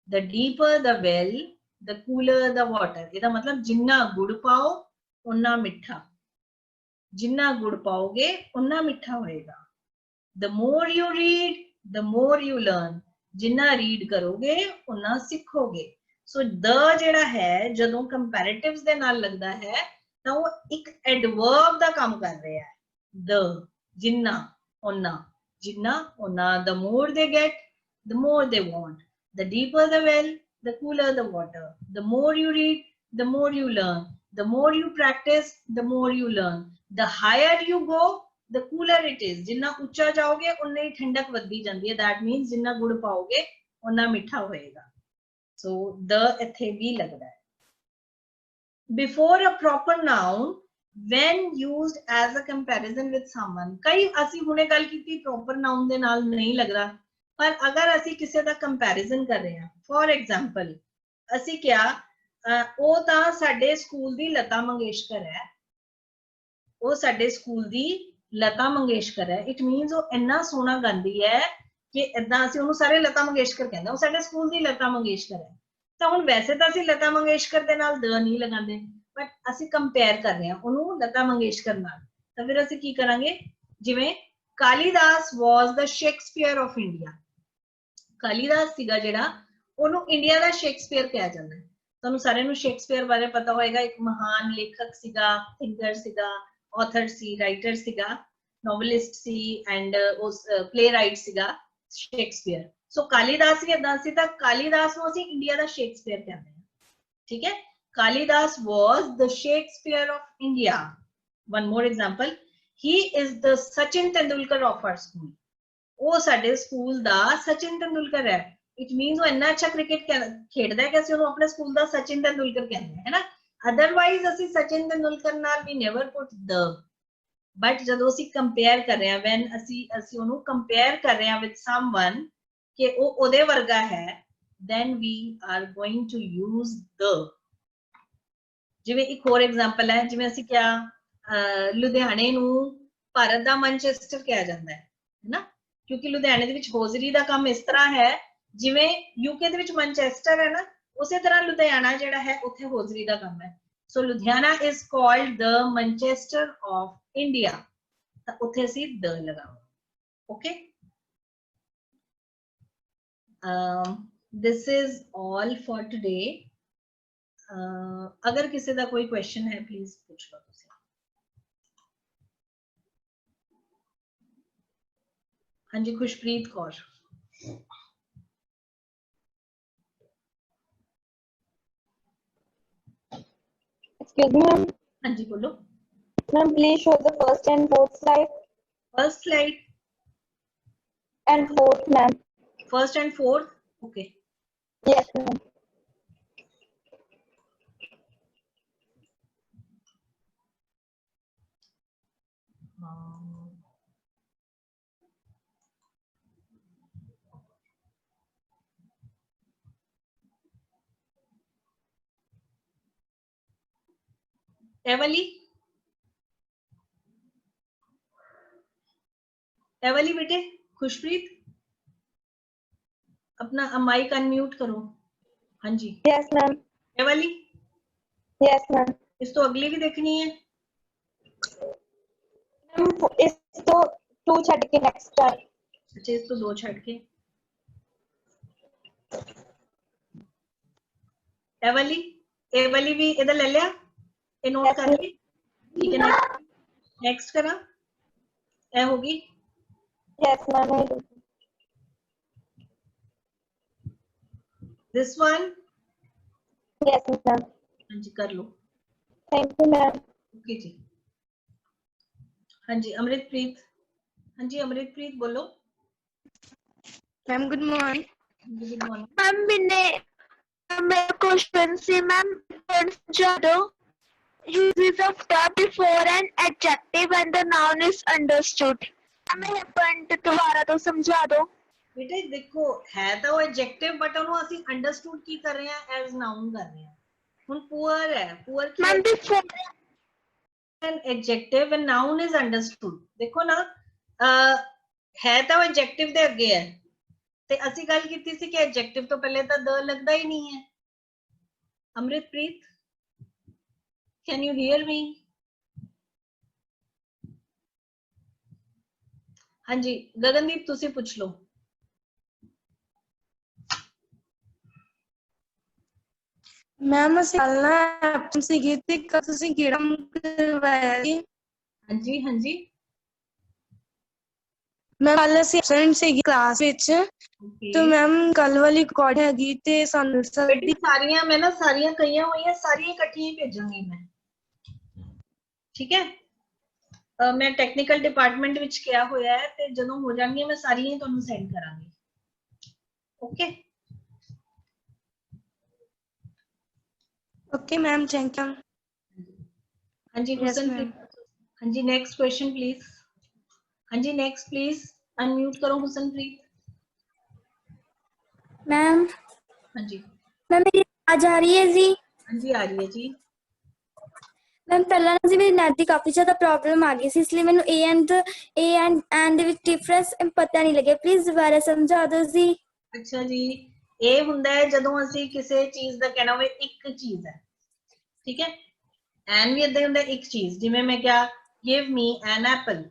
the deeper the well the cooler the water। ਇਹਦਾ ਮਤਲਬ ਜਿੰਨਾ ਗੁੜ ਪਾਓ ਉਨਾ ਮਿੱਠਾ ਜਿੰਨਾ ਗੁੜ ਪਾਓਗੇ ਉਨਾ ਮਿੱਠਾ ਹੋਏਗਾ। the more you read the more you learn। ਜਿੰਨਾ ਰੀਡ ਕਰੋਗੇ ਉਨਾ ਸਿੱਖੋਗੇ। ਸੋ ਦ ਜਿਹੜਾ ਹੈ ਜਦੋਂ ਕੰਪੈरेटिव्स ਦੇ ਨਾਲ ਲੱਗਦਾ ਹੈ ਤਾਂ ਉਹ ਇੱਕ ਐਡਵਰਬ ਦਾ ਕੰਮ ਕਰ ਰਿਹਾ ਹੈ। ਦ ਜਿੰਨਾ ਉਨਾ ਜਿੰਨਾ ਉਨਾ the more they get the more they want। the deeper the well the cooler the water। the more you read the more you learn। the more you practice the more you learn। the higher you go the cooler it is। ਜਿੰਨਾ ਉੱਚਾ ਜਾਓਗੇ ਉਨਾ ਹੀ ਠੰਡਕ ਵੱਧਦੀ ਜਾਂਦੀ ਹੈ। that means ਜਿੰਨਾ ਗੁੜ ਪਾਓਗੇ ਉਨਾ ਮਿੱਠਾ ਹੋਏਗਾ। so the ਇੱਥੇ ਵੀ ਲੱਗਦਾ ਹੈ। before a proper noun when used as a comparison with someone। ਕਈ ਅਸੀਂ ਹੁਣੇ ਗੱਲ ਕੀਤੀ proper noun ਦੇ ਨਾਲ ਨਹੀਂ ਲੱਗਦਾ ਪਰ ਅਗਰ ਅਸੀਂ ਕਿਸੇ ਦਾ comparison ਕਰ ਰਹੇ ਹਾਂ for example ਅਸੀਂ ਕਿਹਾ ਉਹ ਤਾਂ ਸਾਡੇ ਸਕੂਲ ਦੀ ਲਤਾ ਮੰਗੇਸ਼ਕਰ ਹੈ। ਉਹ ਸਾਡੇ ਸਕੂਲ ਦੀ ਲਤਾ ਮੰਗੇਸ਼ਕਰ ਹੈ। ਇਟ ਮੀਨਸ ਉਹ ਇੰਨਾ ਸੋਹਣਾ ਗਾਉਂਦੀ ਹੈ ਕਿ ਇਦਾਂ ਅਸੀਂ ਉਹਨੂੰ ਸਾਰੇ ਲਤਾ ਮੰਗੇਸ਼ਕਰ ਕਹਿੰਦੇ ਉਹ ਸਾਡੇ ਸਕੂਲ ਦੀ ਲਤਾ ਮੰਗੇਸ਼ਕਰ ਹੈ। ਤਾਂ ਹੁਣ ਵੈਸੇ ਤਾਂ ਅਸੀਂ ਲਤਾ ਮੰਗੇਸ਼ਕਰ ਦੇ ਨਾਲ ਦ ਨਹੀਂ ਲਗਾਉਂਦੇ ਬਟ ਅਸੀਂ ਕੰਪੇਅਰ ਕਰ ਰਹੇ ਹਾਂ ਉਹਨੂੰ ਲਤਾ ਮੰਗੇਸ਼ਕਰ ਨਾਲ। ਤਾਂ ਫਿਰ ਅਸੀਂ ਕੀ ਕਰਾਂਗੇ ਜਿਵੇਂ ਕਾਲੀਦਾਸ ਵਾਸ ਦਾ ਸ਼ੇਕਸਪੀਅਰ ਆਫ ਇੰਡੀਆ। ਕਾਲੀਦਾਸ ਸੀਗਾ ਜਿਹੜਾ ਉਹਨੂੰ ਇੰਡੀਆ ਦਾ ਸ਼ੇਕਸਪੀਅਰ ਕਿਹਾ ਜਾਂਦਾ ਹੈ। ਤੁਹਾਨੂੰ ਸਾਰਿਆਂ ਨੂੰ ਸ਼ੇਕਸਪੀਅਰ ਬਾਰੇ ਪਤਾ ਹੋਏਗਾ ਇੱਕ ਮਹਾਨ ਲੇਖਕ ਸੀਗਾ ਥਿੰਕਰ ਸੀਗਾ author ਸੀ ਰਾਈਟਰ ਸੀਗਾ ਨੋਵਲਿਸਟ ਸੀ ਐਂਡ ਉਸ ਪਲੇ ਰਾਈਟ ਸੀਗਾ ਸ਼ੇਕਸਪੀਅਰ। ਸੋ ਕਾਲੀਦਾਸ ਵੀ ਏਦਾਂ ਸੀ ਤਾਂ ਕਾਲੀਦਾਸ ਨੂੰ ਅਸੀਂ ਇੰਡੀਆ ਦਾ ਸ਼ੇਕਸਪੀਅਰ ਕਹਿੰਦੇ ਹਾਂ। ਠੀਕ ਹੈ Kalidas was the Shakespeare of India। one more example he is the Sachin Tendulkar of our school। ਉਹ ਸਾਡੇ ਸਕੂਲ ਦਾ ਸਚਿਨ ਤੰਦੁਲਕਰ ਹੈ। ਇਟ ਮੀਨਸ ਉਹ ਇੰਨਾ ਅੱਛਾ ਕ੍ਰਿਕਟ ਖੇਡਦਾ ਹੈ ਕਿ ਅਸੀਂ ਉਹਨੂੰ ਆਪਣੇ ਸਕੂਲ ਦਾ ਸਚਿਨ ਤੰਦੁਲਕਰ ਕਹਿੰਦੇ ਹਾਂ ਹੈ ਨਾ। ਅਦਰਵਾਈਜ਼ ਅਸੀਂ ਸਚਿਨ ਤੰਦੁਲਕਰ ਨਾਲ ਵੀ ਨੈਵਰ ਪੁੱਟ ਦ ਬਟ ਜਦੋਂ ਅਸੀਂ ਕੰਪੇਅਰ ਕਰ ਰਹੇ ਹਾਂ ਵੈਨ ਅਸੀਂ ਉਹਨੂੰ ਕੰਪੇਅਰ ਕਰ ਰਹੇ ਹਾਂ ਵਿਦ ਸਮਵਨ ਕਿ ਉਹ ਉਹਦੇ ਵਰਗਾ ਹੈ then we are going to use the। ਜਿਵੇਂ ਇੱਕ ਹੋਰ ਐਗਜ਼ਾਮਪਲ ਹੈ ਜਿਵੇਂ ਅਸੀਂ ਕਿਹਾ ਲੁਧਿਆਣੇ ਨੂੰ ਭਾਰਤ ਦਾ ਮੈਨਚੈਸਟਰ ਕਿਹਾ ਜਾਂਦਾ ਹੈ ਨਾ ਕਿਉਂਕਿ ਲੁਧਿਆਣੇ ਦੇ ਵਿੱਚ ਹੌਜ਼ਰੀ ਦਾ ਕੰਮ ਇਸ ਤਰ੍ਹਾਂ ਹੈ ਜਿਵੇਂ ਯੂਕੇ ਦੇ ਵਿੱਚ ਮੈਨਚੈਸਟਰ ਹੈ ਨਾ ਉਸੇ ਤਰ੍ਹਾਂ ਲੁਧਿਆਣਾ ਜਿਹੜਾ ਹੈ ਉੱਥੇ ਹੌਜ਼ਰੀ ਦਾ ਕੰਮ ਹੈ। So Ludhiana is called the Manchester of India ਤਾਂ ਉੱਥੇ ਅਸੀਂ ਦ ਲਗਾਵਾਂਗੇ। Okay this is all for today। ਅਗਰ ਕਿਸੇ ਦਾ ਕੋਈ ਕੁਐਸਚਨ ਹੈ ਪਲੀਜ਼ ਪੁੱਛ ਲਓ ਤੁਸੀਂ। ਹਾਂਜੀ Khushpreet Kaur. Excuse me, ma'am. ਹਾਂਜੀ ਬੋਲੋ। Ma'am, please show the first and fourth slide. First slide And fourth, ma'am. First and fourth, okay. Yes, ma'am. एवली एवली बेटे खुशप्रीत अपना माइक अनम्यूट करो। हाँ जी। Yes, ma'am. एवली। Yes, ma'am. इस तो अगली भी देखनी है। इस तो 2 छट के नेक्स्ट है। अच्छा इस तो 2 छट के ए वाली भी इधर ले लिया, ये नोट कर ली, ठीक है। नेक्स्ट करा, ए होगी। Yes ma'am. This one. Yes ma'am. हाँ जी कर लो। Thank you ma'am. ओके जी। हाँ जी अमृतप्रीत। हाँ जी अमृतप्रीत बोलो। Ma'am good morning. Good morning ma'am मैंने मेरा क्वेश्चन से मैम समझा दो। Uses of the before an adjective when the noun is understood। हमें पॉइंट दोबारा तो समझा दो। बेटे देखो है तो एडजेक्टिव बट ਉਹਨੂੰ ਅਸੀਂ ਅੰਡਰਸਟੂਡ ਕੀ ਕਰ ਰਹੇ ਹਾਂ ਐਜ਼ ਨਾउन ਕਰ ਰਹੇ ਹਾਂ। ਹੁਣ ਪੂਅਰ ਹੈ, poor Ki ma'am before an adjective and noun is understood। ਦੇਖੋ ਨਾ ਹੈ ਤਾਂ ਐਡਜੈਕਟਿਵ ਦੇ ਅੱਗੇ ਹੈ ਤੇ ਅਸੀਂ ਗੱਲ ਕੀਤੀ ਸੀ ਕਿ ਐਡਜੈਕਟਿਵ ਤੋਂ ਪਹਿਲੇ ਤਾਂ ਦ ਲੱਗਦਾ ਹੀ ਨਹੀਂ ਹੈ। ਅਮ੍ਰਿਤਪ੍ਰੀਤ can you hear me? ਹਾਂਜੀ ਗਗਨਦੀਪ ਤੁਸੀਂ ਪੁੱਛ ਲਓ। मैम ਅਸੀਂ ਕੱਲ ਨਾ ਐਬਸੈਂਟ ਸੀਗੀ ਤੇ ਤੁਸੀਂ ਕਿਹੜਾ ਕਰਵਾਇਆ ਜੀ? ਹਾਂਜੀ ਹਾਂਜੀ ਮੈਂ ਕੱਲ ਅਸੀਂ ਐਬਸੈਂਟ ਸੀਗੀ ਕਲਾਸ ਵਿੱਚ ਤੇ ਮੈਮ ਕੱਲ ਵਾਲੀ ਰਿਕਾਰਡ ਹੈਗੀ ਤੇ ਸਾਨੂੰ ਬੇਟੀ ਸਾਰੀਆਂ ਮੈਂ ਨਾ ਸਾਰੀਆਂ ਕਈਆਂ ਹੋਈਆਂ ਸਾਰੀਆਂ ਇਕੱਠੀਆਂ ਹੀ ਭੇਜਾਂਗੀ ਮੈਂ, ਠੀਕ ਹੈ। ਮੈਂ ਟੈਕਨੀਕਲ ਡਿਪਾਰਟਮੈਂਟ ਵਿੱਚ ਕਿਹਾ ਹੋਇਆ ਹੈ ਤੇ ਜਦੋਂ ਹੋ ਜਾਣਗੀਆਂ ਮੈਂ ਸਾਰੀਆਂ ਹੀ ਤੁਹਾਨੂੰ ਸੈਂਡ ਕਰਾਂਗੀ। Okay okay ma'am thank you. ਹਾਂਜੀ ਹੁਸਨਪ੍ਰੀਤ। ਹਾਂਜੀ नेक्स्ट क्वेश्चन प्लीज। ਹਾਂਜੀ नेक्स्ट प्लीज अनम्यूट करो हुसनप्रीत। मैम हाँ जी मैम मेरी आवाज आ रही है जी? हाँ जी आ रही है जी। मैम पहला ना जी मेरी नेट की काफी ज्यादा प्रॉब्लम आ गई सी, इसलिए मैंने ए एंड ਦੇ ਵਿੱਚ ਡਿਫਰੈਂਸ ਪਤਾ ਨਹੀਂ ਲੱਗਿਆ, ਪਲੀਜ਼ ਦੁਬਾਰਾ ਸਮਝਾ ਦਿਓ ਜੀ। ਅੱਛਾ ਜੀ ਇਹ ਹੁੰਦਾ ਹੈ ਜਦੋਂ ਅਸੀਂ ਕਿਸੇ ਚੀਜ਼ ਦਾ ਕਹਿਣਾ ਹੋਵੇ ਇੱਕ ਚੀਜ਼ ਹੈ, ਠੀਕ ਹੈ। ਐਨ ਵੀ ਇਦਾਂ ਹੁੰਦਾ ਇੱਕ ਚੀਜ਼, ਜਿਵੇਂ ਮੈਂ ਕਿਹਾ give me an apple,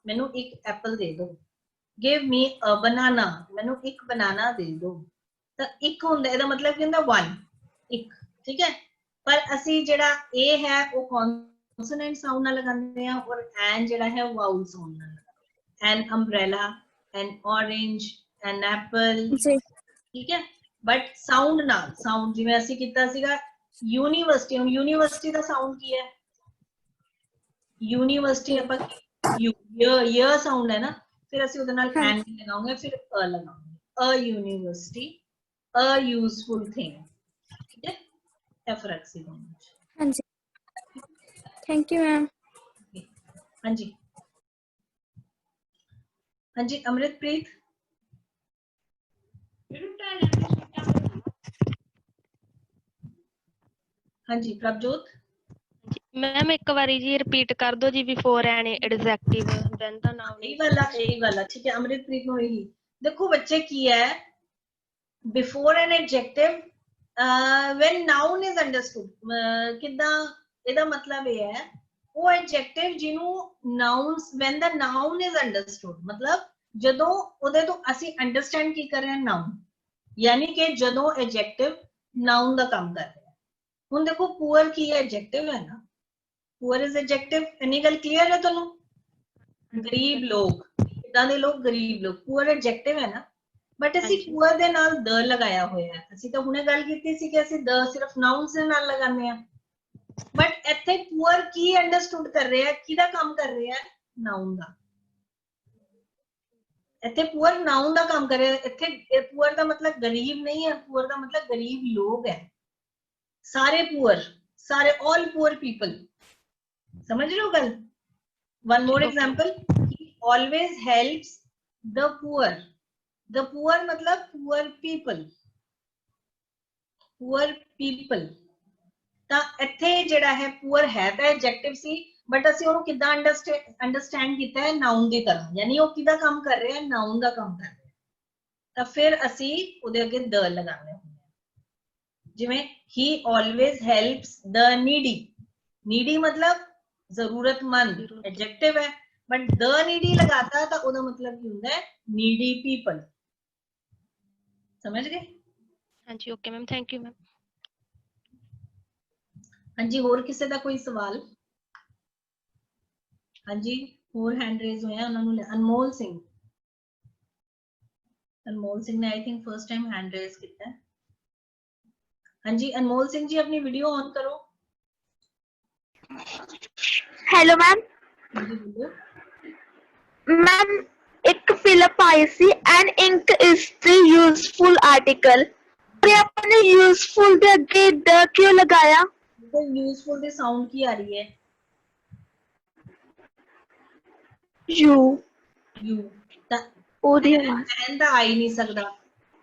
ਮੈਨੂੰ ਇੱਕ ਐਪਲ ਦੇ ਦਿਓ। give me a banana, ਮੈਨੂੰ ਇੱਕ ਬਨਾਨਾ ਦੇ ਦਿਓ। ਤਾਂ ਇੱਕ ਹੁੰਦਾ ਇਹਦਾ ਮਤਲਬ ਕੀ ਹੁੰਦਾ one, ਇੱਕ, ਠੀਕ ਹੈ। ਪਰ ਅਸੀਂ ਜਿਹੜਾ ਇਹ ਹੈ ਉਹ ਕੌਨਸੋਨੈਂਟ ਸਾਊਂਡ ਨਾਲ ਲਗਾਉਂਦੇ ਆ ਔਰ ਐਨ ਜਿਹੜਾ ਹੈ ਵਾਊਲ ਸਾਊਂਡ ਨਾਲ ਲਗਾਉਂਦੇ ਆ। An umbrella, an orange, an apple, ਠੀਕ ਹੈ। ਬਟ ਸਾਊਂਡ ਨਾਲ, ਸਾਊਂਡ ਜਿਵੇਂ ਅਸੀਂ ਕੀਤਾ ਸੀਗਾ ਯੂਨੀਵਰਸਿਟੀ, ਹੁਣ ਯੂਨੀਵਰਸਿਟੀ ਦਾ ਸਾਊਂਡ ਕੀ ਹੈ? ਯੂਨੀਵਰਸਿਟੀ ਆਪਾਂ य ਸਾਊਂਡ ਹੈ ਨਾ, ਫਿਰ ਅਸੀਂ ਉਹਦੇ ਨਾਲ ਐਨ ਵੀ ਲਗਾਉਂਗੇ, ਫਿਰ ਅ ਲਗਾਉਂਗੇ। ਅ ਯੂਨੀਵਰਸਿਟੀ, ਅ ਯੂਜ਼ਫੁਲ ਥਿੰਗ, ਠੀਕ ਹੈ। ਇਹ ਫਰਕ ਸੀ ਦੋਨਾਂ ਵਿੱਚ। ਹਾਂਜੀ ਥੈਂਕ ਯੂ ਮੈਮ। ਹਾਂਜੀ ਹਾਂਜੀ ਅਮ੍ਰਿਤਪ੍ਰੀਤ। ਹਾਂਜੀ ਪ੍ਰਭਜੋਤ। मैम एक बारी जी रिपीट कर दो जी before an adjective then the noun. यही वाला ठीक है अमृतप्रीत ਨੂੰ ਇਹੀ ਦੇਖੋ ਬੱਚੇ ਕੀ ਹੈ before an adjective when noun is understood ਕਿਦਾਂ ਇਹਦਾ ਮਤਲਬ ਇਹ ਹੈ ਉਹ ਐਡਜੈਕਟਿਵ ਜਿਹਨੂੰ nouns when the noun is understood मतलब ਜਦੋਂ ਉਹਦੇ ਤੋਂ ਅਸੀਂ ਅੰਡਰਸਟੈਂਡ ਕੀ ਕਰ ਰਹੇ ਹਾਂ ਨਾउन, ਯਾਨੀ ਕਿ ਜਦੋਂ ਐਡਜੈਕਟਿਵ ਨਾउन ਦਾ ਕੰਮ ਕਰ ਰਿਹਾ। ਹੁਣ ਦੇਖੋ ਪੂਅਰ ਕੀ ਹੈ? ਐਡਜੈਕਟਿਵ ਹੈ ਨਾ, ਪੂਅਰ ਇਜ਼ ਐਡਜੈਕਟਿਵ। ਇੰਨੀ ਗੱਲ ਕਲੀਅਰ ਹੈ ਤੁਹਾਨੂੰ? ਗਰੀਬ ਲੋਕ, ਇਦਾਂ ਦੇ ਲੋਕ ਗਰੀਬ ਲੋਕ, ਪੂਅਰ ਐਡਜੈਕਟਿਵ ਹੈ ਨਾ। ਬਟ ਅਸੀਂ ਪੂਅਰ ਦੇ ਨਾਲ ਦ ਲਗਾਇਆ ਹੋਇਆ ਹੈ। ਅਸੀਂ ਤਾਂ ਹੁਣੇ ਗੱਲ ਕੀਤੀ ਸੀ ਕਿ ਅਸੀਂ ਦ ਸਿਰਫ ਨਾउन्स ਦੇ ਨਾਲ ਲਗਾਉਂਦੇ ਆ, ਬਟ ਇੱਥੇ ਪੂਅਰ ਕੀ ਅੰਡਰਸਟੂਡ ਕਰ ਰਿਹਾ, ਕਿਹਦਾ ਕੰਮ ਕਰ ਰਿਹਾ? ਨਾउन ਦਾ। ਇੱਥੇ ਪੂਅਰ ਨਾउन ਦਾ ਕੰਮ ਕਰ ਰਿਹਾ। ਇੱਥੇ ਪੂਅਰ ਦਾ ਮਤਲਬ ਗਰੀਬ ਨਹੀਂ ਹੈ, ਪੂਅਰ ਦਾ ਮਤਲਬ ਗਰੀਬ ਲੋਕ ਹੈ। ਸਾਰੇ ਪੂਅਰ, ਸਾਰੇ all poor people, समझ रहे हो गल? One more example, he always helps the poor. The poor मतलब poor people, poor people। ਤਾਂ ਇੱਥੇ ਜਿਹੜਾ ਹੈ poor ਹੈ ਤਾਂ ਐਡਜੈਕਟਿਵ ਸੀ, ਬਟ ਅਸੀਂ ਉਹਨੂੰ ਕਿੱਦਾਂ ਅੰਡਰਸਟੈਂਡ ਕੀਤਾ ਹੈ? ਨਾउन ਦੀ ਤਰ੍ਹਾਂ, ਯਾਨੀ ਉਹ ਕਿਹਦਾ ਕੰਮ ਕਰ ਰਿਹਾ ਹੈ? ਨਾउन ਦਾ ਕੰਮ ਕਰ ਰਿਹਾ। ਤਾਂ ਫਿਰ ਅਸੀਂ ਉਹਦੇ ਅੱਗੇ ਦ ਲਗਾਉਂਦੇ ਹੁੰਦੇ ਹਾਂ। ਜਿਵੇਂ he always helps the needy, needy मतलब जरूरतमंद एडजेक्टिव है, बट द नीडी लगाता तो ਉਹਦਾ मतलब ਕੀ ਹੁੰਦਾ है? Needy people। समझ गए? हाँ जी okay ma'am thank you ma'am. हाँ जी, होर किसी का कोई सवाल? हाँ जी, होर हैंड रेज हुए हैं उन्होंने। अनमोल सिंह, अनमोल सिंह ने I think first time hand raise किया है। हाँ जी, अनमोल सिंह जी अपनी वीडियो ऑन करो। Hello ma'am. हाँ जी बोलो। मैम एक fill up I see and ink is the useful article. आपने यूजफुल ਦੇ ਅੱਗੇ ਦ क्यों लगाया? तो यूजफुल ਦੀ साउंड की आ रही है? यू ਉਹਦੀ ਆਵਾਜ਼ ਐਨ ਦਾ ਆ ਹੀ ਨਹੀਂ ਸਕਦਾ।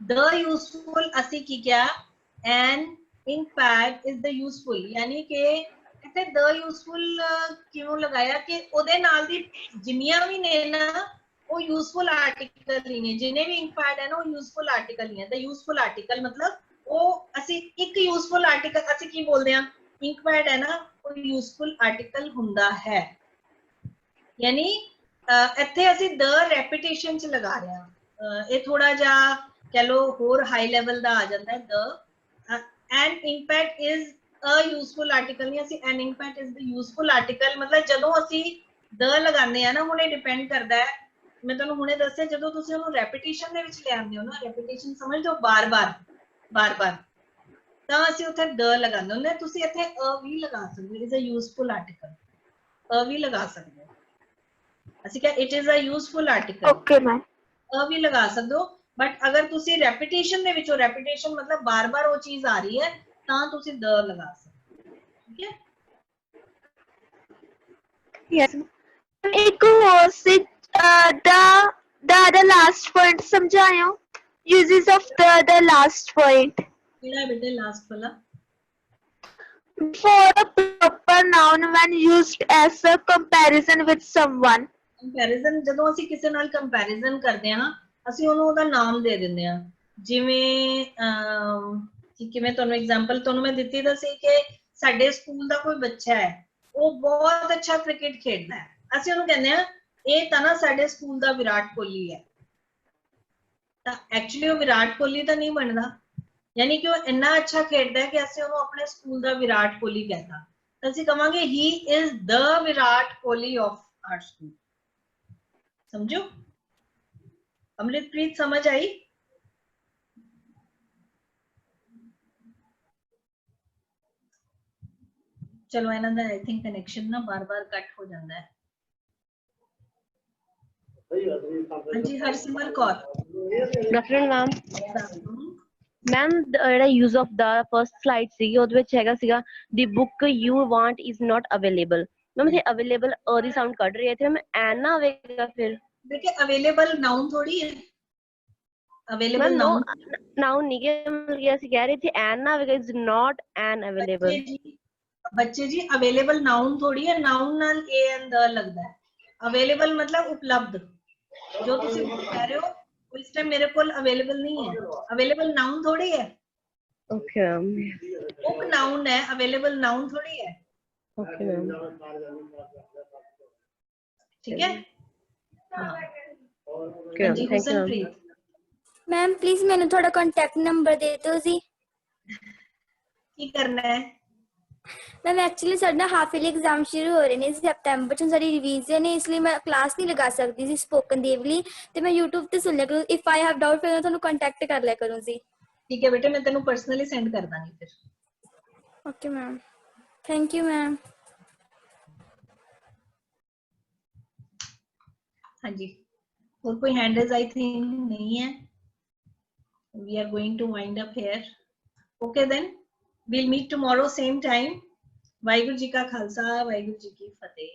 ਦ ਯੂਜ਼ਫੁਲ ਅਸੀਂ ਕੀ ਕਿਹਾ? An ink pad is the useful, ਯਾਨੀ ਕਿ ਇੱਥੇ ਦ ਯੂਜ਼ਫੁਲ ਕਿਉਂ ਲਗਾਇਆ ਕਿ ਉਹਦੇ ਨਾਲ ਦੀ ਜਿੰਨੀਆਂ ਵੀ ਨੇ ਨਾ ਉਹ ਯੂਜ਼ਫੁਲ ਆਰਟੀਕਲ ਹੀ ਨੇ। ਜਿੰਨੇ ਵੀ ਇੰਕ ਪੈਡ ਹੈ ਨਾ ਉਹ ਯੂਜ਼ਫੁਲ ਆਰਟੀਕਲ ਹੀ ਹੈ। ਦ ਯੂਜ਼ਫੁਲ ਆਰਟੀਕਲ ਮਤਲਬ ਉਹ ਅਸੀਂ ਇੱਕ ਯੂਜ਼ਫੁਲ ਆਰਟੀਕਲ ਅਸੀਂ ਕੀ ਬੋਲਦੇ ਹਾਂ? ਇੰਕ ਪੈਡ ਹੈ ਨਾ ਉਹ ਯੂਜ਼ਫੁਲ ਆਰਟੀਕਲ ਹੁੰਦਾ ਹੈ। ਯਾਨੀ ਇੱਥੇ ਅਸੀਂ ਦ ਰੈਪੀਟੇਸ਼ਨ ਚ ਲਗਾ ਰਹੇ ਹਾਂ। ਇਹ ਥੋੜਾ ਜਿਹਾ ਕਹ ਲੋ ਹੋਰ ਹਾਈ ਲੈਵਲ ਦਾ ਆ ਜਾਂਦਾ ਹੈ। The an impact is a useful article ਨਹੀਂ, ਅਸੀਂ an impact is the useful article ਮਤਲਬ ਜਦੋਂ ਅਸੀਂ ਦ ਲਗਾਉਂਦੇ ਆ ਨਾ, ਹੁਣ ਇਹ ਡਿਪੈਂਡ ਕਰਦਾ ਹੈ। ਮੈਂ ਤੁਹਾਨੂੰ ਹੁਣੇ ਦੱਸਿਆ ਜਦੋਂ ਤੁਸੀਂ ਉਹਨੂੰ ਰੈਪੀਟੇਸ਼ਨ ਦੇ ਵਿੱਚ ਲਿਆਉਂਦੇ ਹੋ ਨਾ, ਰੈਪੀਟੇਸ਼ਨ ਸਮਝ ਲਓ ਬਾਰ-ਬਾਰ ਬਾਰ-ਬਾਰ, ਤਾਂ ਅਸੀਂ ਉੱਥੇ ਦ ਲਗਾਉਂਦੇ ਹੁੰਦੇ। ਤੁਸੀਂ ਇੱਥੇ ਅ ਵੀ ਲਗਾ ਸਕਦੇ ਹੋ, is a useful article, a ਵੀ ਲਗਾ ਸਕਦੇ ਹੋ। ਅਸੀਂ ਕਿਹਾ it is a useful article. Okay ma'am. A ਵੀ ਲਗਾ ਸਕਦੇ ਹੋ, ਬਟ ਅਗਰ ਤੁਸੀਂ ਰੈਪੀਟੇਸ਼ਨ ਦੇ ਵਿੱਚੋਂ, ਰੈਪੀਟੇਸ਼ਨ ਮਤਲਬ ਬਾਰ-ਬਾਰ ਉਹ ਚੀਜ਼ ਆ ਰਹੀ ਹੈ, ਤਾਂ ਤੁਸੀਂ ਦ ਲਗਾ ਸਕਦੇ ਹੋ। ਠੀਕ ਹੈ? ਯੈਸ। ਇੱਕ ਹੋਰ ਸੀ the last point ਸਮਝਾਇਓ। uses of the last point। ਕਿਹੜਾ ਬੇਟੇ ਲਾਸਟ ਵਾਲਾ? For a proper noun when used as a comparison with someone। Comparison ਜਦੋਂ ਅਸੀਂ ਕਿਸੇ ਨਾਲ ਕੰਪੈਰੀਜ਼ਨ ਕਰਦੇ ਹਾਂ ਅਸੀਂ ਉਹਨੂੰ ਉਹਦਾ ਨਾਮ ਦੇ ਦਿੰਦੇ ਹਾਂ। ਜਿਵੇਂ ਕਿਵੇਂ ਤੁਹਾਨੂੰ ਐਗਜ਼ਾਮਪਲ ਤੁਹਾਨੂੰ ਮੈਂ ਦਿੱਤੀ ਤਾਂ ਸੀ ਕਿ ਸਾਡੇ ਸਕੂਲ ਦਾ ਕੋਈ ਬੱਚਾ ਹੈ, ਉਹ ਬਹੁਤ ਅੱਛਾ ਕ੍ਰਿਕਟ ਖੇਡਦਾ ਹੈ, ਅਸੀਂ ਉਹਨੂੰ ਕਹਿੰਦੇ ਹਾਂ ਇਹ ਤਾਂ ਨਾ ਸਾਡੇ ਸਕੂਲ ਦਾ ਵਿਰਾਟ ਕੋਹਲੀ ਹੈ। ਤਾਂ ਐਕਚੁਅਲੀ ਉਹ ਵਿਰਾਟ ਕੋਹਲੀ ਤਾਂ ਨਹੀਂ ਬਣਦਾ, ਯਾਨੀ ਕਿ ਉਹ ਇੰਨਾ ਅੱਛਾ ਖੇਡਦਾ ਹੈ ਕਿ ਅਸੀਂ ਉਹਨੂੰ ਆਪਣੇ ਸਕੂਲ ਦਾ ਵਿਰਾਟ ਕੋਹਲੀ ਕਹਿੰਦਾ। ਤਾਂ ਅਸੀਂ ਕਵਾਂਗੇ he is the Virat Kohli of our school. समझो? अमृतप्रीत समझ आई? चलो इन्हां दा आई थिंक कनेक्शन ना बार-बार कट हो जाता है। हाँ जी हरसिमर कौर। डॉक्टर मैम मैम ਜਿਹੜਾ use of the first slide ਸੀ ਉਹਦੇ ਵਿੱਚ ਹੈਗਾ ਸੀਗਾ the book you want is not available। Ma'am इथे available अ ਦੀ साउंड ਕੱਢ ਰਹੀ है इथे मैम एन ना आवेगा फिर। देखिए अवेलेबल नाउन थोड़ी है, अवेलेबल नाउन नाउन नहीं के मतलब ऐसे कह रही थी एन ना आवेगा इज नॉट एन अवेलेबल। बच्चे जी अवेलेबल नाउन थोड़ी है, नाउन नाल ए एन द लगदा है। अवेलेबल मतलब उपलब्ध, जो तुसी कह रहे हो वो इस टाइम मेरे कोल अवेलेबल नहीं है। अवेलेबल नाउन थोड़ी है। ओके मैम, बुक नाउन है, अवेलेबल नाउन थोड़ी है। ओके मैम, ठीक है। मैम प्लीज मैंने थोड़ा कांटेक्ट नंबर दे दो जी। की करना है मैम? एक्चुअली सर ना हाफ ईयरली एग्जाम शुरू हो रहे हैं सितंबर च, सारी रिवीजन है इसलिए मैं क्लास नहीं लगा सकती जी स्पोकन दी वाली, तो मैं यूट्यूब ते सुन लिया करूँ। इफ आई हैव डाउट फिर मैं थानू कांटेक्ट कर लिया करूँ जी। ठीक है बेटे, मैं तेनू पर्सनली सेंड कर दांगी फिर। Okay ma'am, thank you ma'am. हाँ जी, और कोई हैंड रेज आई थिंक नहीं है। We are going to wind up here. Okay then, we'll meet tomorrow same time. Waheguru ji का खालसा, वाहिगुरु जी की फतेह।